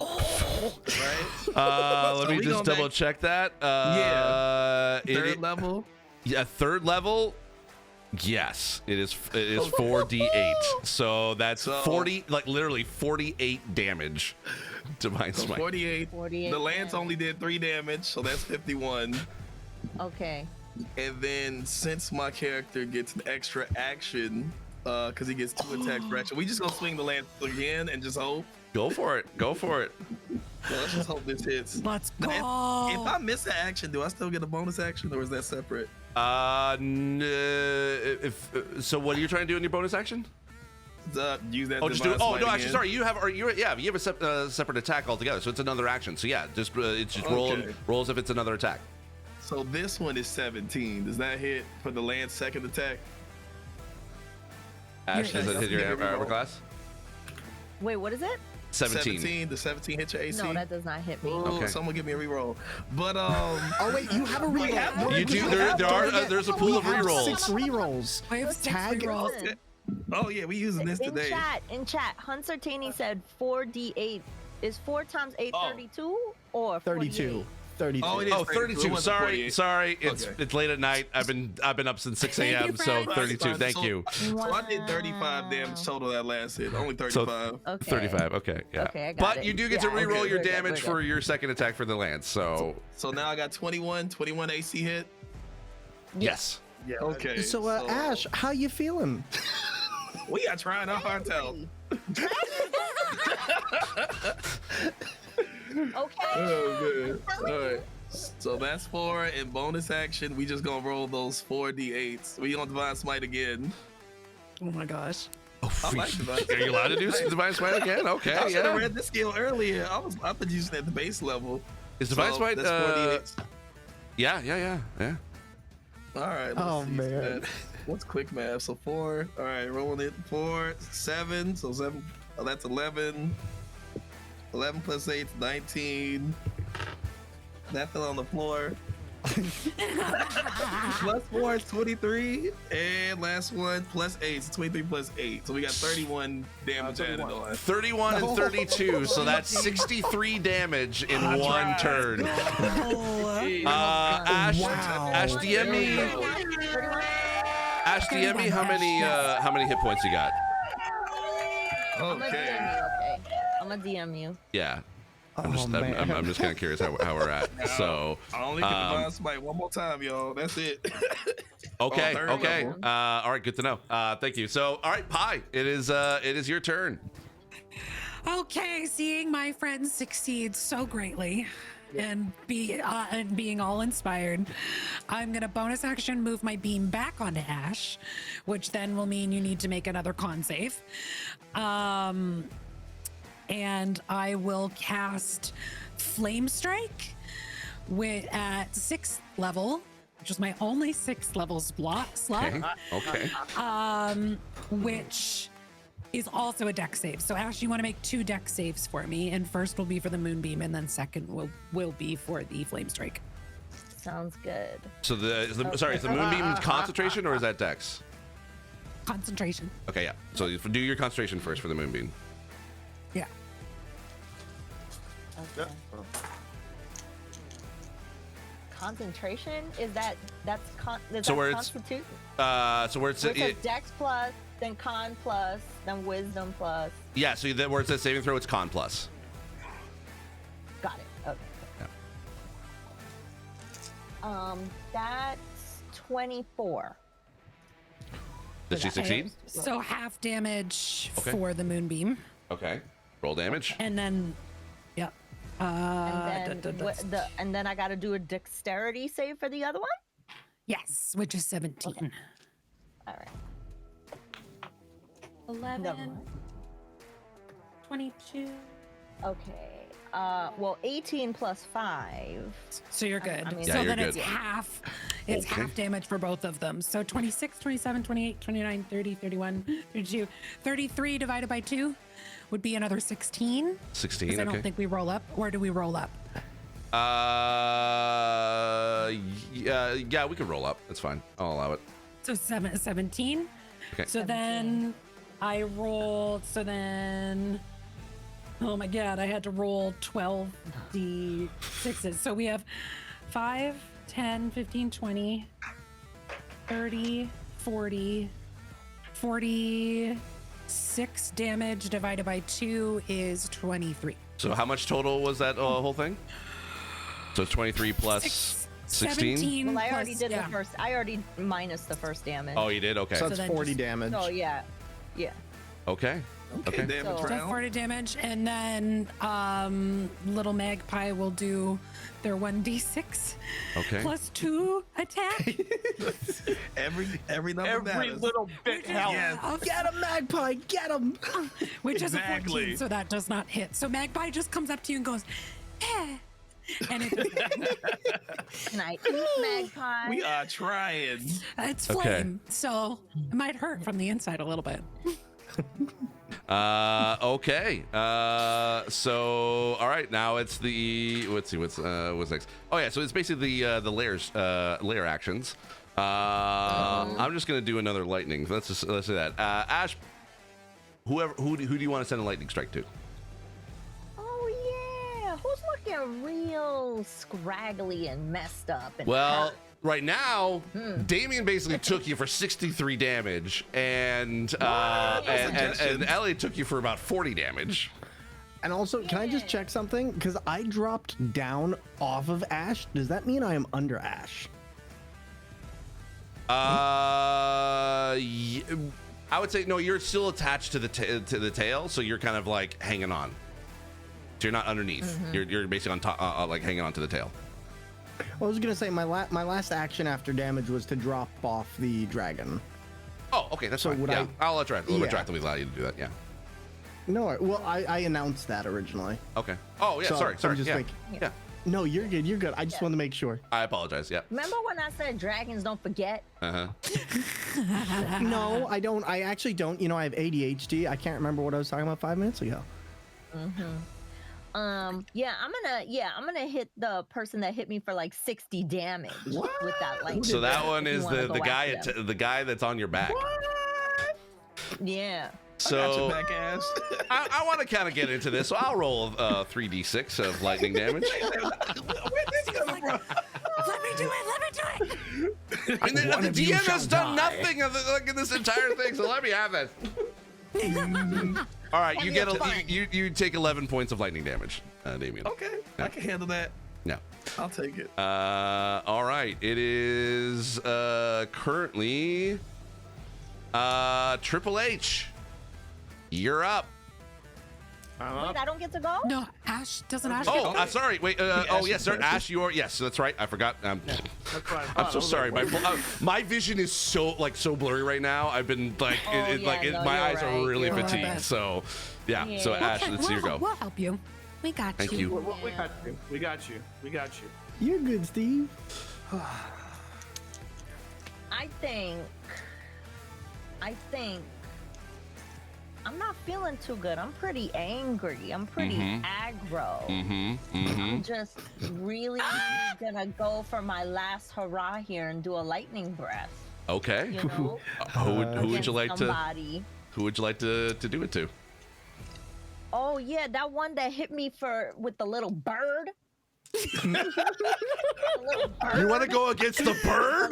D: Right?
B: Let me just double check that.
D: Yeah. 3rd level.
B: Yeah, 3rd level. Yes, it is 4d8. So that's 40, like literally 48 damage. Divine
D: So
B: Smite.
D: 48.
H: 48
D: The lance
H: damage.
D: only did 3 damage, so that's 51.
H: Okay.
D: And then since my character gets an extra action because he gets 2 attacks per action. We just gonna swing the lance again and just hope.
B: Go for it. Go for it.
D: Well, let's just hope this hits.
G: Let's go.
D: Now, if I miss an action, do I still get a bonus action, or is that separate?
B: So what are you trying to do in your bonus action?
D: Use that.
B: Just do it.
D: divine
B: Oh no,
D: smite
B: actually,
D: again.
B: sorry. You have a separate attack altogether. So it's another action. So yeah, just roll as if it's another attack.
D: So this one is 17. Does that hit for the lance second attack?
B: Ash, does it hit your
D: Reroll.
B: armor class?
C: Wait, what is it?
B: 17.
D: Does 17 hit your AC?
C: No, that does not hit me.
D: Ooh,
B: Okay.
D: Someone give me a reroll. But
A: Oh wait, you have a reroll.
B: You do. There's a pool of
A: We have
B: rerolls.
A: 6 rerolls.
G: I have 6
A: Tag-
G: rerolls.
C: Listen,
D: oh yeah, we using this
C: in
D: today.
C: chat, Hunter Taney said 4d8. Is 4 times 8
D: Oh.
C: 32 or
A: 32. 32.
D: Oh, it is.
B: Oh,
D: 32.
B: 32.
D: It wasn't
B: Sorry,
D: 48.
B: sorry. It's
D: Okay.
B: it's late at night. I've been up since 6
G: Thank
B: a.m.
G: you,
B: So
G: friend.
B: 32. Thank
D: So-
B: you.
D: So I did 35 damage total that last hit. Only 35.
C: Okay.
B: 35. Okay. Yeah.
C: Okay, I got
B: but
C: it.
B: you do get to
C: Yeah,
B: reroll
C: okay,
B: your
C: we're good,
B: damage
C: we're
B: for
C: good.
B: your second attack for the lance. So
D: So now I got 21 AC hit.
B: yes.
E: Yeah.
D: Okay.
A: So, Ash, how you feeling?
D: we are trying our hearts out.
C: Okay.
D: Oh man. All right. So that's 4 in bonus action. We just gonna roll those 4d8s. We gonna divine smite again.
G: Oh my gosh.
D: I like divine
B: Are you allowed to do divine smite again? Okay.
D: I should have
B: Yeah.
D: read this skill earlier. I've been using it at the base level.
B: Is divine smite?
D: That's 4d8s.
B: Yeah.
D: All right.
A: Oh,
D: Let's see.
A: man.
D: What's quick math? So 4. All right, rolling it. 4, 7. So 7. Oh, that's 11. 11 plus 8 is 19. That fell on the floor. Plus 4 is 23. And last one, plus 8 is 23 plus 8. So we got 31 damage added on.
B: 31 and 32. So that's 63 damage in one turn. Ash,
A: Wow.
B: Ash, DM me. Ash, DM me how many hit points you got?
C: I'm gonna DM
D: Okay.
C: you, okay? I'm gonna DM you.
B: Yeah. I'm
A: Oh, man.
B: just kind of curious how we're at. So
D: I only get divine smite one more time, y'all. That's it.
B: okay,
D: third
B: okay.
D: level.
B: All right, good to know. Thank you. So all right, Pi, it is your turn.
G: Okay, seeing my friends succeed so greatly and being all inspired, I'm gonna bonus action move my beam back onto Ash, which then will mean you need to make another con save. And I will cast Flame Strike at 6th level, which is my only 6th level slot,
B: Okay.
G: which is also a dex save. So Ash, you want to make 2 dex saves for me, and first will be for the Moonbeam, and then second will be for the Flame Strike.
C: Sounds good.
B: So is the Moonbeam concentration or is that Dex?
G: Concentration.
B: Okay, yeah. So you do your concentration first for the Moonbeam.
G: Yeah.
C: Okay. Concentration is that's
B: So where it's-
C: constitute?
B: So where it's
C: Where it says Dex plus, then Con plus, then Wisdom plus.
B: yeah. So where it says saving throw, it's Con plus.
C: Got it. Okay.
B: Yeah.
C: That's 24.
B: Did she succeed?
G: So half damage
B: Okay.
G: for the Moonbeam,
B: Okay. Roll damage.
G: and then, yeah.
C: And then I got to do a dexterity save for the other one.
G: Yes, which is 17.
C: All right.
G: 11,
C: Never mind.
G: 22.
C: Okay. Well, 18 plus 5.
G: So you're good.
C: I mean-
B: Yeah,
G: so
B: you're
G: then it's
B: good.
G: half. It's
B: Okay.
G: half damage for both of them. So 26, 27, 28, 29, 30, 31, 32, 33 divided by 2 would be another 16.
B: 16.
G: Because I don't
B: Okay.
G: think we roll up. Or do we roll up?
B: Yeah, we can roll up. That's fine. I'll allow it.
G: So 17.
B: Okay.
G: So then I rolled. So then, oh my God, I had to roll 12d6s. So we have 5, 10, 15, 20, 30, 40, 46 damage divided by 2 is 23.
B: So how much total was that whole thing? So 23 plus 16?
G: 17
C: Well, I already
G: plus-
C: did
G: yeah.
C: the first. I already minus the first damage.
B: Oh, you did? Okay.
A: So that's
G: then
A: 40
G: just-
A: damage.
C: So yeah.
B: Okay.
D: Okay, damage
C: So-
D: round.
G: 40 damage, and then little magpie will do their 1d6
B: Okay.
G: plus 2 attack.
D: Every number
E: Every
D: matters.
E: little bit helps.
D: Yes.
A: Get him, Magpie! Get him!
G: Which is a
D: Exactly.
G: 14, so that does not hit. So magpie just comes up to you and goes, eh. And it
C: Can I eat magpie?
D: We are trying.
G: it's
B: Okay.
G: flame, so it might hurt from the inside a little bit.
B: Okay. So all right, now it's the let's see what's next. Oh yeah, so it's basically the layer actions. I'm just gonna do another lightning. Let's say that. Ash, who do you want to send a lightning strike to?
C: Oh yeah. Who's looking real scraggly and messed up? And
B: Well,
C: hurt?
B: right now, Damien basically took you for 63 damage, and Ellie took you for about 40 damage.
A: And also, can I just check something? Because I dropped down off of Ash. Does that mean I am under Ash?
B: I would say no. You're still attached to the tail, so you're kind of like hanging on. So you're not underneath. You're basically on top, like hanging on to the tail.
A: I was gonna say my last action after damage was to drop off the dragon.
B: Oh, okay, that's
A: So
B: fine.
A: would
B: Yeah, I'll
A: Yeah.
B: retroactively allow you to do that. Yeah.
A: No, well, I announced that originally.
B: Okay. Oh yeah.
A: So
B: sorry.
A: I'm just
B: Yeah.
A: making-
B: Yeah.
A: No, you're good. You're good. I just wanted to make sure.
B: I apologize. Yeah.
C: Remember when I said dragons don't forget?
B: Uh huh.
A: No, I don't. I actually don't. You know, I have ADHD. I can't remember what I was talking about 5 minutes ago.
C: Yeah, I'm gonna hit the person that hit me for like 60 damage with that lightning.
B: So that one
C: If you
B: is
C: wanna
B: the
C: go
B: guy
C: after them.
B: the guy that's on your back.
C: Yeah.
D: Got your
B: So
D: back ass.
B: I want to kind of get into this. So I'll roll 3d6 of lightning damage.
D: Where's this coming from?
G: Let me do it.
B: I mean,
A: One
B: the
A: of you
B: DM
A: shall
B: has done
A: die.
B: nothing of like in this entire thing, so let me have this. All right, you get you take 11 points of lightning damage, Damien.
D: Okay, I can handle that.
B: No.
D: I'll take it.
B: All right, it is currently Triple H. You're up.
C: Wait, I don't get to go?
G: No, Ash doesn't Ash.
B: Oh,
G: get
B: sorry. Wait. Oh, yes, sir. Ash, you are. Yes, that's right. I forgot.
E: That's what I thought.
B: I'm
E: I
B: so
E: was
B: sorry.
E: like,
B: My vision is so blurry right now. I've been like,
C: Oh, yeah, no,
B: my
C: you're
B: eyes are
C: right.
B: really
C: You're
B: fatigued.
G: right.
B: So, yeah. So
C: Yeah.
B: Ash, it's your go.
G: We'll help you. We got
B: Thank
G: you.
B: you.
E: We got you. We got you. We got you.
A: You're good, Steve.
C: I think I'm not feeling too good. I'm pretty angry. I'm pretty aggro. I'm just really gonna go for my last hurrah here and do a lightning breath.
B: Okay.
C: You know,
B: Who would you
C: against
B: like to?
C: somebody.
B: Who would you like to do it to?
C: Oh yeah, that one that hit me with the little bird.
B: You want to go against the bird?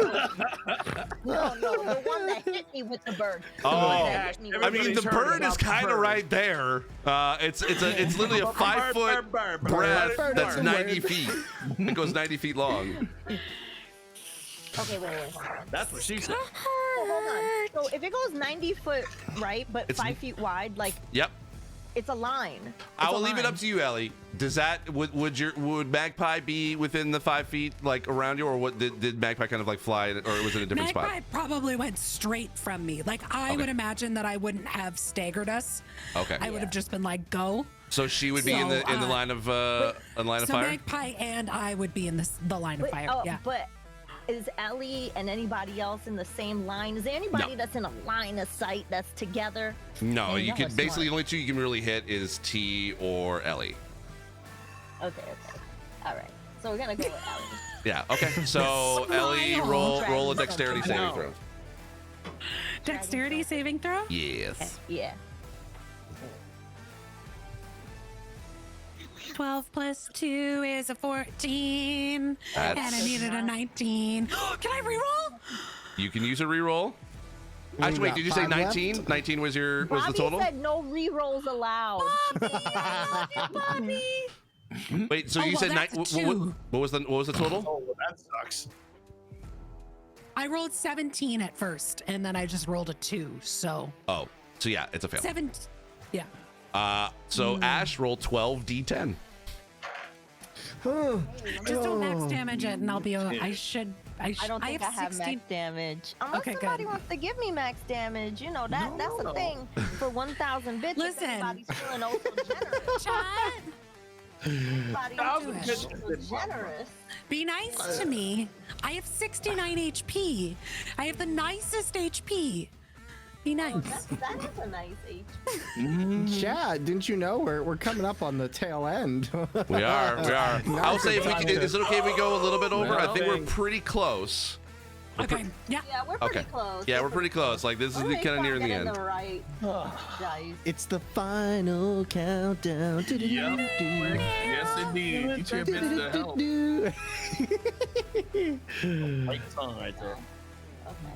C: No, the one that hit me with the bird. The
B: Oh,
C: one that hit me with
B: I mean, the
E: Everybody's heard
B: bird is
E: about the
B: kind of
E: bird.
B: right there. It's literally a 5-foot
E: bird.
B: breath
A: Bird.
B: that's
A: Bird.
B: 90 feet. It goes 90 feet long.
C: Okay, wait, hold on.
E: That's what she said.
C: Hold on. So if it goes 90 foot right, but
B: It's-
C: 5 feet wide, like
B: Yep.
C: it's a line.
B: I will leave it up to you, Ellie. Does that would Magpie be within the 5 feet, like around you, or what? Did Magpie kind of like fly, or was it a different
G: Magpie
B: spot?
G: probably went straight from me. Like I
B: Okay.
G: would imagine that I wouldn't have staggered us.
B: Okay.
G: I would have just been like, go.
B: So she would be in the
G: So,
B: line of
G: So
B: fire.
G: Magpie and I would be in the line of
C: But,
G: fire. Yeah.
C: but is Ellie and anybody else in the same line? Is there anybody
B: No.
C: that's in a line of sight that's together?
B: No,
C: Dang,
B: you
C: that
B: could
C: was
B: basically the
C: smart.
B: only two you can really hit is T or Ellie.
C: Okay. All right. So we're gonna go with Ellie.
B: Yeah. Okay. So Ellie,
G: Smile.
B: roll a dexterity saving
E: No.
B: throw.
G: Dexterity saving throw.
B: Yes.
C: Yeah.
G: 12 plus 2 is a 14.
B: That's-
G: And I needed a 19. Can I reroll?
B: You can use a reroll. Actually, wait,
A: got
B: did you say
A: 5 left?
B: 19? 19 was the
C: Bobby
B: total?
C: said no re-rolls allowed.
G: Bobby!
B: Wait, so you said what was the total?
E: Oh, well, that sucks.
G: I rolled 17 at first, and then I just rolled a 2. So.
B: Oh, so yeah, it's a fail.
G: 7. Yeah.
B: So Ash rolled 12 d10.
G: Just don't max damage it, and I'll be. I
H: don't think I have max damage. Unless somebody wants to give me max damage, you know that's a thing for 1,000 bits.
G: Listen,
H: everybody's feeling also generous.
G: Chat.
H: Everybody's feeling generous.
G: Be nice to me. I have 69 HP. I have the nicest HP. Be nice.
H: Oh, that is a nice HP.
A: Chad, didn't you know we're coming up on the tail end?
B: We are. I'll say, is it okay if we go a little bit over? I think we're pretty close.
G: Okay. Yeah,
H: we're pretty close.
B: Yeah, we're pretty close. Like this is kind of near the end.
H: Right.
A: It's the final countdown.
D: Yes, indeed. Get your bits to help.
E: Right song right there.
H: Okay.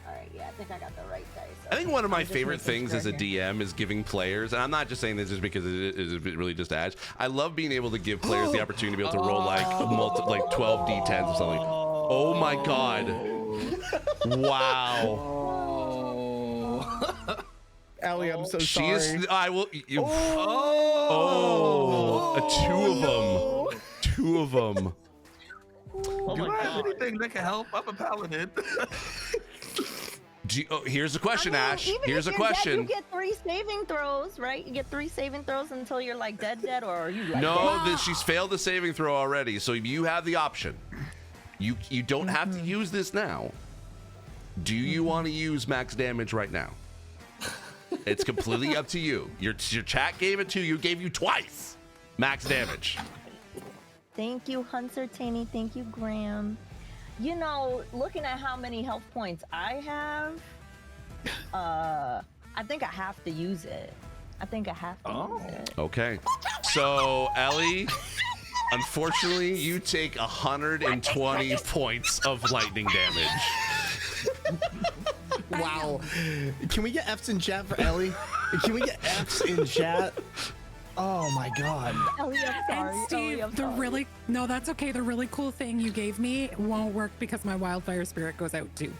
H: All right. Yeah, I think I got the right dice.
B: I think one of my favorite things as a DM is giving players, and I'm not just saying this just because it is really just Ash. I love being able to give players the opportunity to be able to roll like 12 d10s or something. Oh my god! Wow.
A: Ellie, I'm so sorry.
B: I will. Two of them.
D: Do I have anything that can help? I'm a paladin.
B: Here's a question, Ash. Here's a question.
H: You get 3 saving throws, right? You get 3 saving throws until you're like dead, or are you like?
B: No, she's failed the saving throw already, so you have the option. You don't have to use this now. Do you want to use max damage right now? It's completely up to you. Your chat gave it to you. Gave you twice max damage.
H: Thank you, Hunter Taney. Thank you, Graham. You know, looking at how many health points I have, I think I have to use it. Use it.
B: Okay. So, Ellie, unfortunately, you take 120 points of lightning damage.
A: Wow. Can we get F's in chat for Ellie? Can we get F's in chat? Oh my god.
H: Ellie, I'm sorry.
G: And Steve, that's okay. The really cool thing you gave me won't work because my wildfire spirit goes out too.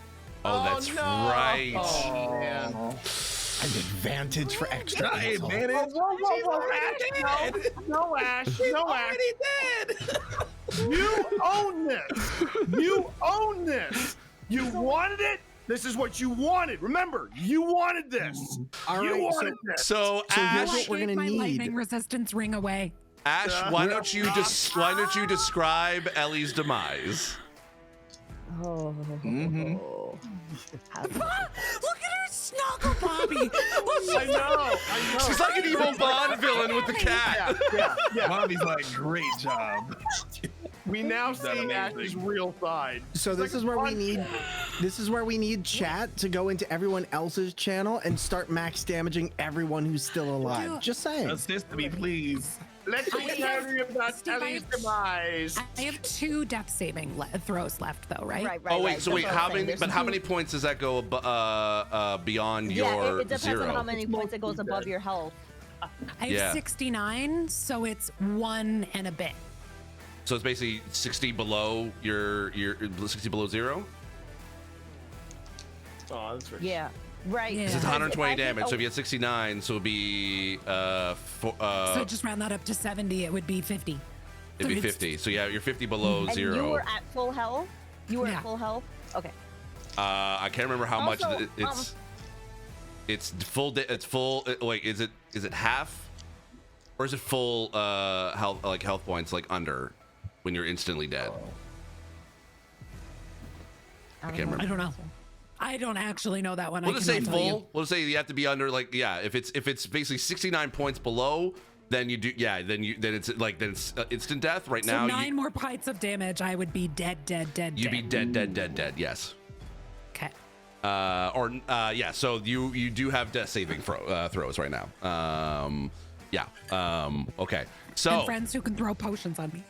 B: Oh, that's right.
E: Oh, man.
A: An advantage for extra.
E: Whoa, Ash. No, Ash. You own this. You wanted it. This is what you wanted. Remember, you wanted this. You wanted this.
B: So Ash,
A: here's what we're gonna
G: my
A: need.
G: lightning resistance ring away.
B: Ash, why don't you describe Ellie's demise?
H: Oh.
G: Look at her snuggle, Bobby.
E: I know.
B: She's like an evil Bond villain with the cat.
E: Yeah.
D: Bobby's like, great job.
E: We now see Ash's real side.
A: So this is where we need chat to go into everyone else's channel and start max damaging everyone who's still alive.
G: Dude,
A: Just saying.
D: Assist me, please.
E: Let's tell you about Ellie's demise.
G: I have 2 death saving throws left, though, right?
H: Right.
B: Oh wait, so wait, how many points does that go beyond your
H: it depends
B: 0?
H: on how many points it goes above your health.
G: I have 69, so it's 1 and a bit.
B: So it's basically 60 below your 60 below 0.
E: Oh, that's right.
H: Yeah. Right.
G: Yeah.
B: This is 120 damage. So if you had 69, so it'd be
G: so just round that up to 70. It would be 50.
B: It'd be 50. So yeah, you're 50 below
H: And
B: 0.
H: you were at full health. At full health. Okay.
B: I can't remember how much
H: Also,
B: it's full. It's full. Wait, is it half, or is it full health points like under when you're instantly dead? I can't remember.
G: I don't know. I don't actually know that one.
B: We'll just say
G: cannot tell you.
B: full. We'll just say you have to be under if it's basically 69 points below, then you do then it's instant death. Right now,
G: 9 more points of damage, I would be dead.
B: You'd be dead. Yes.
G: Okay.
B: So you do have death saving throws right now. Okay. So
G: and friends who can throw potions on me.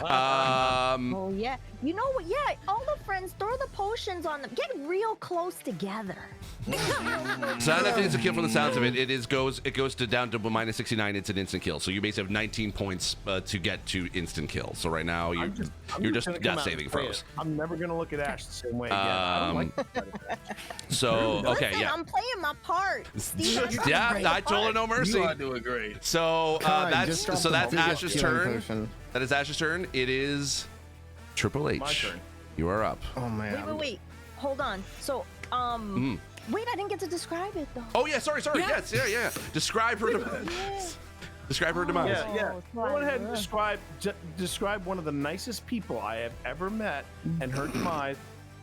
H: Oh yeah. You know what? Yeah, all the friends throw the potions on them. Get real close together.
B: So not an instant kill from the sounds of it. It goes down to minus 69. It's an instant kill. So you basically have 19 points to get to instant kill. So right now you're just not saving throws.
E: I'm never gonna look at Ash the same way again. I don't like
B: so okay,
H: Listen,
B: yeah.
H: I'm playing my part. Steve,
B: I told her no mercy.
D: You are doing great.
B: So that's Ash's turn.
A: Potion.
B: That is Ash's turn. It is Triple H.
E: My turn.
B: You are up.
A: Oh man.
H: Wait. Hold on. So, wait, I didn't get to describe it though.
B: Oh yeah, sorry. Yes, yeah. Describe her demise. Describe her demise.
E: Yeah.
H: Oh,
E: Go ahead and describe one of the nicest people I have ever met and her demise.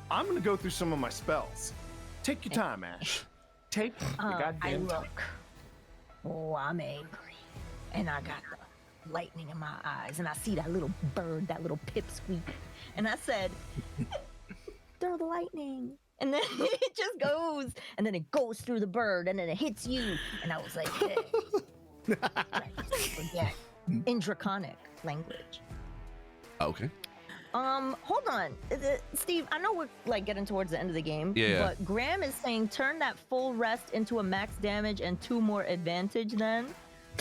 E: I'm gonna go through some of my spells. Take your time, Ash. Take your
H: I
E: goddamn time.
H: look. Oh, I'm angry, and I got the lightning in my eyes, and I see that little bird, that little pipsqueak, and I said, "Throw the lightning." And then it just goes, and then it goes through the bird, and then it hits you. And I was like, hey. Forget. In Draconic language.
B: Okay.
H: Hold on. Steve, I know we're like getting towards the end of the game.
B: Yeah.
H: But Graham is saying turn that full rest into a max damage and 2 more advantage then.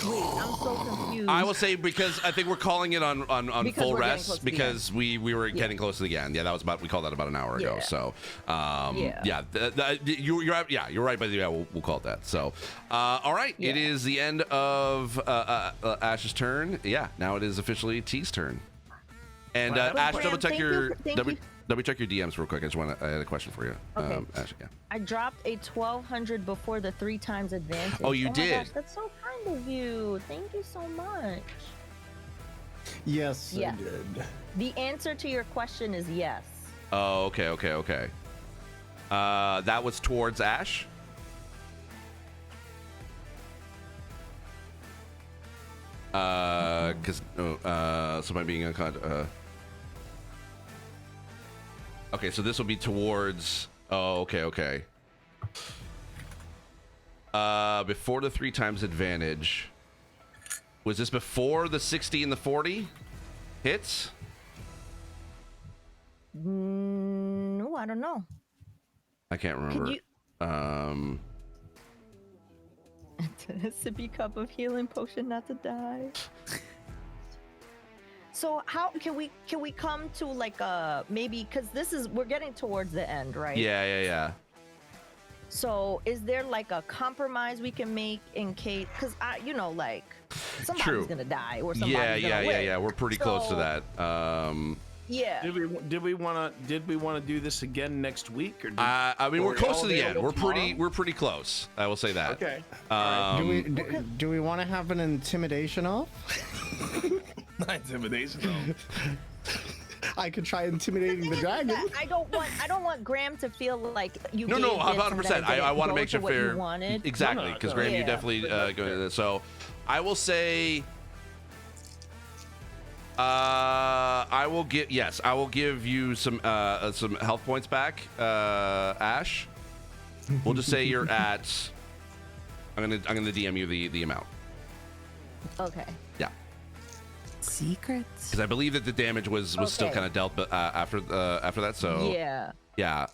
H: Wait, I'm so confused.
B: I will say because I think we're calling it on full rest because we were getting close to the end. Yeah, that was we called that about an hour ago. So you're right, but yeah, we'll call it that. So all right, it is the end of Ash's turn. Yeah, now it is officially T's turn. And Ash, double check your DMs real quick. I had a question for you.
H: Okay.
B: Ash, yeah.
H: I dropped a 1200 before the 3 times advantage.
B: Oh, you did?
H: My gosh, that's so kind of you. Thank you so much.
A: Yes,
H: Yeah.
A: I did.
H: The answer to your question is yes.
B: Oh, okay. That was towards Ash. Because somebody being unconscious. Okay, so this will be towards. Oh, okay. Before the 3 times advantage. Was this before the 60 and the 40 hits?
H: No, I don't know.
B: I can't remember.
H: Sippy cup of healing potion not to die. So how can we come to like maybe because we're getting towards the end, right?
B: Yeah.
H: So is there like a compromise we can make in case because like somebody's gonna die or somebody's gonna live.
B: Yeah. We're pretty close to that.
H: Yeah.
E: Did we want to do this again next week or?
B: I mean, we're close to the end. We're pretty close. I will say that.
E: Okay.
A: Do we want to have an intimidation off?
D: Not intimidation.
A: I could try intimidating the dragon.
H: I don't want Graham to feel like you.
B: No, 100%. I want to make sure fair. Exactly, because Graham, you definitely go to this. So, I will say. I will give you some health points back, Ash. We'll just say you're at. I'm gonna DM you the amount.
H: Okay.
B: Yeah.
G: Secrets.
B: Because I believe that the damage was still kind of dealt, but after that. So
H: yeah.
B: Yeah.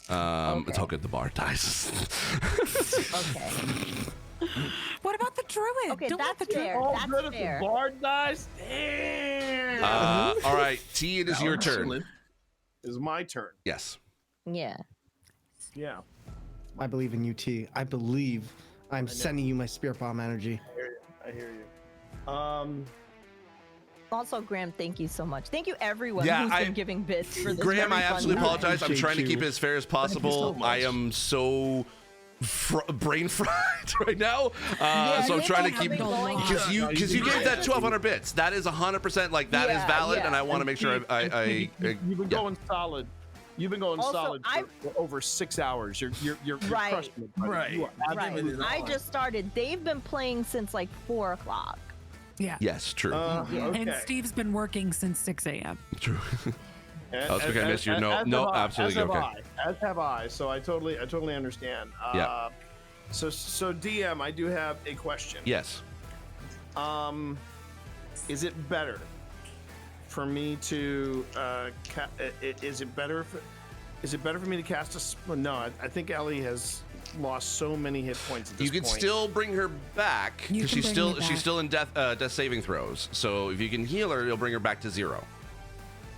B: It's all good. The bard dies.
H: Okay.
G: What about the druid?
H: Okay,
G: Don't let
H: that's
G: the druid.
H: fair.
E: Oh,
H: That's
E: good if
H: fair.
E: the bard dies. Damn.
B: All right, T, it is your turn.
E: Is my turn.
B: Yes.
H: Yeah.
E: Yeah.
A: I believe in you, T. I believe. I'm sending you my spirit bomb energy.
E: I hear you.
H: Also, Graham, thank you so much. Thank you, everyone
B: Yeah,
H: who's been giving bits for this.
B: Graham,
H: very
B: I
H: fun
B: absolutely
H: night.
B: apologize. I'm trying to keep it as fair as possible. I am so brain fried right now, so I'm trying to keep because you gave that 1,200 bits. That is 100% like that is valid, and I want to make sure
E: you've been going solid. You've been going
H: Also,
E: solid for over 6 hours. You're
H: Right.
E: crushing it. buddy.
D: Right.
E: You are
H: Right.
E: absolutely
H: I just started. They've been playing since like 4 o'clock.
G: Yeah.
B: Yes, true.
G: And
E: okay.
G: Steve's been working since 6 a.m.
B: True. I was because I missed you. No, absolutely okay.
E: As have I. So I totally understand.
B: Yeah.
E: So DM, I do have a question.
B: Yes.
E: Is it better for me to? Is it better Is it better for me to cast no, I think Ellie has lost so many hit points at this
B: You can
E: point.
B: still bring her back
G: You
B: because
G: can
B: she's
G: bring me
B: still
G: back.
B: she's still in death saving throws. So if you can heal her, you'll bring her back to 0.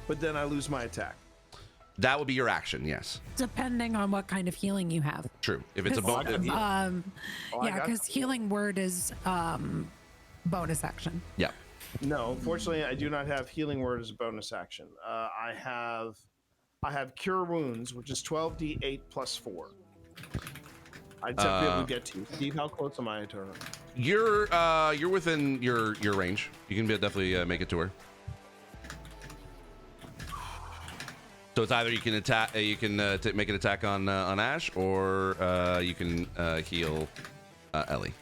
E: But then I lose my attack.
B: That would be your action, yes.
G: Depending on what kind of healing you have.
B: True. If it's a
G: Because,
B: bonus.
E: I
G: yeah,
E: got-
G: because healing word is bonus action.
B: Yeah.
E: No, unfortunately, I do not have healing word as a bonus action. I have cure wounds, which is 12d8 plus 4. I'd just be able to get to. Steve, how close am I to her?
B: You're within your range. You can definitely make it to her. So it's either you can attack, make an attack on Ash, or you can heal Ellie.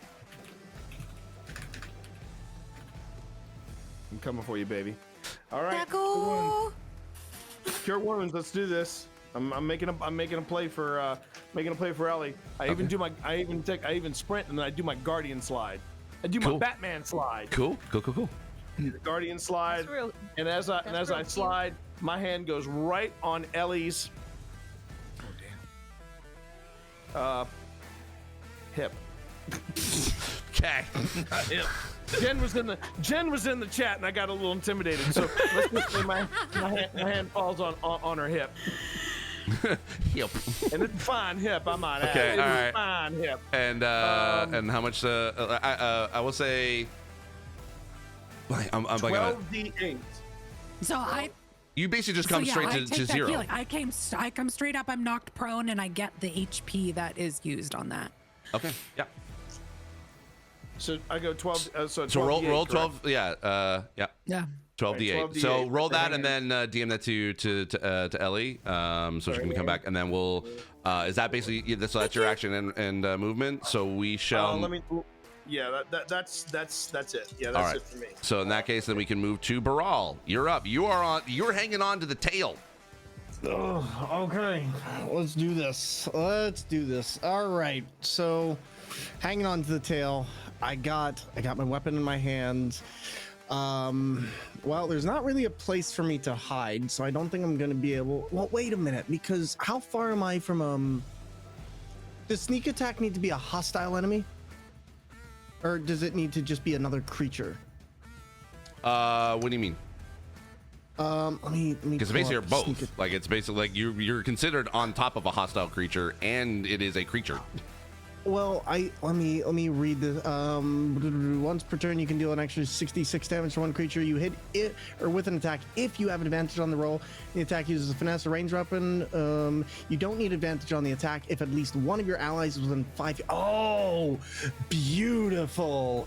E: I'm coming for you, baby. All right.
G: Tackle.
E: Cure wounds. Let's do this. I'm making a play for Ellie. I even sprint and then I do my guardian slide. I do
B: Cool.
E: my Batman slide.
B: Cool.
E: The guardian slide.
H: That's real.
E: And as I
H: real
E: slide, my hand goes right on Ellie's hip.
B: Okay.
E: Jen was in the chat and I got a little intimidated. So let's just say my hand falls on her hip.
B: Yep.
E: And it's a fine hip, I might add.
B: Okay,
E: It was
B: all
E: a
B: right.
E: fine hip.
B: And how much? I will say. I'm like
E: 12d8.
G: So
B: you basically just come straight
G: I
B: to
G: take that
B: 0.
G: healing. I come straight up. I'm knocked prone, and I get the HP that is used on that.
B: Okay. Yeah.
E: So I go 12. So
B: roll
E: 12d8,
B: 12. Yeah. Yeah.
G: Yeah.
B: 12d8.
E: Right,
B: So
E: 12d8
B: roll
E: for the
B: that and then DM that to Ellie, so she can come back, and then we'll. Is that basically that's your action and movement? So we shall.
E: Let me. Yeah, that's it. Yeah, that's
B: All right.
E: it for me.
B: So in that case, then we can move to Baral. You're up. You're hanging on to the tail.
A: Oh, okay. Let's do this. All right. So, hanging on to the tail, I got my weapon in my hands. Well, there's not really a place for me to hide, so I don't think I'm gonna be able. Well, wait a minute, because how far am I from Does sneak attack need to be a hostile enemy, or does it need to just be another creature?
B: What do you mean?
A: Let me
B: Because
A: pull
B: basically,
A: up
B: you're
A: sneak
B: both. Like it's basically like you're considered on top of a hostile creature, and it is a creature.
A: Well, let me read this. Once per turn, you can deal an extra 66 damage to one creature you hit it or with an attack. If you have an advantage on the roll, the attack uses a finesse or range weapon. You don't need advantage on the attack if at least one of your allies is within 5 feet. Oh, beautiful.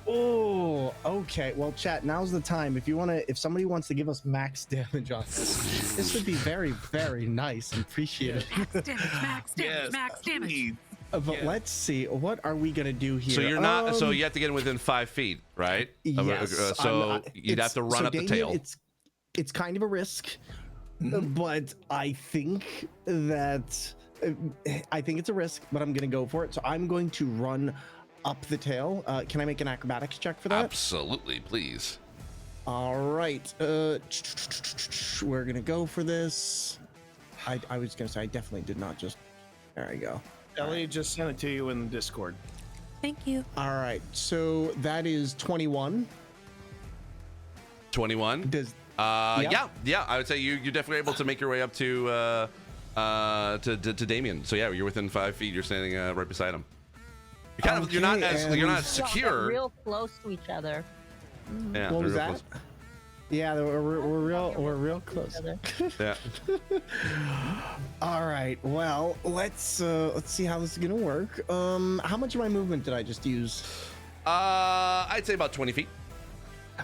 A: Oh, okay. Well, chat, now's the time. If somebody wants to give us max damage on this would be very, very nice and appreciated.
G: Max damage.
A: But let's see, what are we gonna do here?
B: So you're not. So you have to get within 5 feet, right?
A: Yes.
B: So you'd have to run up the
A: Damien,
B: tail.
A: It's kind of a risk, but I think that it's a risk, but I'm gonna go for it. So I'm going to run up the tail. Can I make an acrobatics check for that?
B: Absolutely, please.
A: All right. We're gonna go for this. I was gonna say I definitely did not just. There I go.
E: Ellie just sent it to you in the Discord.
G: Thank you.
A: All right. So that is 21.
B: 21.
A: Does
B: yeah. I would say you're definitely able to make your way up to Damien. So yeah, you're within 5 feet. You're standing right beside him. You're not secure.
H: We're real close to each other.
B: Yeah,
A: What was
B: real
A: that?
B: close.
A: Yeah, we're real close.
B: Yeah.
A: All right. Well, let's see how this is gonna work. How much of my movement did I just use?
B: I'd say about 20 feet.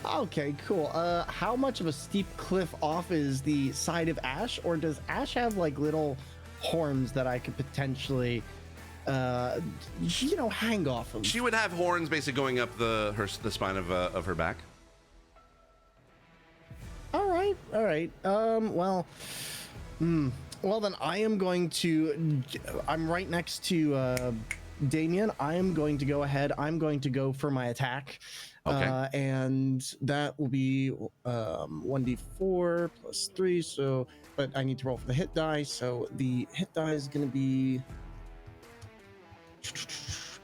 A: Okay, cool. How much of a steep cliff off is the side of Ash, or does Ash have like little horns that I could potentially, hang off of?
B: She would have horns basically going up the spine of her back.
A: All right. Well then I am going to. I'm right next to Damien. I am going to go ahead. I'm going to go for my attack.
B: Okay.
A: And that will be 1d4 plus 3. So, but I need to roll for the hit die. So the hit die is going to be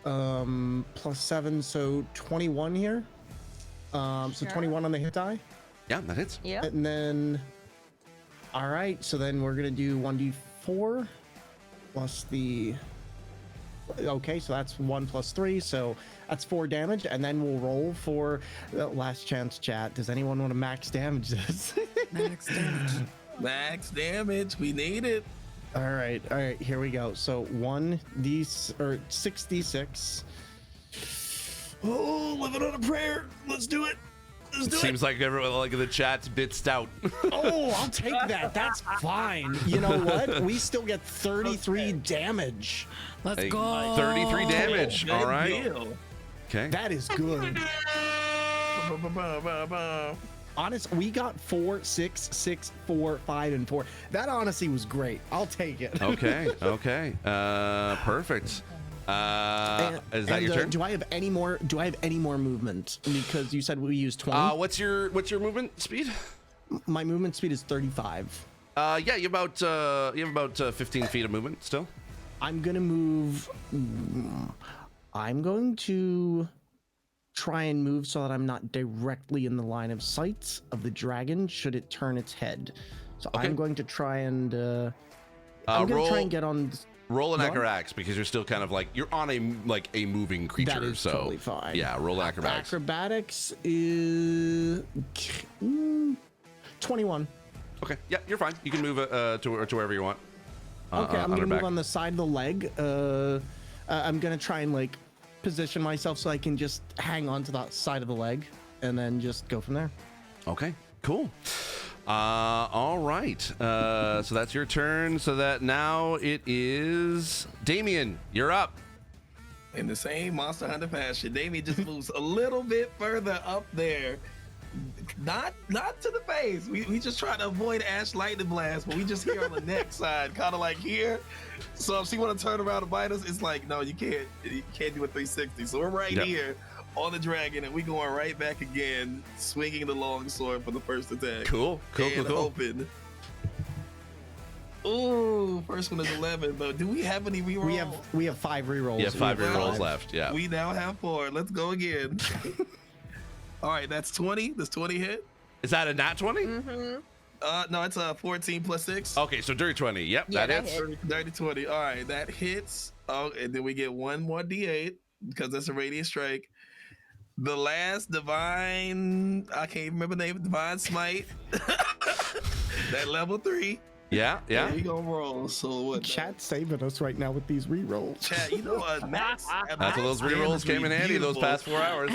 A: plus 7. So 21 here. So 21 on the hit die.
B: Yeah, that hits.
H: Yeah.
A: And then, all right. So then we're going to do 1d4 plus the. Okay, so that's 1 plus 3, so that's 4 damage, and then we'll roll for the last chance chat. Does anyone want to max damage this?
G: Max damage.
D: Max damage. We need it.
A: all right, here we go. So 6d6. Oh, living on a prayer. Let's do it.
B: Seems like everyone, like the chat's a bit stout.
A: Oh, I'll take that. That's fine. You know what? We still get 33 damage.
G: Let's
B: Hey,
G: go.
B: 33 damage.
D: Good
B: All right.
D: deal.
B: Okay.
A: That is good. Honest, we got 4, 6, 6, 4, 5, and 4. That honestly was great. I'll take it.
B: Okay. Okay. Perfect. Is that your turn?
A: Do I have any more? Do I have any more movement? Because you said we used 20.
B: What's your movement speed?
A: My movement speed is 35.
B: Yeah, you have about 15 feet of movement still.
A: I'm gonna move. I'm going to try and move so that I'm not directly in the line of sight of the dragon should it turn its head. So
B: Okay.
A: I'm going to try and I'm gonna try and get on.
B: Roll an
A: What?
B: acrobatics because you're still kind of like you're on a moving creature.
A: That is
B: so
A: totally fine.
B: Yeah, roll acrobatics.
A: Acrobatics is 21.
B: Okay, yeah, you're fine. You can move to wherever you want.
A: Okay, I'm gonna
B: her
A: move
B: back.
A: on the side of the leg. I'm gonna try and like position myself so I can just hang on to that side of the leg and then just go from there.
B: Okay, cool. All right. So that's your turn. So that now it is Damien. You're up.
D: In the same Monster Hunter fashion, Damien just moves a little bit further up there. Not to the face. We just try to avoid Ash Lightning Blast, but we just here on the neck side, kind of like here. So if she want to turn around and bite us, it's like, no, you can't. You can't do a 360. So we're right here on the dragon, and we going right back again, swinging the long sword for the first attack.
B: Cool.
D: Open. Ooh, first one is 11. But do we have any rerolls?
A: We have 5 rerolls.
B: Yeah, 5
A: We have
B: rerolls left. Yeah.
D: We now have 4. Let's go again. All right, that's 20. Does 20 hit?
B: Is that a nat 20?
D: No, it's a 14 plus 6.
B: Okay, so dirty 20. Yep,
H: Yeah,
B: that
H: that
B: hits.
H: hit.
D: 30, 20. All right, that hits. Oh, and then we get 1 more D8 because that's a radiant strike. The last divine, I can't remember the name, divine smite. That level 3.
B: Yeah.
D: And we gonna roll. So what?
A: Chat saving us right now with these rerolls.
D: Chat, you know what? Max.
B: That's what those rerolls came in handy those past 4 hours.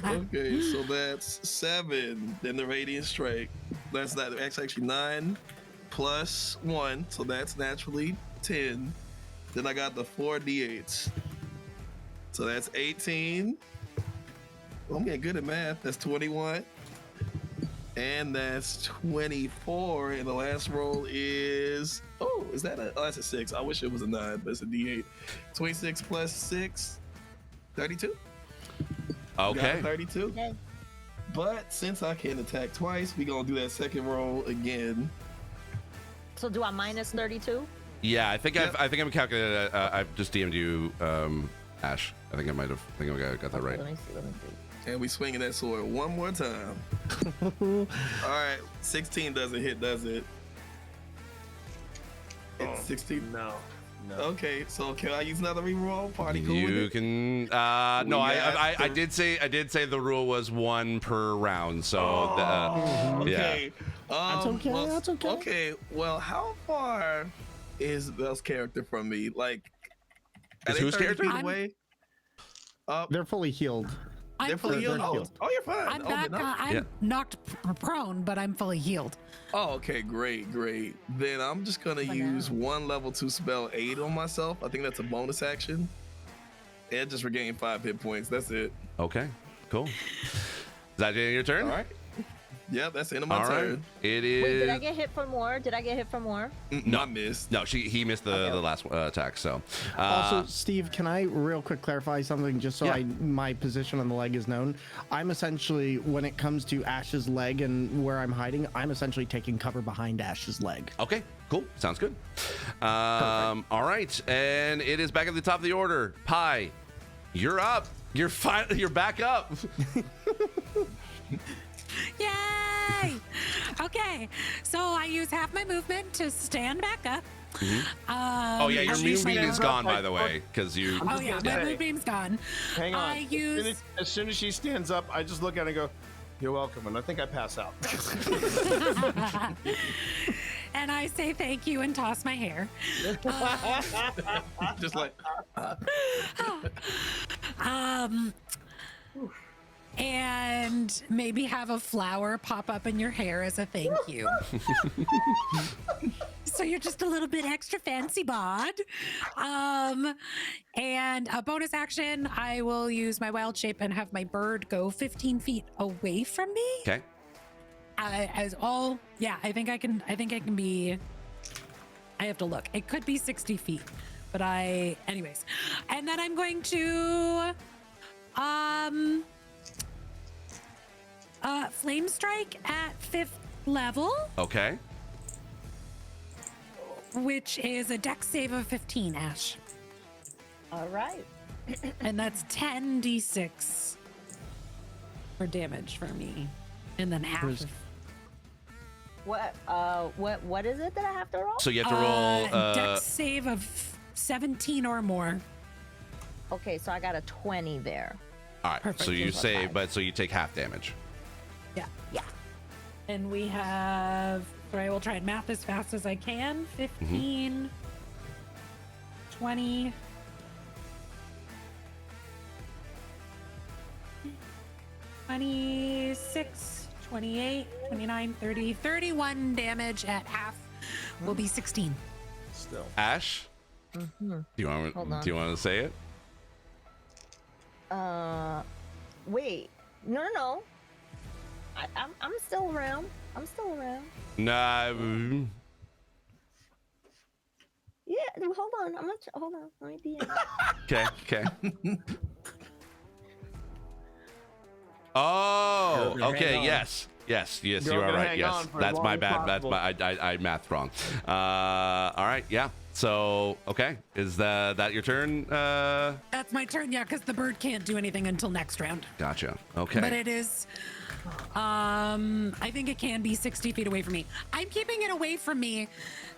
D: Okay, so that's 7. Then the radiant strike. That's actually 9 plus 1, so that's naturally 10. Then I got the 4 d8s, so that's 18. I'm getting good at math. That's 21, and that's 24. And the last roll is that's a 6. I wish it was a 9, but it's a d8. 26 plus 6, 32.
B: Okay.
D: Got 32.
H: Okay.
D: But since I can attack twice, we gonna do that second roll again.
H: So do I minus 32?
B: Yeah, I think I'm calculated. I've just DM'd you, Ash. I think I got that right.
H: Let me see.
D: And we swinging that sword one more time. All right, 16 doesn't hit, does it? It's 16.
E: No.
D: Okay, so can I use another reroll? Party cool with
B: You
D: it?
B: can. No, I did say the rule was 1 per round. So
D: Okay.
A: That's okay. That's okay.
D: Okay. Well, how far is Bell's character from me? Like, are
B: Is
D: they
B: whose
D: 30
B: character?
D: feet away?
A: They're fully healed.
D: They're fully healed.
A: they're healed.
D: Oh, you're fine.
G: I'm
D: Oh,
G: back.
D: you're not-
G: I'm knocked prone, but I'm fully healed.
D: Oh, okay, great. Then I'm just gonna use 1 level 2 spell aid on myself. I think that's a bonus action. And just regain 5 hit points. That's it.
B: Okay, cool. Is that your turn?
D: All right. Yeah, that's the end of my
B: All
D: turn.
B: right. It is.
H: Wait, did I get hit for more? Did I get hit for more?
D: No, I missed.
B: No, he missed the last attack. So.
A: Also, Steve, can I real quick clarify something just so my position on the leg is known? I'm essentially, when it comes to Ash's leg and where I'm hiding, I'm essentially taking cover behind Ash's leg.
B: Okay, cool. Sounds good. All right, and it is back at the top of the order. Pi, you're up. You're back up.
G: Yay! Okay, so I use half my movement to stand back up.
B: Oh yeah, your moonbeam is gone, by the way, because you.
G: Oh yeah, my moonbeam's gone.
E: Hang on.
G: I use.
E: As soon as she stands up, I just look at her and go, "You're welcome," and I think I pass out.
G: And I say thank you and toss my hair.
D: Just like.
G: And maybe have a flower pop up in your hair as a thank you. So you're just a little bit extra fancy bod. And a bonus action, I will use my wild shape and have my bird go 15 feet away from me.
B: Okay.
G: I think I can be. I have to look. It could be 60 feet, but anyways. And then I'm going to, flame strike at 5th level.
B: Okay.
G: Which is a dex save of 15, Ash.
H: All right.
G: And that's 10d6 for damage for me. And then half of...
H: What is it that I have to roll?
B: So you have to roll
G: dex save of 17 or more.
H: Okay, so I got a 20 there.
B: All right.
G: Perfect.
B: So you
H: Plus
B: save,
H: 5.
B: but so you take half damage.
H: Yeah.
G: And we have, so I will try and math as fast as I can. 15, 20, 26, 28, 29, 30, 31 damage at half will be 16.
E: Still.
B: Ash, do you want to say it?
H: Wait. No. I'm still around.
B: Nah.
H: Yeah, hold on. Hold on. Let me be in.
B: Okay. Oh, okay. Yes, you are right. Yes, that's my bad. That's my I mathed wrong. All right. Yeah. So, okay, is that your turn?
G: That's my turn, yeah, because the bird can't do anything until next round.
B: Gotcha. Okay.
G: But it is, I think it can be 60 feet away from me. I'm keeping it away from me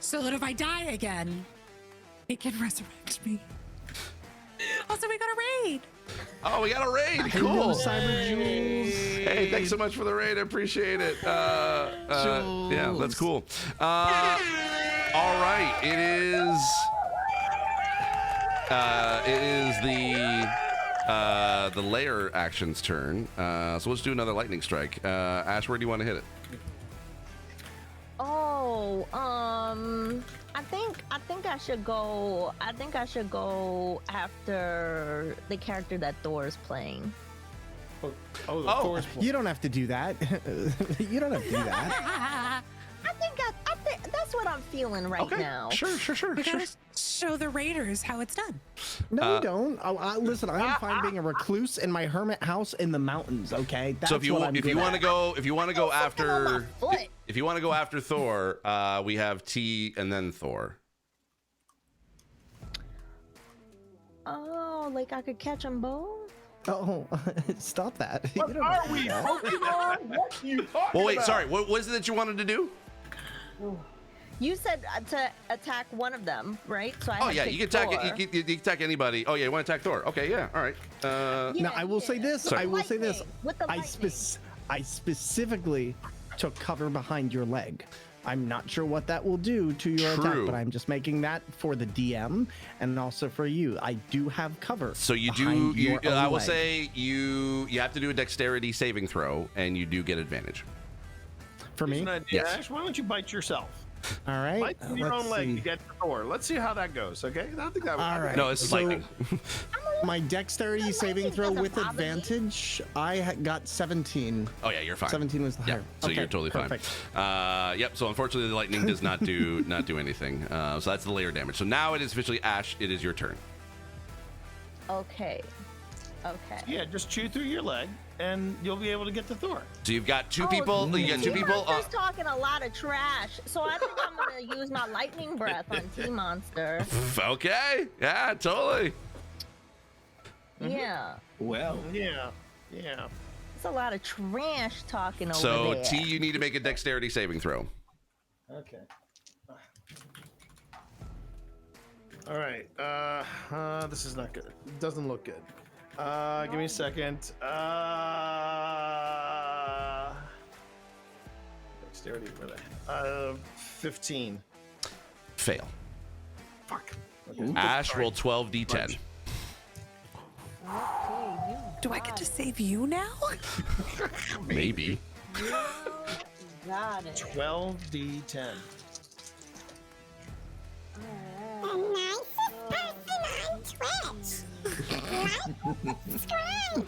G: so that if I die again, it can resurrect me. Also, we got a raid.
B: Oh, we got a raid. Cool.
A: Cyber Jules.
B: Hey, thanks so much for the raid. I appreciate it. Yeah, that's cool. All right, it is the layer action's turn. So let's do another lightning strike. Ash, where do you want to hit it?
H: Oh, I think I should go. I think I should go after the character that Thor's playing.
E: Thor's
A: You don't have to do that. You don't have to do that.
H: I think that's what I'm feeling right now.
B: Sure.
G: We gotta show the raiders how it's done.
A: No, we don't. Listen, I'm fine being a recluse in my hermit house in the mountains. Okay. That's
B: So if you want to go after Thor, we have T and then Thor.
H: Oh, like I could catch them both?
A: Oh, stop that.
E: What are we Pokemon? What are you talking
B: Well, wait,
E: about?
B: sorry. What was it that you wanted to do?
H: You said to attack one of them, right? So I
B: Oh
H: had
B: yeah,
H: to
B: you can
H: pick
B: attack.
H: Thor.
B: You can attack anybody. Oh yeah, you want to attack Thor? Okay, yeah. All right.
A: Now I will say this.
B: Sorry.
A: I will say this.
H: With the
A: I specifically took cover behind your leg. I'm not sure what that will do to your attack,
B: True.
A: but I'm just making that for the DM and also for you. I do have cover.
B: So you do.
A: behind your own
B: I will
A: leg.
B: say you have to do a dexterity saving throw, and you do get advantage.
A: For
E: Here's
A: me.
E: an idea,
B: Yes.
E: Ash, why don't you bite yourself?
A: All right.
E: Bite your
A: let's
E: own leg
A: see.
E: to get to Thor. Let's see how that goes, okay? I think that would
A: All right.
B: No, it's
A: So-
B: lightning.
H: I'm a
A: My dexterity saving throw with advantage, I got 17.
B: Oh yeah, you're fine.
A: 17 was the higher.
B: So you're totally
A: perfect.
B: fine. Yep. So unfortunately, the lightning does not do anything. So that's the layer damage. So now it is officially Ash. It is your turn.
H: Okay.
E: Yeah, just chew through your leg, and you'll be able to get to Thor.
B: So you've got two people. You got two people.
H: T-Monster's talking a lot of trash, so I think I'm gonna use my lightning breath on T-Monster.
B: Okay. Yeah, totally.
H: Yeah.
D: Well,
E: Yeah.
H: It's a lot of trash talking over
B: So
H: there.
B: T, you need to make a dexterity saving throw.
E: Okay. All right. This is not good. It doesn't look good. Give me a second. Dexterity, where 15.
B: Fail.
E: Fuck. Okay.
B: Ash, roll 12d10.
H: Okay, you
G: Do I get to save you now?
B: Maybe.
H: got it.
E: 12d10.
K: The nicest person on Twitch. Like, subscribe, and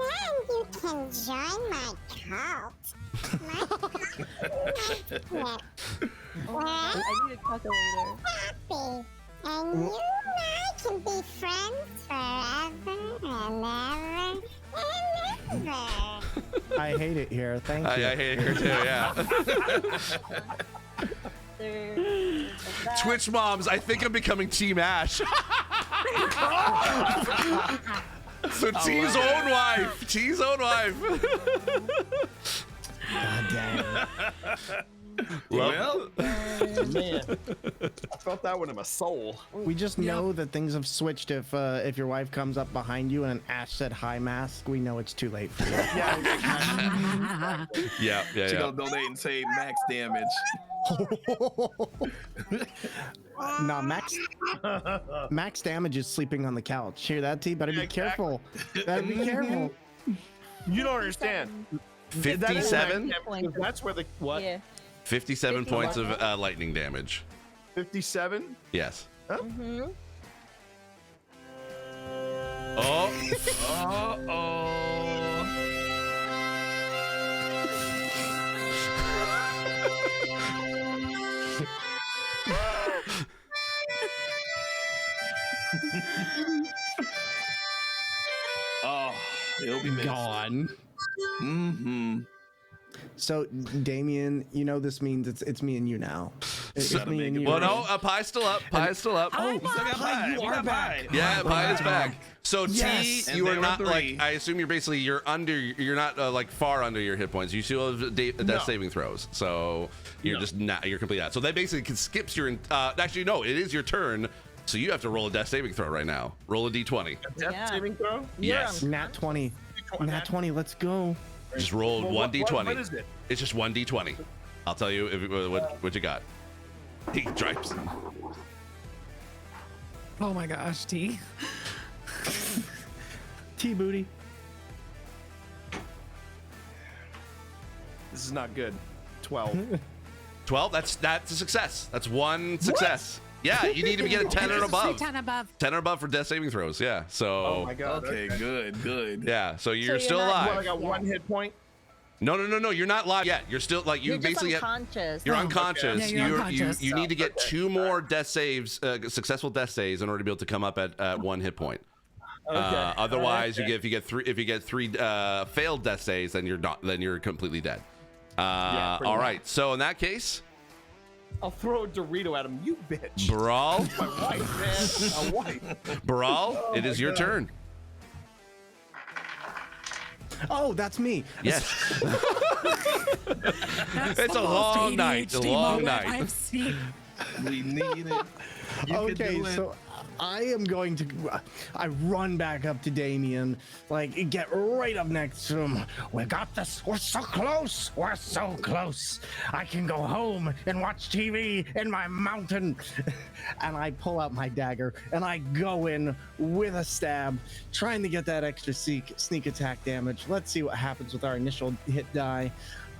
K: then you can join my cult. My cult where
H: I need a calculator.
K: happy, and you and I can be friends forever and ever and ever.
A: I hate it here. Thank you.
B: I hate her too. Yeah. Twitch moms, I think I'm becoming Team Ash. So T's own wife. T's own wife.
A: God damn.
B: Well,
E: Man, I felt that one in my soul.
A: We just know that things have switched if your wife comes up behind you and an Ash said hi mask, we know it's too late for you.
B: yeah.
D: she gonna donate and say max damage.
A: Nah, max damage is sleeping on the couch. Hear that, T? Better be careful. Better be careful.
E: You don't understand.
B: 57?
E: That's where the what?
H: Yeah.
B: 57 points of lightning damage.
E: 57?
B: Yes.
E: Huh?
H: Mm-hmm.
B: Oh.
D: Oh, it'll be missed.
A: Gone.
D: Mm-hmm.
A: So, Damien, you know this means it's me and you now. It's me and you.
B: Well, no, Pie's still up. Pie's still up.
D: Oh, Pie, you are back.
B: Yeah, Pie is back. So
A: Yes.
B: T, you
D: And
B: are
D: there
B: not
D: were
B: like,
D: three.
B: I assume you're under, you're not like far under your hit points. You still have death saving throws. So you're just not, you're completely out. So that basically skips your, actually no, it is your turn. So you have to roll a death saving throw right now. Roll a d20.
E: Death saving throw?
B: Yes.
A: Nat 20. Nat 20, let's go.
B: Just roll
E: Well,
B: one d20.
E: what is it?
B: It's just one d20. I'll tell you what you got. He dripes.
G: Oh my gosh, T.
A: T booty.
E: This is not good. 12.
B: 12. That's a success. That's one success. Yeah, you need to get a 10 or above.
G: 10 above.
B: 10 or above for death saving throws. Yeah. So.
E: Oh my god.
D: Okay, good.
B: Yeah. So you're
H: you're
B: still
H: not-
B: alive.
E: What, I got one hit point?
B: No. You're not live yet. You're still like you
H: You're just
B: basically.
H: unconscious.
B: You're unconscious.
G: Yeah, you're unconscious.
B: You need to get two more death saves, successful death saves, in order to be able to come up at one hit point. Otherwise,
E: Okay.
B: if you get three failed death saves, then you're not. Then you're completely dead.
E: Yeah, pretty
B: all
E: much.
B: right. So in that case,
E: I'll throw a Dorito at him, you bitch.
B: Brawl,
E: My wife, man. My wife.
B: Brawl, it is your turn.
A: Oh, that's me.
B: Yes.
G: That's
B: It's
G: the
B: a
G: most
B: long night, a
G: ADHD
B: long
G: moment
B: night.
G: I've seen.
D: We need it. You
A: Okay,
D: can do it.
A: so I am going to. I run back up to Damien, like get right up next to him. We got this. We're so close. We're so close. I can go home and watch TV in my mountain. And I pull out my dagger and I go in with a stab, trying to get that extra sneak attack damage. Let's see what happens with our initial hit die.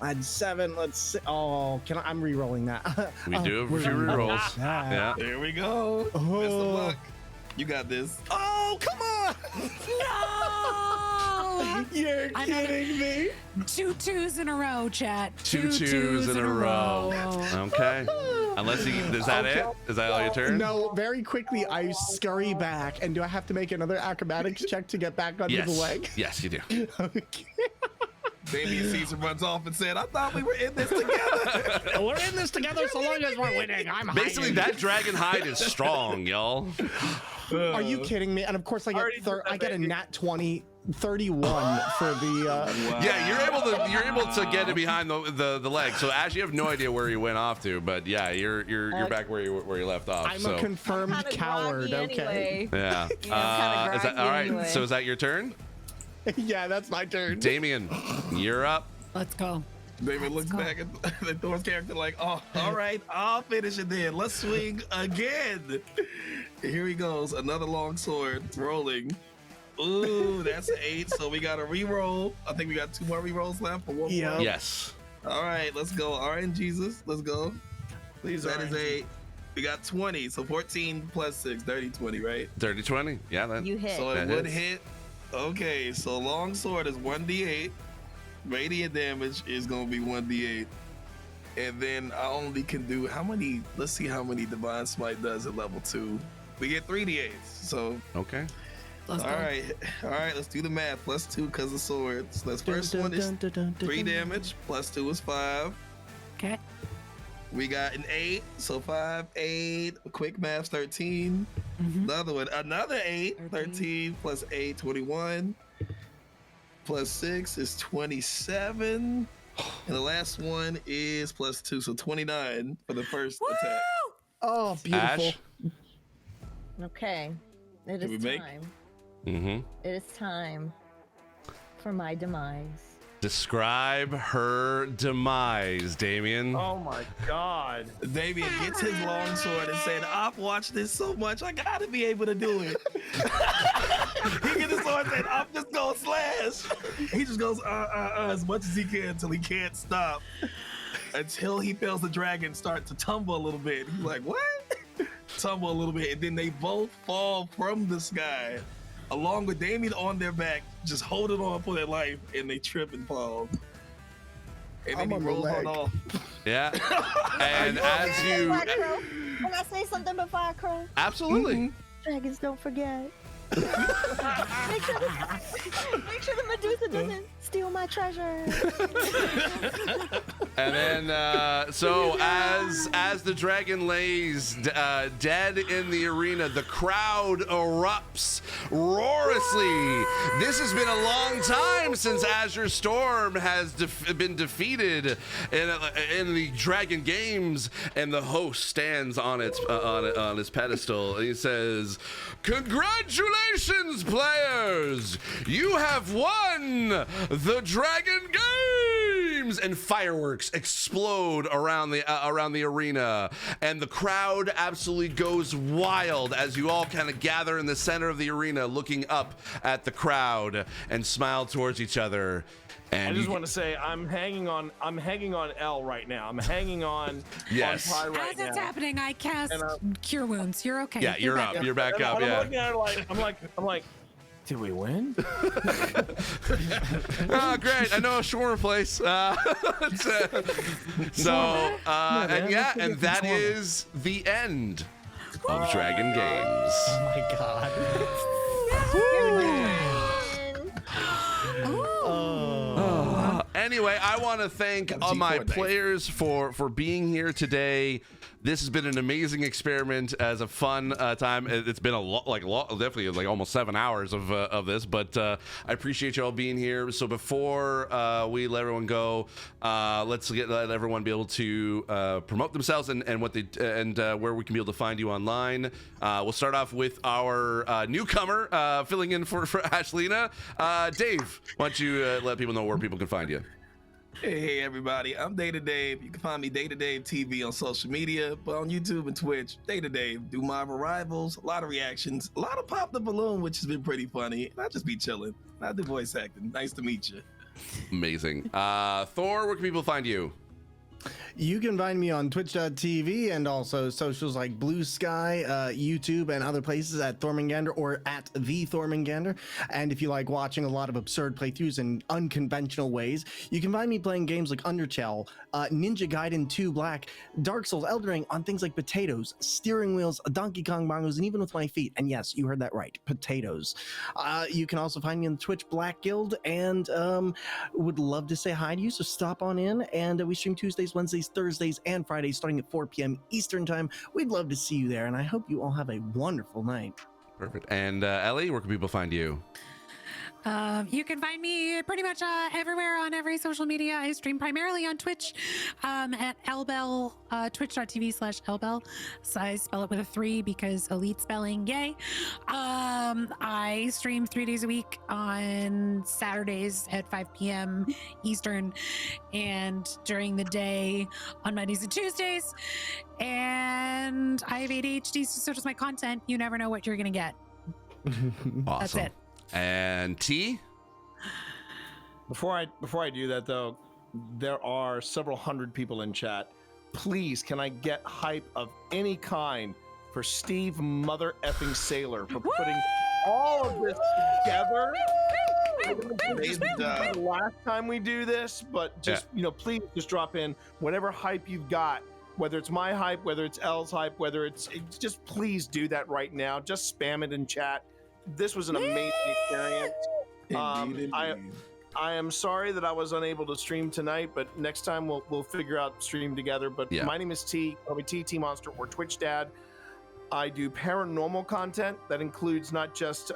A: I had 7. Let's see. Oh, I'm re-rolling that.
B: We do have a few
A: we're-
B: rerolls.
A: Ah.
B: Yeah.
D: There we go. Best of
A: Oh.
D: luck. You got this.
A: Oh, come on!
G: No!
A: You're kidding me.
G: 2 2s in a row, chat.
B: Two twos in a row. Okay. Unless is that it? Is that all your turn?
A: No, very quickly, I scurry back. And do I have to make another acrobatics check to get back onto the leg?
B: Yes, you do.
A: Okay.
D: Damian Caesar runs off and said, I thought we were in this together.
A: We're in this together so long as we're winning. I'm
B: Basically,
A: hiding.
B: that dragon hide is strong, y'all.
A: Are you kidding me? And of course, I get a nat 20, 31 for the.
B: Yeah, you're able to get it behind the leg. So Ash, you have no idea where you went off to, but yeah, you're back where you left off.
A: I'm a confirmed coward. Okay.
B: Anyway. Yeah. Is that all right? Anyway. So is that your turn?
A: Yeah, that's my turn.
B: Damien, you're up.
G: Let's go.
D: Damien looks back at Thor's character like, oh, all right, I'll finish it then. Let's swing again. Here he goes. Another long sword rolling. Ooh, that's an 8. So we got a re-roll. I think we got 2 more re-rolls left for 1 more.
B: Yes.
D: All right, let's go. RNGesus, let's go.
E: Please,
D: that is a. We got 20, so 14 plus 6, 30, 20, right?
B: 30, 20. Yeah, that.
H: You hit.
D: So it would hit. Okay, so long sword is 1d8. Radiant damage is gonna be 1d8. And then I only can do how many? Let's see how many Divine Smite does at level 2. We get 3d8s. So
B: okay.
D: All right, let's do the math. Plus 2 because of swords. That's first one is 3 damage. Plus 2 is 5.
G: Okay.
D: We got an 8, so 5, 8. Quick math, 13. Another one, another 8. 13 plus 8, 21. Plus 6 is 27. And the last one is plus 2, so 29 for the first attack.
A: Oh, beautiful.
B: Ash?
H: Okay. It is time. It is time for my demise.
B: Describe her demise, Damien.
E: Oh my God.
D: Damien gets his long sword and said, I've watched this so much, I gotta be able to do it. He gets his sword and said, I'm just gonna slash. He just goes, as much as he can until he can't stop. Until he feels the dragon start to tumble a little bit. He's like, what? Tumble a little bit, and then they both fall from the sky, along with Damien on their back, just holding on for their life, and they trip and fall. And then he rolls on off.
B: Yeah. And as you.
H: Can I say something before I crow?
B: Absolutely.
H: Dragons don't forget. Make sure the Medusa doesn't steal my treasure.
B: And then, so as the dragon lays dead in the arena, the crowd erupts roarously. This has been a long time since Azure Storm has been defeated in the Dragon Games, and the host stands on his pedestal, and he says, "Congratulations, players! You have won the Dragon Games!" And fireworks explode around the arena, and the crowd absolutely goes wild as you all kind of gather in the center of the arena, looking up at the crowd and smile towards each other. And
E: I just want to say I'm hanging on L right now. I'm hanging on
B: yes.
E: on Pi right
G: As it's
E: now.
G: happening, I cast Cure Wounds. You're okay.
B: Yeah, you're up. You're back up. Yeah.
E: I'm looking at her I'm like, did we win?
B: Oh, great. I know a shawarma place. And that is the end of Dragon Games.
A: Oh my God.
B: Anyway, I want to thank my players for being here today. This has been an amazing experiment as a fun time. It's been definitely like almost 7 hours of this, but I appreciate you all being here. So before we let everyone go, let's let everyone be able to promote themselves and what they and where we can be able to find you online. We'll start off with our newcomer filling in for Ashlina. Dave, why don't you let people know where people can find you?
D: Hey everybody, I'm Day to Dave. You can find me Day to Dave TV on social media, but on YouTube and Twitch, Day to Dave. Do mob arrivals, a lot of reactions, a lot of pop the balloon, which has been pretty funny. I just be chilling. I do voice acting. Nice to meet you.
B: Amazing. Thor, where can people find you?
A: You can find me on twitch.tv and also socials like Blue Sky, YouTube, and other places at Thormangander or at the Thormangander. And if you like watching a lot of absurd playthroughs in unconventional ways, you can find me playing games like Undertale, Ninja Gaiden 2 Black, Dark Souls, Elden Ring on things like potatoes, steering wheels, Donkey Kong bongos, and even with my feet. And yes, you heard that right, potatoes. You can also find me on the Twitch Black Guild, and would love to say hi to you, so stop on in. And we stream Tuesdays, Wednesdays, Thursdays, and Fridays starting at 4 p.m. Eastern time. We'd love to see you there, and I hope you all have a wonderful night.
B: Perfect. And Ellie, where can people find you?
G: You can find me pretty much everywhere on every social media. I stream primarily on Twitch at Elbel, twitch.tv/Elbel. So I spell it with a 3 because elite spelling, yay. I stream 3 days a week on Saturdays at 5 p.m. Eastern and during the day on Mondays and Tuesdays. And I have ADHD, so does my content. You never know what you're going to get.
B: Awesome.
G: That's it.
B: And T?
E: Before I do that though, there are several hundred people in chat. Please, can I get hype of any kind for Steve Mother Effing Sailor for putting all of this together? The last time we do this, but just please just drop in whatever hype you've got. Whether it's my hype, whether it's L's hype, whether it's just please do that right now. Just spam it in chat. This was an amazing experience.
D: Indeed.
E: I am sorry that I was unable to stream tonight, but next time we'll figure out stream together. But my name is T, probably T Monster or Twitch Dad. I do paranormal content that includes not just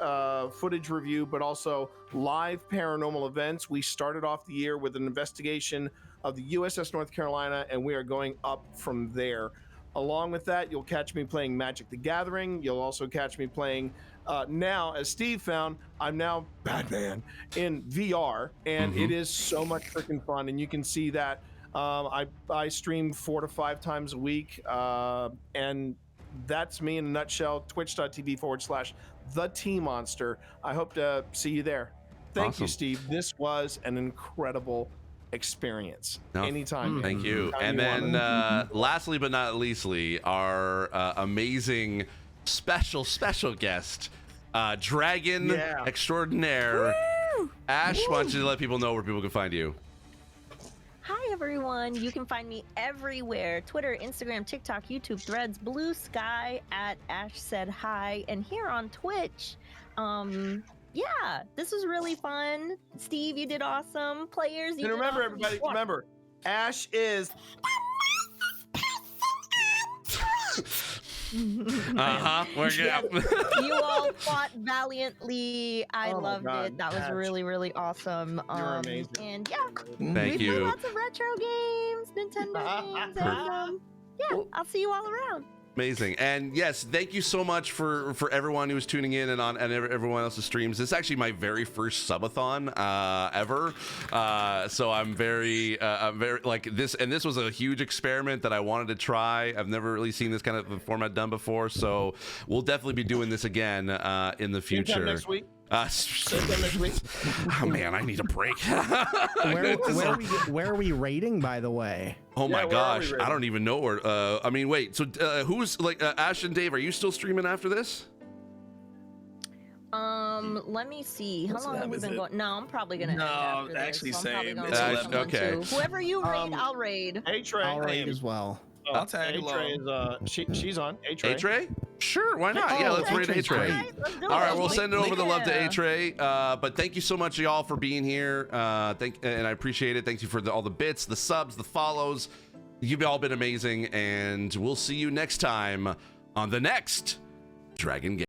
E: footage review, but also live paranormal events. We started off the year with an investigation of the USS North Carolina, and we are going up from there. Along with that, you'll catch me playing Magic the Gathering. You'll also catch me playing, now, as Steve found, I'm now Batman in VR, and it is so much freaking fun. And you can see that I stream 4 to 5 times a week, and that's me in a nutshell. Twitch.tv/the T Monster. I hope to see you there. Thank you, Steve. This was an incredible experience. Anytime.
B: Thank you. And then lastly but not leastly, our amazing special guest, dragon extraordinaire. Woo! Ash, why don't you let people know where people can find you?
H: Hi everyone, you can find me everywhere: Twitter, Instagram, TikTok, YouTube, Threads, Blue Sky at Ash Said Hi, and here on Twitch. Yeah, this was really fun. Steve, you did awesome. Players, you
E: and remember, everybody, remember, Ash is.
B: We're good.
H: You all fought valiantly. I loved it. That was really, really awesome.
E: You're amazing.
H: And
B: Thank you.
H: We played lots of retro games, Nintendo games, and I'll see you all around.
B: Amazing. And yes, thank you so much for everyone who was tuning in and everyone else's streams. This is actually my very first subathon ever. So I'm very like this, and this was a huge experiment that I wanted to try. I've never really seen this kind of format done before, so we'll definitely be doing this again in the future.
E: Next week.
B: Oh man, I need a break.
A: Where are we rating, by the way?
B: Oh my gosh, I don't even know where. I mean, wait. So who's like Ash and Dave? Are you still streaming after this?
H: Let me see. How long have we been going? No, I'm probably gonna.
D: No, actually, same. It's
B: okay.
H: Whoever you raid, I'll raid.
E: A-Tray.
A: I'll raid as well.
D: I'll tag
E: A-Tray is she's on. A-Tray.
B: A-Tray? Sure, why not? Yeah, let's raid A-Tray. All right, we'll send over the love to A-Tray. But thank you so much, y'all, for being here. And I appreciate it. Thank you for all the bits, the subs, the follows. You've all been amazing, and we'll see you next time on the next Dragon Game.